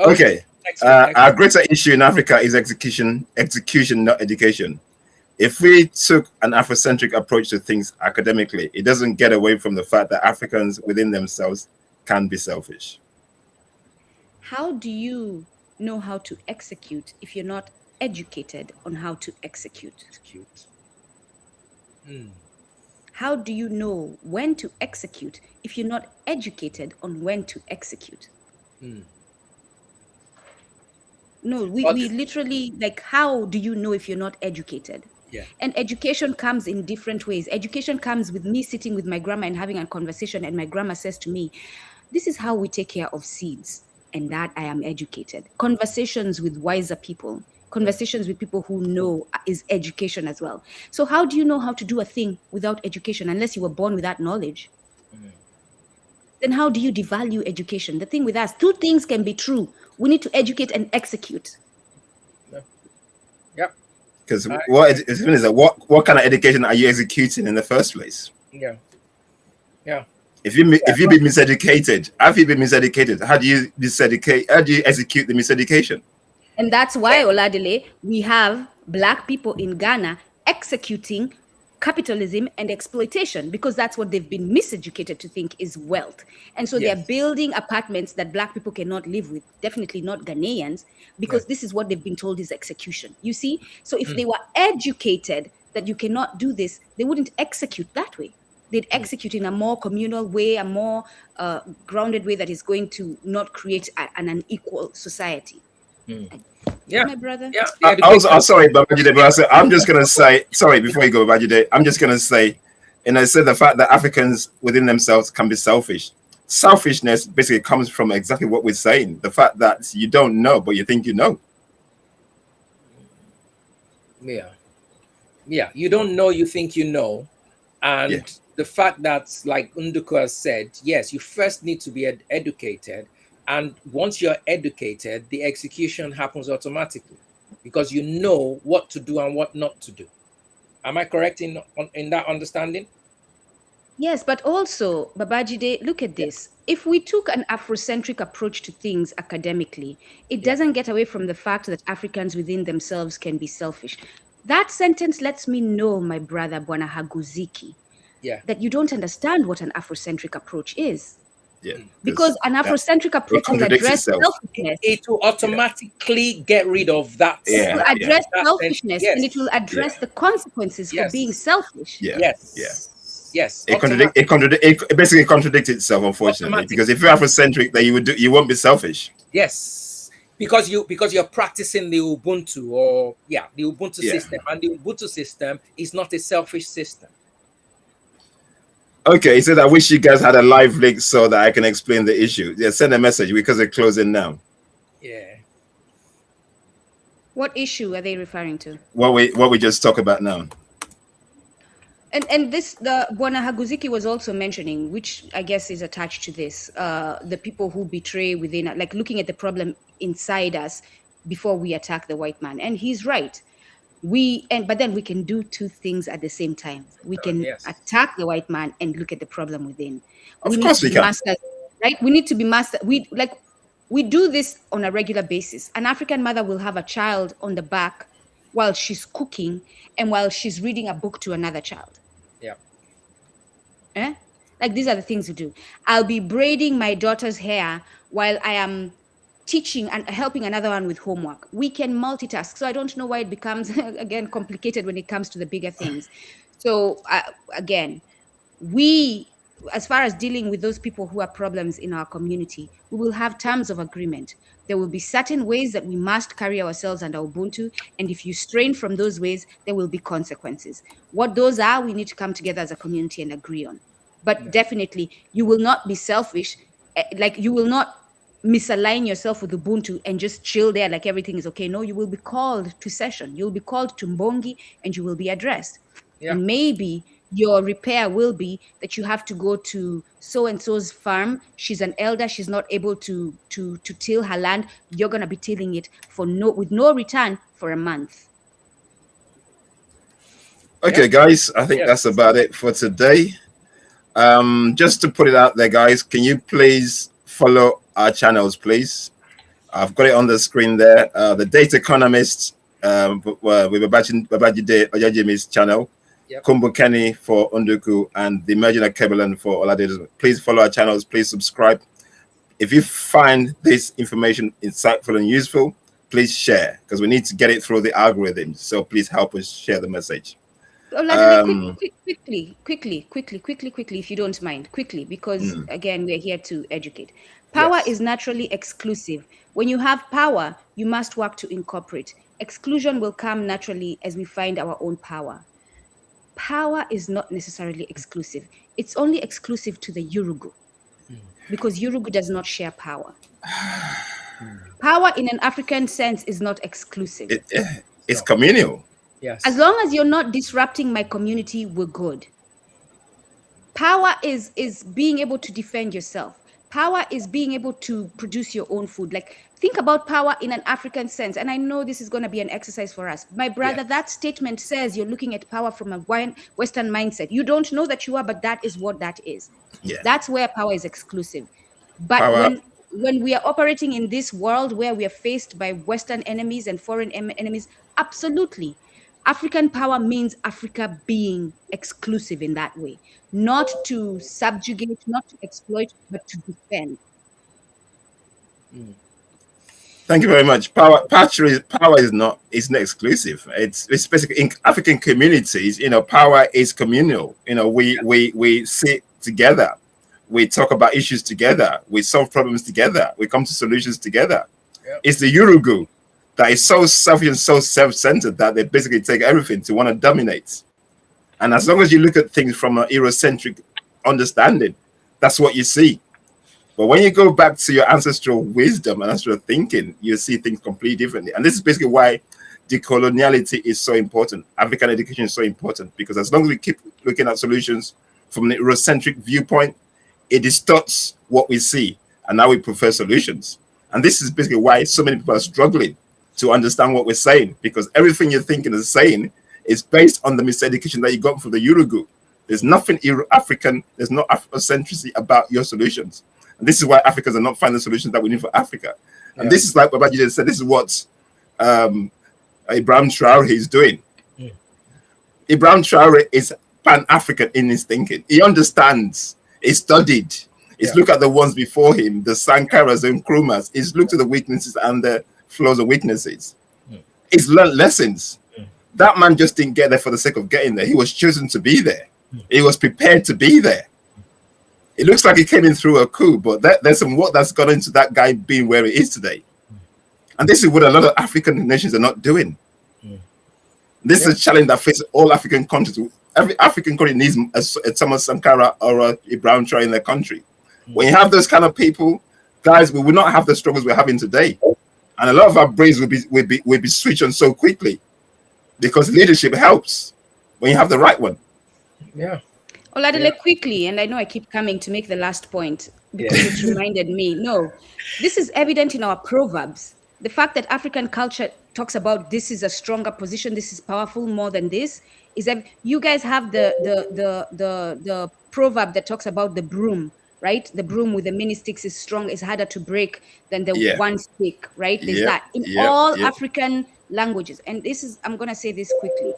Okay. Our greater issue in Africa is execution, not education. If we took an Afrocentric approach to things academically, it doesn't get away from the fact that Africans within themselves can be selfish. How do you know how to execute if you're not educated on how to execute? How do you know when to execute if you're not educated on when to execute? No, we literally, like, how do you know if you're not educated? Yeah. And education comes in different ways. Education comes with me sitting with my grandma and having a conversation, and my grandma says to me, this is how we take care of seeds, and that I am educated. Conversations with wiser people, conversations with people who know is education as well. So how do you know how to do a thing without education unless you were born with that knowledge? Then how do you devalue education? The thing with us, two things can be true. We need to educate and execute. Because what kind of education are you executing in the first place? Yeah. If you've been miseducated, after you've been miseducated, how do you execute the miseducation? And that's why, Oladele, we have Black people in Ghana executing capitalism and exploitation, because that's what they've been miseducated to think is wealth. And so they're building apartments that Black people cannot live with, definitely not Ghanaians, because this is what they've been told is execution. You see? So if they were educated that you cannot do this, they wouldn't execute that way. They'd execute in a more communal way, a more grounded way that is going to not create an unequal society. My brother. I'm sorry, Babajide, but I'm just going to say, sorry, before you go, Babajide, I'm just going to say, and I said the fact that Africans within themselves can be selfish. Selfishness basically comes from exactly what we're saying. The fact that you don't know, but you think you know. Yeah, you don't know, you think you know. And the fact that, like Nduku has said, yes, you first need to be educated. And once you're educated, the execution happens automatically because you know what to do and what not to do. Am I correct in that understanding? Yes, but also, Babajide, look at this. If we took an Afrocentric approach to things academically, it doesn't get away from the fact that Africans within themselves can be selfish. That sentence lets me know, my brother Bwana Haguziki, that you don't understand what an Afrocentric approach is. Yeah, because an Afrocentric approach will address selfishness. It will automatically get rid of that. It will address selfishness, and it will address the consequences for being selfish. Yes. It basically contradicts itself, unfortunately, because if you're Afrocentric, then you won't be selfish. Yes, because you're practicing the Ubuntu the Ubuntu system, and the Ubuntu system is not a selfish system. Okay, he said, I wish you guys had a live link so that I can explain the issue. Yeah, send a message because they're closing now. Yeah. What issue are they referring to? What we just talked about now. And this, the Bwana Haguziki was also mentioning, which I guess is attached to this, the people who betray within, like looking at the problem inside us before we attack the white man. And he's right. But then we can do two things at the same time. We can attack the white man and look at the problem within. Of course we can. Masters, right? We need to be master. We do this on a regular basis. An African mother will have a child on the back while she's cooking and while she's reading a book to another child. Yeah. Like these are the things we do. I'll be braiding my daughter's hair while I am teaching and helping another one with homework. We can multitask. So I don't know why it becomes, again, complicated when it comes to the bigger things. So again, as far as dealing with those people who have problems in our community, we will have terms of agreement. There will be certain ways that we must carry ourselves under Ubuntu. And if you strain from those ways, there will be consequences. What those are, we need to come together as a community and agree on. But definitely, you will not be selfish. Like you will not misalign yourself with Ubuntu and just chill there like everything is okay. No, you will be called to session. You'll be called to Mbongi and you will be addressed. And maybe your repair will be that you have to go to so-and-so's farm. She's an elder. She's not able to till her land. You're going to be tilling it with no return for a month. Okay, guys, I think that's about it for today. Just to put it out there, guys, can you please follow our channels, please? I've got it on the screen there. The Data Economist with Babajide Ojejinmi's channel, Kumbukeni for Nduku, and the Emerging Alkebulan for Oladele Dosunmu. Please follow our channels. Please subscribe. If you find this information insightful and useful, please share, because we need to get it through the algorithms. So please help us share the message. Oladele, quickly, if you don't mind, quickly, because again, we're here to educate. Power is naturally exclusive. When you have power, you must work to incorporate. Exclusion will come naturally as we find our own power. Power is not necessarily exclusive. It's only exclusive to the Yurugu, because Yurugu does not share power. Power in an African sense is not exclusive. It's communal. Yes. As long as you're not disrupting my community, we're good. Power is being able to defend yourself. Power is being able to produce your own food. Like, think about power in an African sense. And I know this is going to be an exercise for us. My brother, that statement says you're looking at power from a Western mindset. You don't know that you are, but that is what that is. Yeah. That's where power is exclusive. But when we are operating in this world where we are faced by Western enemies and foreign enemies, absolutely. African power means Africa being exclusive in that way, not to subjugate, not to exploit, but to defend. Thank you very much. Power is not exclusive. It's basically in African communities. Power is communal. We sit together, we talk about issues together, we solve problems together, we come to solutions together. It's the Yurugu that is so selfish and so self-centered that they basically take everything to want to dominate. And as long as you look at things from an Eurocentric understanding, that's what you see. But when you go back to your ancestral wisdom and ancestral thinking, you see things completely differently. And this is basically why decoloniality is so important. African education is so important because as long as we keep looking at solutions from an Eurocentric viewpoint, it distorts what we see, and now we prefer solutions. And this is basically why so many people are struggling to understand what we're saying, because everything you're thinking and saying is based on the miseducation that you got from the Eurogroup. There's nothing African, there's no Afrocentricity about your solutions. And this is why Africans are not finding the solutions that we need for Africa. And this is like Babajide said, this is what Ibrahim Traore is doing. Ibrahim Traore is Pan-African in his thinking. He understands, he studied, he's looked at the ones before him, the Sankaras and Nkrumahs, he's looked at the weaknesses and the flaws and weaknesses. He's learned lessons. That man just didn't get there for the sake of getting there. He was chosen to be there. He was prepared to be there. It looks like he came in through a coup, but there's some work that's gone into that guy being where he is today. And this is what a lot of African nations are not doing. This is a challenge that faces all African countries. Every African country needs a Thomas Sankara or a Ibrahim Traore in their country. When you have those kind of people, guys, we will not have the struggles we're having today. And a lot of our brains will be switched on so quickly because leadership helps when you have the right one. Oladele, quickly, and I know I keep coming to make the last point because it reminded me. No, this is evident in our proverbs. The fact that African culture talks about this is a stronger position, this is powerful more than this, is that you guys have the proverb that talks about the broom, right? The broom with the many sticks is strong, is harder to break than the one stick, right? There's that in all African languages. And this is, I'm going to say this quickly.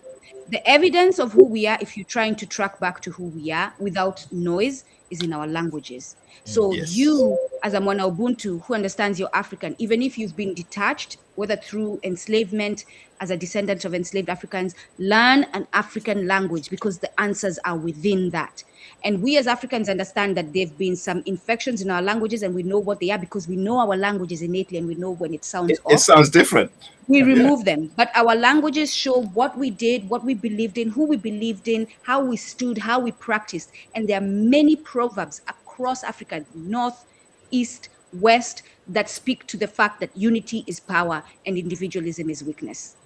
The evidence of who we are, if you're trying to track back to who we are without noise, is in our languages. So you, as a Mwana Ubuntu who understands you're African, even if you've been detached, whether through enslavement, as a descendant of enslaved Africans, learn an African language because the answers are within that. And we as Africans understand that there have been some infections in our languages and we know what they are because we know our languages innately and we know when it sounds off. It sounds different. We remove them, but our languages show what we did, what we believed in, who we believed in, how we stood, how we practiced. And there are many proverbs across Africa, north, east, west, that speak to the fact that unity is power and individualism is weakness.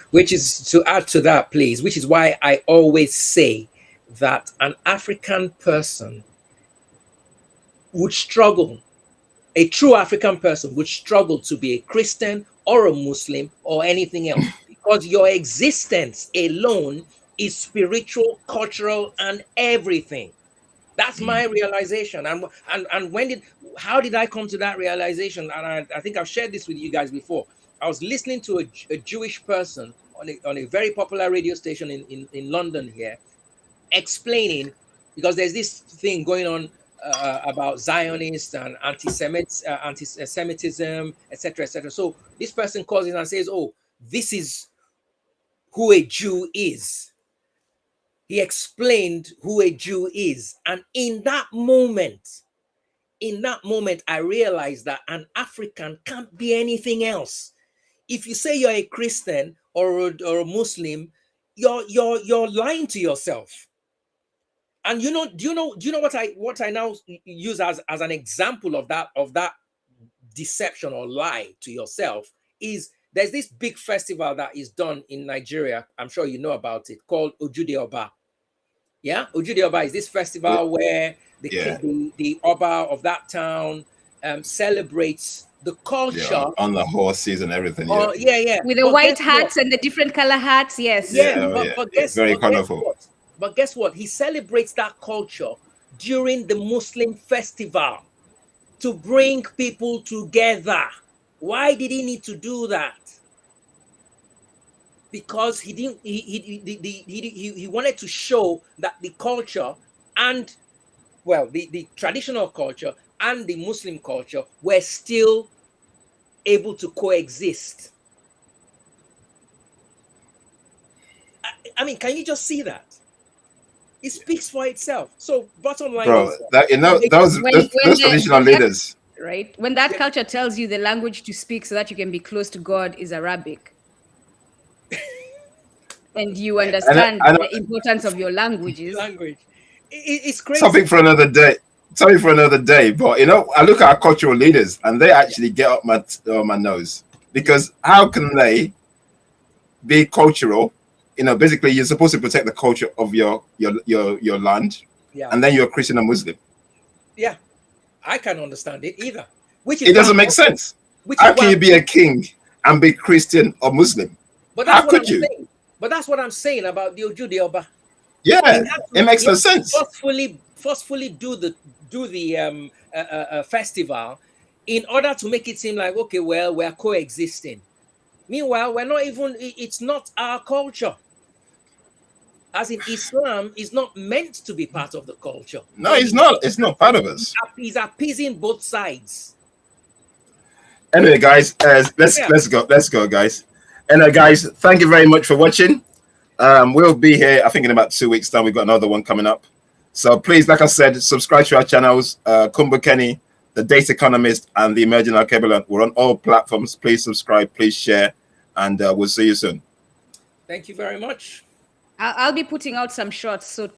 Which is, to add to that, please, which is why I always say that an African person would struggle, a true African person would struggle to be a Christian or a Muslim or anything else, because your existence alone is spiritual, cultural, and everything. That's my realization. And how did I come to that realization? And I think I've shared this with you guys before. I was listening to a Jewish person on a very popular radio station in London here, explaining, because there's this thing going on about Zionists and anti-Semitism, etc., etc. So this person calls in and says, "Oh, this is who a Jew is." He explained who a Jew is, and in that moment, I realized that an African can't be anything else. If you say you're a Christian or a Muslim, you're lying to yourself. And do you know what I now use as an example of that deception or lie to yourself is there's this big festival that is done in Nigeria. I'm sure you know about it, called Ojude Oba. Yeah, Ojude Oba is this festival where the Oba of that town celebrates the culture on the horses and everything. With the white hats and the different color hats. Yes. But very colorful. But guess what? He celebrates that culture during the Muslim festival to bring people together. Why did he need to do that? Because he wanted to show that the culture and, well, the traditional culture and the Muslim culture were still able to coexist. I mean, can you just see that? It speaks for itself. So bottom line, those traditional leaders, right? When that culture tells you the language to speak so that you can be close to God is Arabic, and you understand the importance of your languages. It's crazy. Something for another day. But I look at our cultural leaders, and they actually get up my nose, because how can they be cultural. Basically, you're supposed to protect the culture of your land, Yeah. and then you're a Christian and Muslim. Yeah, I can't understand it either. It doesn't make sense. How can you be a king and be Christian or Muslim? But that's How could you? Saying. But that's what I'm saying about the Oju de Oba. Yeah, it makes no sense. Forcefully do the festival in order to make it seem like, okay, well, we're coexisting. Meanwhile, we're not even. It's not our culture. As in, Islam is not meant to be part of the culture. No, it's not. It's not part of us. He's appeasing both sides. Anyway, guys, let's go, guys. Anyway, guys, thank you very much for watching. We'll be here, I think, in about 2 weeks' time. We've got another one coming up. So please, like I said, subscribe to our channels, Kumba Kenny, The Data Economist, and The Emerging Alkebulan. We're on all platforms. Please subscribe, please share, and we'll see you soon. Thank you very much. I'll be putting out some shorts, so